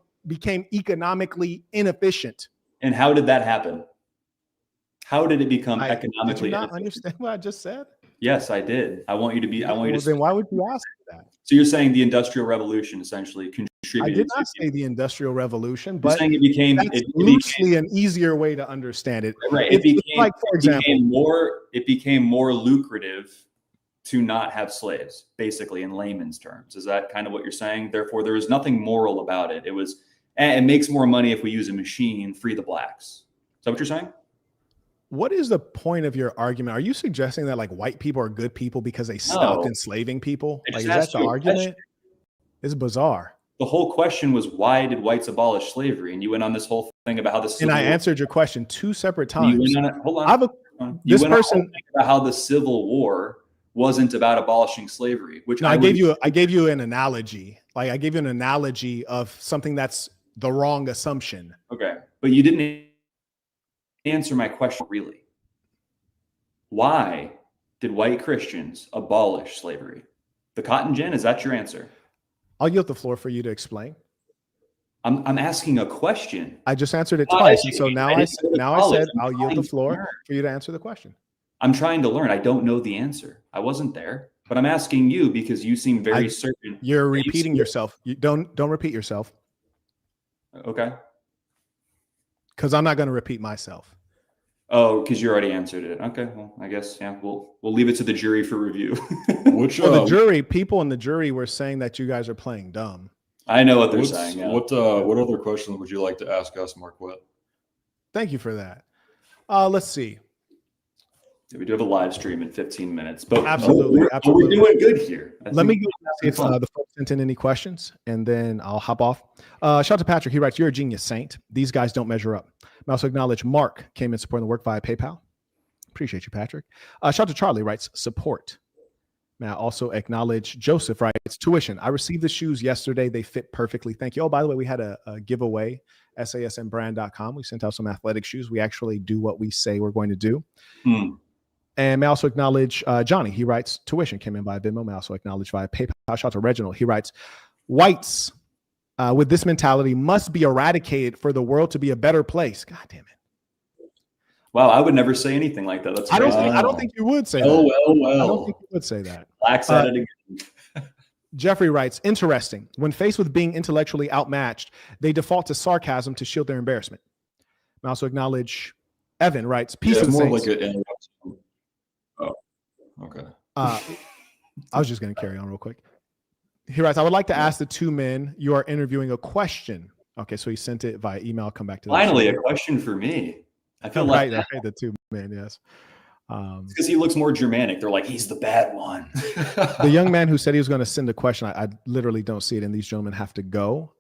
economically inefficient. And how did that happen? How did it become economically? Did you not understand what I just said? Yes, I did. I want you to be. I want you to. Then why would you ask that? So you're saying the Industrial Revolution essentially contributed? I did not say the Industrial Revolution, but saying it became loosely an easier way to understand it. Right. It became more lucrative to not have slaves, basically, in layman's terms. Is that kind of what you're saying? Therefore, there was nothing moral about it. It makes more money if we use a machine, free the blacks. Is that what you're saying? What is the point of your argument? Are you suggesting that like white people are good people because they stopped enslaving people? Like, is that the argument? It's bizarre. The whole question was, why did whites abolish slavery? And you went on this whole thing about how the Civil War. Answered your question 2 separate times. Hold on. You went on about how the Civil War wasn't about abolishing slavery. I gave you an analogy. Like I gave you an analogy of something that's the wrong assumption. Okay, but you didn't answer my question really. Why did white Christians abolish slavery? The cotton gin, is that your answer? I'll yield the floor for you to explain. I'm asking a question. I just answered it Not twice. And so educated. now I I didn't said, go to now I college. said I'm I'll yield the trying to floor learn. for you to answer the question. I'm trying to learn. I don't know the answer. I wasn't there, but I'm asking you because you seem very certain. You're that you repeating see- yourself. You don't repeat yourself, Okay. because I'm not going to repeat myself. Oh, because you already answered it. Okay. Well, I guess we'll leave it to the jury for review. Which Well, the jury, people in the jury were saying that you guys are playing dumb. I know what they're saying. Yeah. what other questions would you like to ask us, Marquette? Thank you for that. Let's see. We do have a live stream in 15 minutes, but Absolutely, absolutely. we're doing good here. Let me go see if the folks sent in any questions, and then I'll hop off. Shout out to Patrick. He writes, "You're a genius, Saint. These guys don't measure up." I also acknowledge Mark came in supporting the work via PayPal. Appreciate you, Patrick. Shout out to Charlie, writes, "Support." May I also acknowledge Joseph, writes, "Tuition. I received the shoes yesterday. They fit perfectly. Thank you." Oh, by the way, we had a giveaway, sasmbrand.com. We sent out some athletic shoes. We actually do what we say we're going to do. And may I also acknowledge Johnny. He writes, "Tuition came in via Venmo." May I also acknowledge via PayPal. Shout out to Reginald. He writes, "Whites with this mentality must be eradicated for the world to be a better place." God damn it. Wow, I would never say anything like that. That's I don't crazy. think you would say that. Well. I don't think you would say that. Black's at it again. Jeffrey writes, "Interesting. When faced with being intellectually outmatched, they default to sarcasm to shield their embarrassment." I also acknowledge Evan writes, "Peace Yeah, of the more saints." like an interruption. Oh, okay. I was just going to carry on real quick. He writes, "I would like to ask the two men you are interviewing a question." Okay, so he sent it via email. I'll come back to that. Finally, a question for me. I feel right, like right, the two men, yes. because he looks more Germanic. They're like, he's the bad one. The young man who said he was going to send a question, I literally don't see it, and these gentlemen have to go.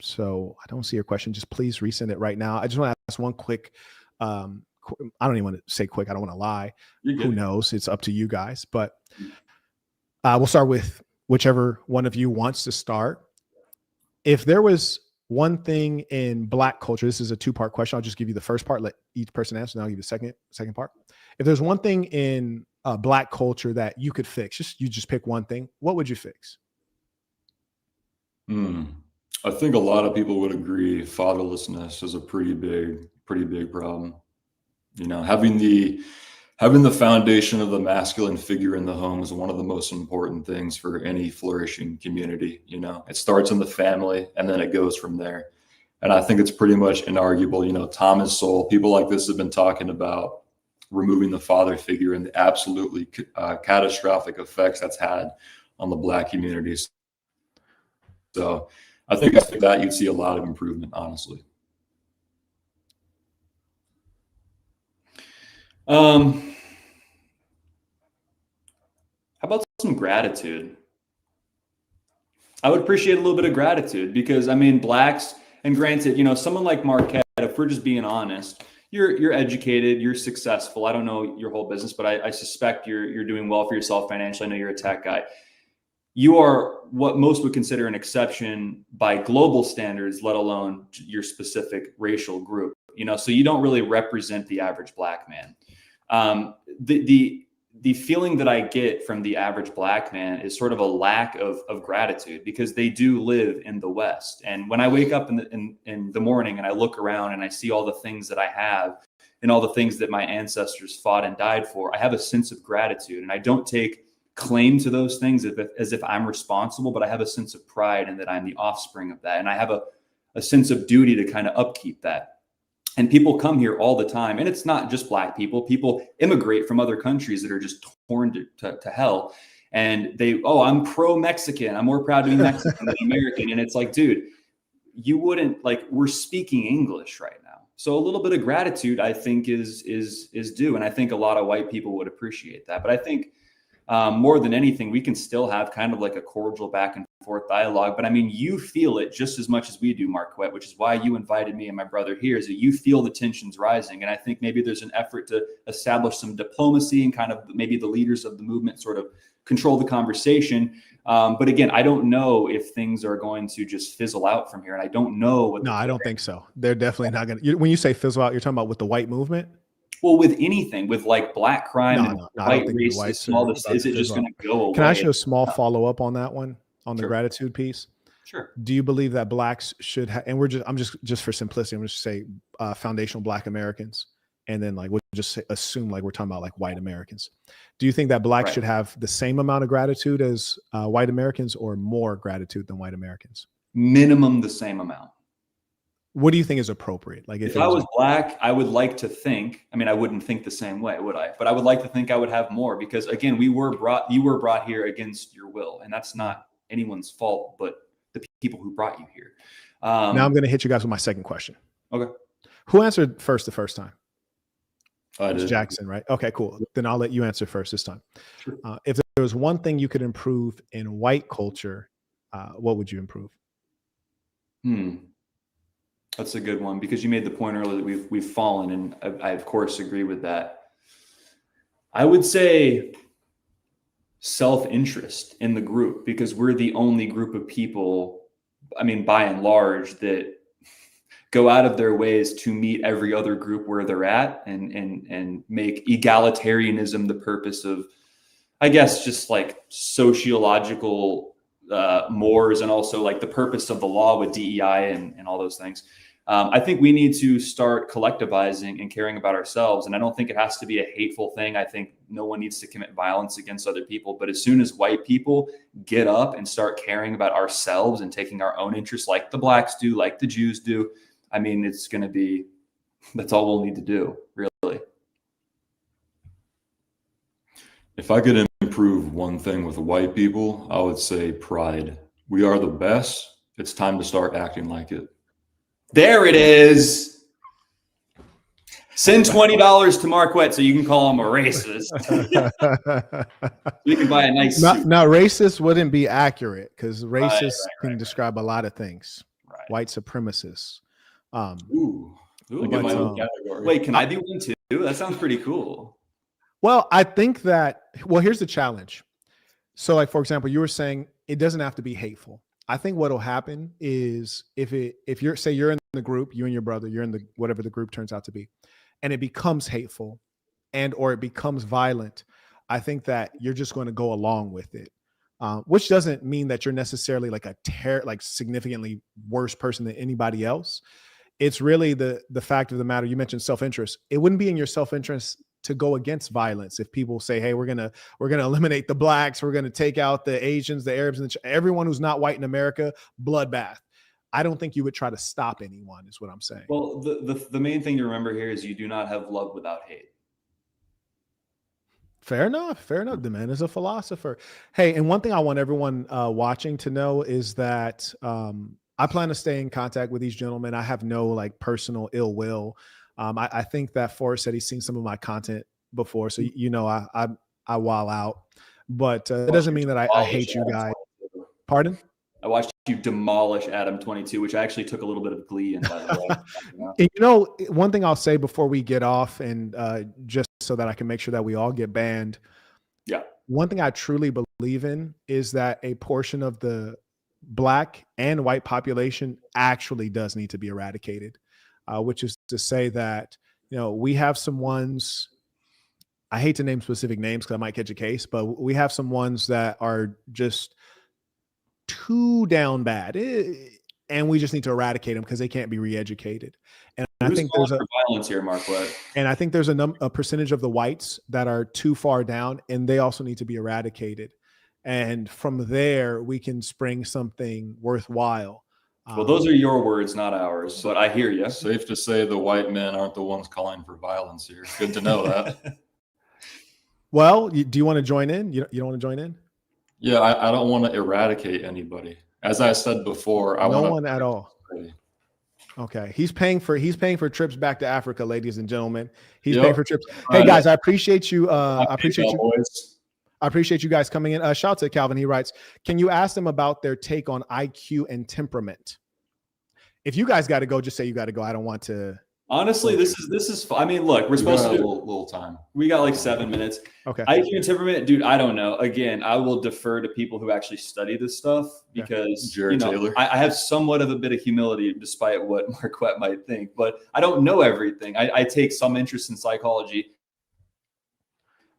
So I don't see your question. Just please resend it right now. I just want to ask one quick. I don't even want to say quick. I don't want to lie. Who knows? It's up to you guys. But we'll start with whichever one of you wants to start. If there was one thing in Black culture, this is a two-part question. I'll just give you the first part, let each person answer, and I'll give you the second part. If there's one thing in Black culture that you could fix, you just pick one thing, what would you fix? I think a lot of people would agree fatherlessness is a pretty big problem. You know, having the foundation of the masculine figure in the home is one of the most important things for any flourishing community. You know, it starts in the family and then it goes from there. And I think it's pretty much inarguable. You know, Thomas Sowell, people like this have been talking about removing the father figure and the absolutely catastrophic effects that's had on the Black communities. So I think after that, you'd see a lot of improvement, honestly. How about some gratitude? I would appreciate a little bit of gratitude because, I mean, Blacks, and granted, you know, someone like Marquette, if we're just being honest, you're educated, you're successful. I don't know your whole business, but I suspect you're doing well for yourself financially. I know you're a tech guy. You are what most would consider an exception by global standards, let alone your specific racial group. You know, so you don't really represent the average Black man. The feeling that I get from the average Black man is sort of a lack of gratitude because they do live in the West. And when I wake up in the morning and I look around and I see all the things that I have and all the things that my ancestors fought and died for, I have a sense of gratitude. And I don't take claim to those things as if I'm responsible, but I have a sense of pride in that I'm the offspring of that. And I have a sense of duty to kind of upkeep that. And people come here all the time. And it's not just Black people. People immigrate from other countries that are just torn to hell. And I'm pro-Mexican. I'm more proud to be Mexican than American. And it's like, dude, you wouldn't, like, we're speaking English right now. So a little bit of gratitude, I think, is due. And I think a lot of white people would appreciate that. But I think more than anything, we can still have kind of like a cordial back and forth dialogue. But I mean, you feel it just as much as we do, Marquette, which is why you invited me and my brother here, is that you feel the tensions rising. And I think maybe there's an effort to establish some diplomacy and kind of maybe the leaders of the movement sort of control the conversation. But again, I don't know if things are going to just fizzle out from here. And I don't know what. No, I don't think so. They're definitely not going to. When you say fizzle out, you're talking about with the white movement? Well, with anything, with like Black crime and white racists and all this, is it just going to go away? Can I ask you a small follow-up on that one, on the Sure. gratitude piece? Sure. Do you believe that blacks should have, and I'm just for simplicity, I'm just say foundational black Americans, and then like we'll just assume like we're talking about like white Americans. Do you think that blacks should have the same amount of gratitude as white Americans, or more gratitude than white Americans? Minimum the same amount. What do you think is appropright? Like if I was black, I would like to think, I mean, I wouldn't think the same way, would I? But I would like to think I would have more, because again, you were brought here against your will, and that's not anyone's fault, but the people who brought you here. Now I'm going to hit you guys with my second question. Okay. Who answered first the first time? I did. Jackson, right? Okay, cool. Then I'll let you answer first this time. Sure. If there was one thing you could improve in white culture, what would you improve? That's a good one, because you made the point earlier that we've fallen, and I of course agree with that. I would say self-interest in the group, because we're the only group of people, I mean, by and large, that go out of their ways to meet every other group where they're at, and make egalitarianism the purpose of, I guess, just like sociological mores, and also like the purpose of the law with DEI and all those things. I think we need to start collectivizing and caring about ourselves. And I don't think it has to be a hateful thing. I think no one needs to commit violence against other people. But as soon as white people get up and start caring about ourselves and taking our own interests, like the blacks do, like the Jews do, I mean, it's going to be, that's all we'll need to do, really. If I could improve one thing with white people, I would say pride. We are the best. It's time to start acting like it. There it is. Send $20 to Marquette so you can call him a racist. You can buy a nice suit. Now, racist wouldn't be accurate, because racist can describe a lot of things. Right. White supremacists. Ooh, look at my own category. Wait, can I be one too? That sounds pretty cool. Well, I think that, well, here's the challenge. So like, for example, you were saying it doesn't have to be hateful. I think what'll happen is if you're, say you're in the group, you and your brother, you're in the, whatever the group turns out to be, and it becomes hateful or it becomes violent, I think that you're just going to go along with it. Which doesn't mean that you're necessarily like like significantly worse person than anybody else. It's really the fact of the matter. You mentioned self-interest. It wouldn't be in your self-interest to go against violence. If people say, hey, we're gonna eliminate the blacks, we're gonna take out the Asians, the Arabs, and everyone who's not white in America, bloodbath. I don't think you would try to stop anyone, is what I'm saying. Well, the main thing to remember here is you do not have love without hate. Fair enough. The man is a philosopher. Hey, and one thing I want everyone watching to know is that I plan to stay in contact with these gentlemen. I have no like personal ill will. I think that Forrest said he's seen some of my content before, so you know I wall out, but it doesn't mean that I hate you guys. Pardon? I watched you demolish Adam 22, which I actually took a little bit of glee in, by the way. And, you know, one thing I'll say before we get off, and just so that I can make sure that we all get banned. Yeah. One thing I truly believe in is that a portion of the black and white population actually does need to be eradicated. Which is to say that, you know, we have some ones, I hate to name specific names because I might catch a case, but we have some ones that are just too down bad, and we just need to eradicate them because they can't be re-educated. And I think there's violence here, Marquette. And I think there's a percentage of the whites that are too far down, and they also need to be eradicated. And from there, we can spring something worthwhile. Well, those are your words, not ours, but I hear you. Safe to say the white men aren't the ones calling for violence here. Good to know that. Well, do you want to join in? You don't want to join in? Yeah, I don't want to eradicate anybody. As I said before, no one at all. Okay, he's paying for trips back to Africa, ladies and gentlemen. He's paying for trips. Hey guys, I appreciate you. I appreciate you guys coming in. Shout out to Calvin. He writes, can you ask them about their take on IQ and temperament? If you guys got to go, just say you got to go. I don't want to. Honestly, this is. I mean, look, we're supposed to do a little time. We got like 7 minutes. Okay. IQ and temperament, dude. I don't know. Again, I will defer to people who actually study this stuff because Jared Taylor. I have somewhat of a bit of humility, despite what Marquette might think. But I don't know everything. I take some interest in psychology.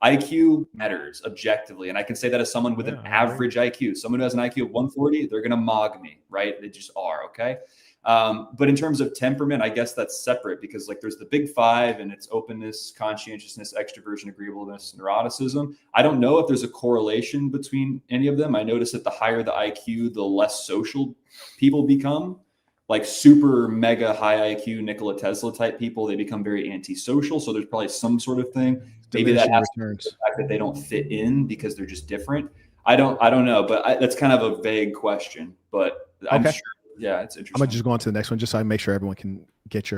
IQ matters objectively. And I can say that as someone with an average IQ. Someone who has an IQ of 140, they're going to mog me, right? They just are, okay? But in terms of temperament, I guess that's separate because like there's the big five and it's openness, conscientiousness, extroversion, agreeableness, neuroticism. I don't know if there's a correlation between any of them. I notice that the higher the IQ, the less social people become. Like super mega high IQ Nikola Tesla type people, they become very antisocial. So there's probably some sort of thing. Maybe that has to do with the fact that they don't fit in because they're just different. I don't know, but that's kind of a vague question. But I'm sure, yeah, it's interesting. I'm gonna just go on to the next one, just so I make sure everyone can get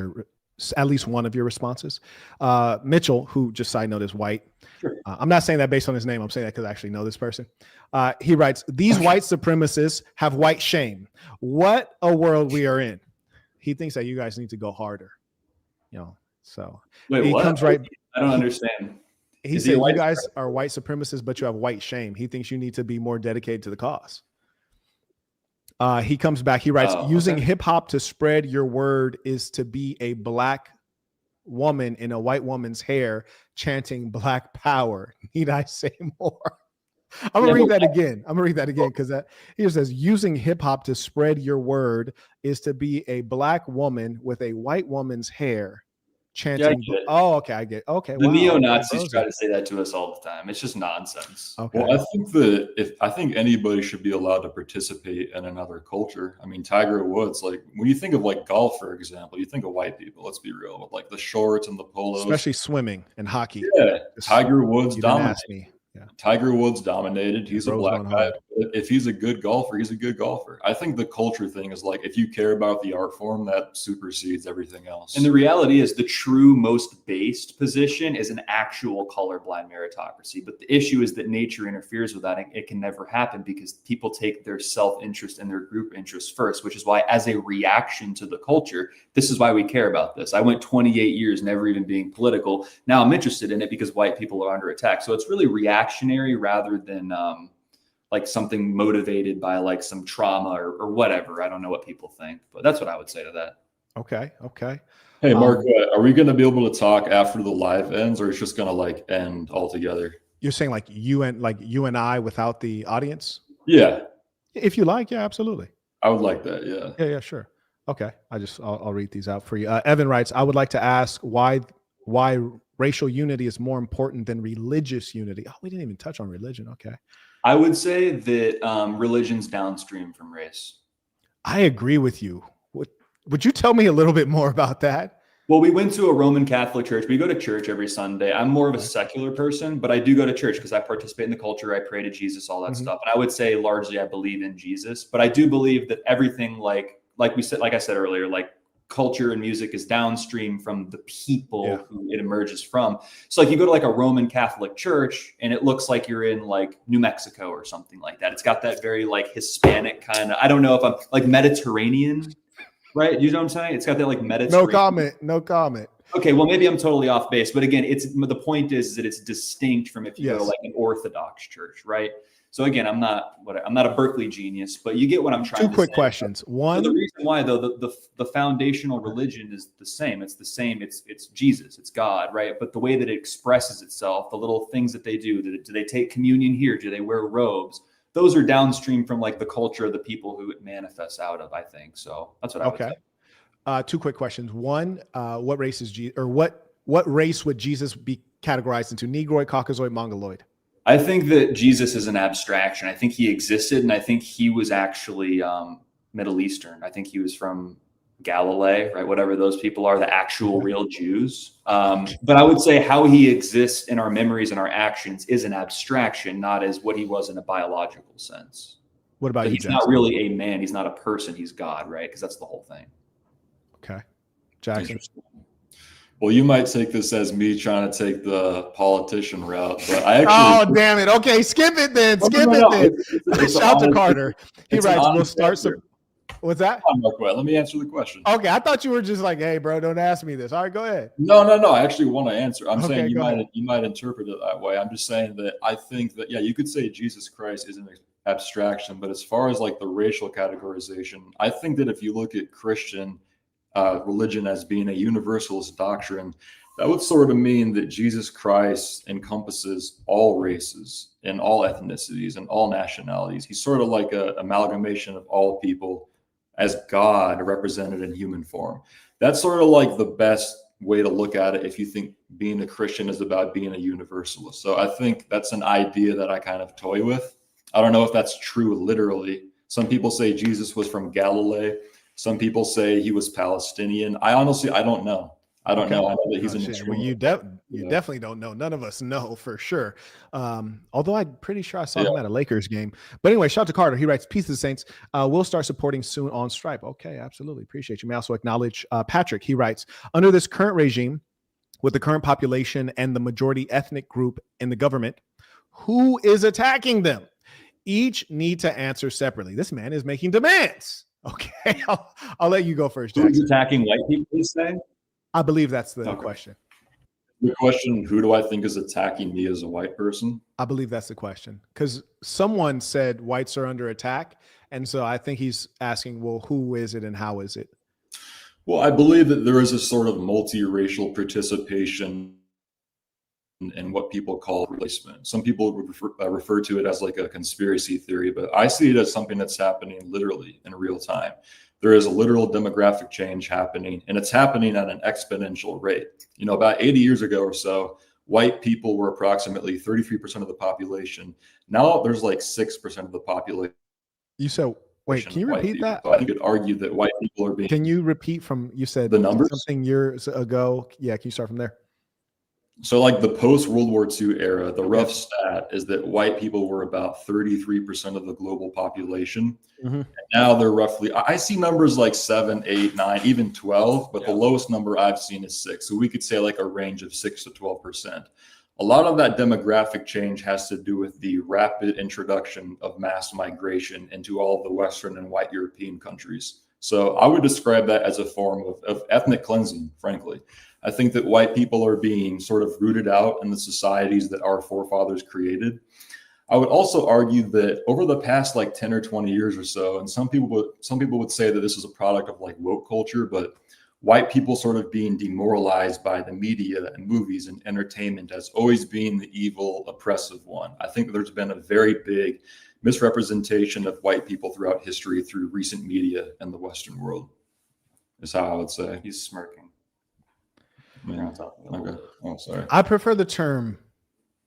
at least one of your responses. Mitchell, who just side note is white. Sure. I'm not saying that based on his name. I'm saying that because I actually know this person. He writes, "These white supremacists have white shame. What a world we are in." He thinks that you guys need to go harder. You know, so wait, he what? comes right. I don't understand. He said you guys are white supremacists, but you have white shame. He thinks you need to be more dedicated to the cause. He comes back. He writes, using hip hop to spread your word is to be a black woman in a white woman's hair chanting Black Power. Need I say more? I'm gonna read that again because he says using hip hop to spread your word is to be a black woman with a white woman's hair chanting. Yeah, I get. Okay, the neo-Nazis try to say that to us all the time. It's just nonsense. Okay. Well, I think anybody should be allowed to participate in another culture. I mean, Tiger Woods, like when you think of like golf, for example, you think of white people. Let's be real, with like the shorts and the polos, especially swimming and hockey. Yeah, Tiger Woods dominated. Yeah. Tiger Woods dominated. He's a black guy. If he's a good golfer, he's a good golfer. I think the culture thing is like, if you care about the art form, that supersedes everything else. And the reality is the true most based position is an actual colorblind meritocracy. But the issue is that nature interferes with that. And it can never happen because people take their self-interest and their group interest first, which is why as a reaction to the culture, this is why we care about this. I went 28 years never even being political. Now I'm interested in it because white people are under attack. So it's really reactionary rather than like something motivated by like some trauma or whatever. I don't know what people think, but that's what I would say to that. Okay. Hey, Mark, are we going to be able to talk after the live ends, or it's just going to like end altogether? You're saying like you and I without the audience? Yeah. If you like, yeah, absolutely. I would like that. Yeah. Yeah, sure. Okay. I'll read these out for you. Evan writes, I would like to ask why racial unity is more important than religious unity. Oh, we didn't even touch on religion. Okay. I would say that religion's downstream from race. I agree with you. Would you tell me a little bit more about that? Well, we went to a Roman Catholic church. We go to church every Sunday. I'm more of a secular person, but I do go to church because I participate in the culture. I pray to Jesus, all that stuff. And I would say largely I believe in Jesus, but I do believe that everything like I said earlier, like culture and music is downstream from the people who it emerges from. So like you go to like a Roman Catholic church and it looks like you're in like New Mexico or something like that. It's got that very like Hispanic kind of, I don't know if I'm like Mediterranean, right? You know what I'm saying? It's got that like Mediterranean. No comment. Okay, well, maybe I'm totally off base, but again, the point is that it's distinct from if you go to like an Orthodox church, right? So again, I'm not a Berkeley genius, but you get what I'm trying to say. Two quick questions. One, so the reason why though the foundational religion is the same. It's the same. It's Jesus. It's God, right? But the way that it expresses itself, the little things that they do they take communion here? Do they wear robes? Those are downstream from like the culture of the people who it manifests out of, I think. So that's what I would say. Two quick questions. One, what race is Jesus, or what race would Jesus be categorized into? Negroid, Caucasoid, Mongoloid? I think that Jesus is an abstraction. I think he existed, and I think he was actually Middle Eastern. I think he was from Galilee, right? Whatever those people are, the actual real Jews. But I would say how he exists in our memories and our actions is an abstraction, not as what he was in a biological sense. What about you, he's Jackson? Not really a man. He's not a person. He's God, right? Because that's the whole thing. Okay. Jackson. Well, you might take this as me trying to take the politician route, but I actually. Oh, damn it. Okay, skip it then. Shout to Carter. He writes, we'll start some. What's that? Let me answer the question. Okay, I thought you were just like, hey, bro, don't ask me this. All right, go ahead. No. I actually want to answer. I'm saying you might interpret it that way. I'm just saying that I think that, you could say Jesus Christ is an abstraction, but as far as like the racial categorization, I think that if you look at Christian religion as being a universalist doctrine, That would sort of mean that Jesus Christ encompasses all races and all ethnicities and all nationalities. He's sort of like an amalgamation of all people as God represented in human form. That's sort of like the best way to look at it if you think being a Christian is about being a universalist. So I think that's an idea that I kind of toy with. I don't know if that's true literally. Some people say Jesus was from Galilee. Some people say he was Palestinian. I don't know. I don't know. I know that he's an Well, you definitely don't know. None of us know for sure. Although I'm pretty sure I saw him at a Lakers game. But anyway, shout out to Carter. He writes, "Peace to the Saints. We'll start supporting soon on Stripe." Okay, absolutely. Appreciate you. May also acknowledge Patrick. He writes, "Under this current regime, with the current population and the majority ethnic group in the government, who is attacking them? Each need to answer separately." This man is making demands. Okay, I'll let you go first, Jackson. Who's attacking white people, you say? I believe that's the question. The question, who do I think is attacking me as a white person? I believe that's the question, because someone said whites are under attack. And so I think he's asking, well, who is it and how is it? Well, I believe that there is a sort of multiracial participation in what people call replacement. Some people refer to it as like a conspiracy theory, but I see it as something that's happening literally in real time. There is a literal demographic change happening, and it's happening at an exponential rate. You know, about 80 years ago or so, white people were approximately 33% of the population. Now there's like 6% of the population. You said, wait, can you repeat that? So I think you could argue that white people are being. Can you repeat from, you said the numbers? Something years ago. Yeah, can you start from there? So like the post-World War II era, the rough stat is that white people were about 33% of the global population. Mm-hmm. And now they're roughly, I see numbers like 7, 8, 9, even 12, but the lowest number I've seen is 6. So we could say like a range of 6 to 12%. A lot of that demographic change has to do with the rapid introduction of mass migration into all of the Western and white European countries. So I would describe that as a form of ethnic cleansing, frankly. I think that white people are being sort of rooted out in the societies that our forefathers created. I would also argue that over the past like 10 or 20 years or so, and some people would say that this is a product of like woke culture, but white people sort of being demoralized by the media and movies and entertainment as always being the evil, oppressive one. I think there's been a very big misrepresentation of white people throughout history through recent media and the Western world, is how I would say. He's smirking. Yeah. Okay. Oh, sorry. I prefer the term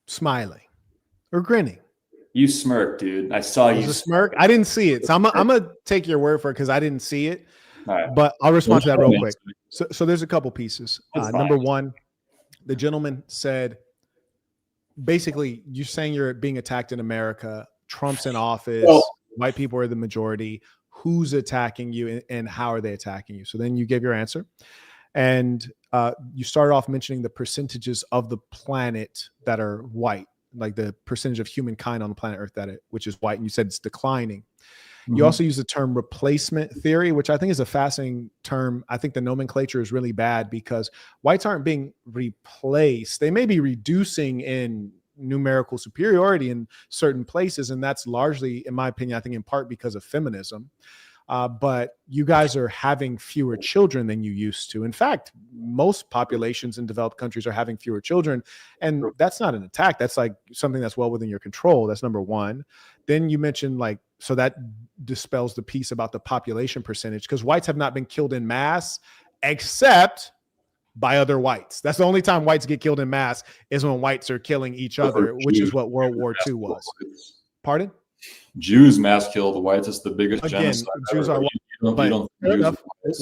smiling or grinning. You smirk, dude. I saw you smirk. I didn't see it. So I'm gonna take your word for it because I didn't see it. All right. But I'll respond to that real quick. So there's a couple pieces. Number one, the gentleman said, basically, you're saying you're being attacked in America. Trump's in office. White people are the majority. Who's attacking you and how are they attacking you? So then you gave your answer. And you started off mentioning the percentages of the planet that are white, like the percentage of humankind on the planet Earth which is white. And you said it's declining. You also use the term replacement theory, which I think is a fascinating term. I think the nomenclature is really bad because whites aren't being replaced. They may be reducing in numerical superiority in certain places. And that's largely, in my opinion, I think in part because of feminism. But you guys are having fewer children than you used to. In fact, most populations in developed countries are having fewer children. And that's not an attack. That's like something that's well within your control. That's number one. Then you mentioned so that dispels the piece about the population percentage because whites have not been killed in mass except by other whites. That's the only time whites get killed in mass is when whites are killing each other, which is what World War II was. Pardon? Jews mass kill the whites. It's the biggest genocide. Jews are white. We'll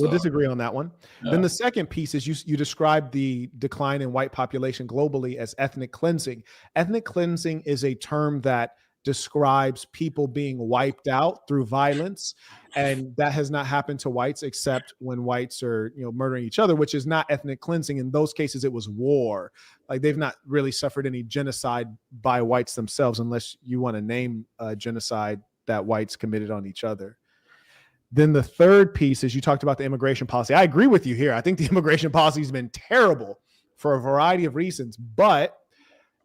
disagree on that one. Yeah. Then the second piece is you described the decline in white population globally as ethnic cleansing. Ethnic cleansing is a term that describes people being wiped out through violence. And that has not happened to whites except when whites are, murdering each other, which is not ethnic cleansing. In those cases, it was war. Like they've not really suffered any genocide by whites themselves, unless you want to name a genocide that whites committed on each other. Then the third piece is you talked about the immigration policy. I agree with you here. I think the immigration policy has been terrible for a variety of reasons, but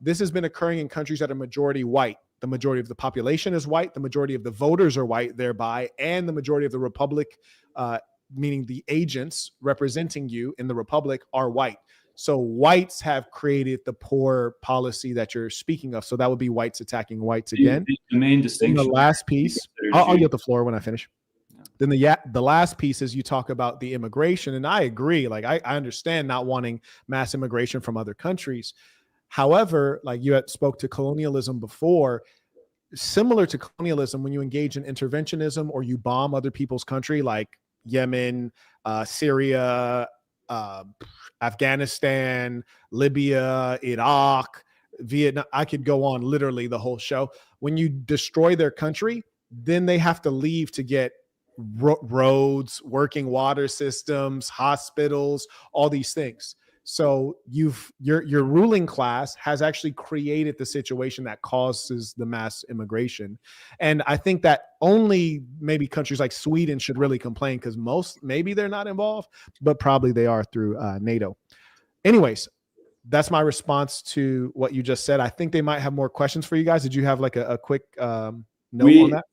this has been occurring in countries that are majority white. The majority of the population is white. The majority of the voters are white thereby. And the majority of the republic, meaning the agents representing you in the republic, are white. So whites have created the poor policy that you're speaking of. So that would be whites attacking whites again. The main And distinction. the last piece, I'll get the floor when I finish. Then the last piece is you talk about the immigration, and I agree. Like I understand not wanting mass immigration from other countries. However, like you had spoke to colonialism before, similar to colonialism, when you engage in interventionism or you bomb other people's country, like Yemen, Syria, Afghanistan, Libya, Iraq, Vietnam, I could go on literally the whole show. When you destroy their country, then they have to leave to get roads, working water systems, hospitals, all these things. So your ruling class has actually created the situation that causes the mass immigration. And I think that only maybe countries like Sweden should really complain, because maybe they're not involved, but probably they are through NATO. Anyways, that's my response to what you just said. I think they might have more questions for you guys. Did you have like a quick note on that?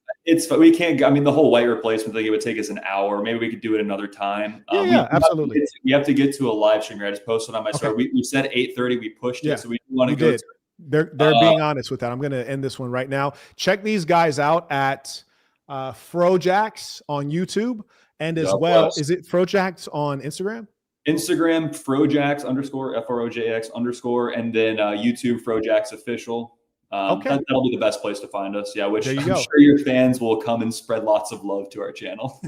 We can't. I mean, the whole white replacement thing, it would take us an hour. Maybe we could do it another time. Absolutely. We have to get to a live stream. I just posted on my story. We said 8:30. We pushed it, so we want to go. They're being honest with that. I'm going to end this one right now. Check these guys out at Frojax on YouTube, and as well, is it Frojax on Instagram? Instagram Frojax _FROJX_, and then YouTube Frojax official. That'll be the best place to find us. Yeah, which I'm sure your fans will come and spread lots of love to our channel.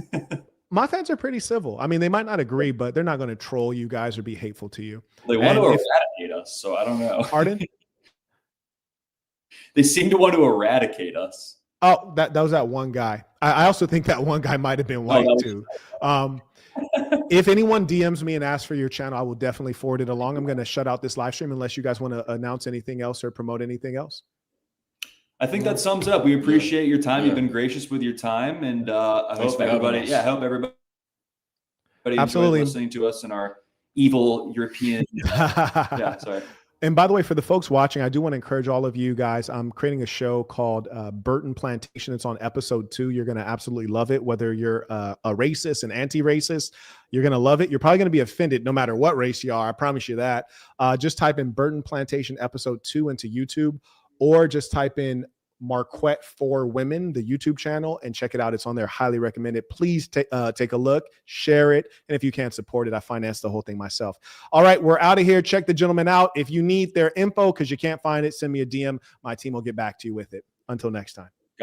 My fans are pretty civil. I mean, they might not agree, but they're not going to troll you guys or be hateful to you. They want to eradicate us, so I don't know. Pardon? They seem to want to eradicate us. Oh, that was that one guy. I also think that one guy might have been white too. If anyone DMs me and asks for your channel, I will definitely forward it along. I'm going to shut out this live stream unless you guys want to announce anything else or promote anything else. I think that sums up. We appreciate your time. You've been gracious with your time, and I hope everybody absolutely enjoyed listening to us in our evil European. Sorry. And by the way, for the folks watching, I do want to encourage all of you guys. I'm creating a show called Burton Plantation. It's on episode 2. You're going to absolutely love it. Whether you're a racist and anti-racist, you're going to love it. You're probably going to be offended no matter what race you are. I promise you that. Just type in Burton Plantation episode 2 into YouTube, or just type in Marquette for Women, the YouTube channel, and check it out. It's on there. Highly recommend it. Please take a look, share it, and if you can't support it, I finance the whole thing myself. All right, we're out of here. Check the gentlemen out. If you need their info because you can't find it, send me a DM. My team will get back to you with it. Until next time.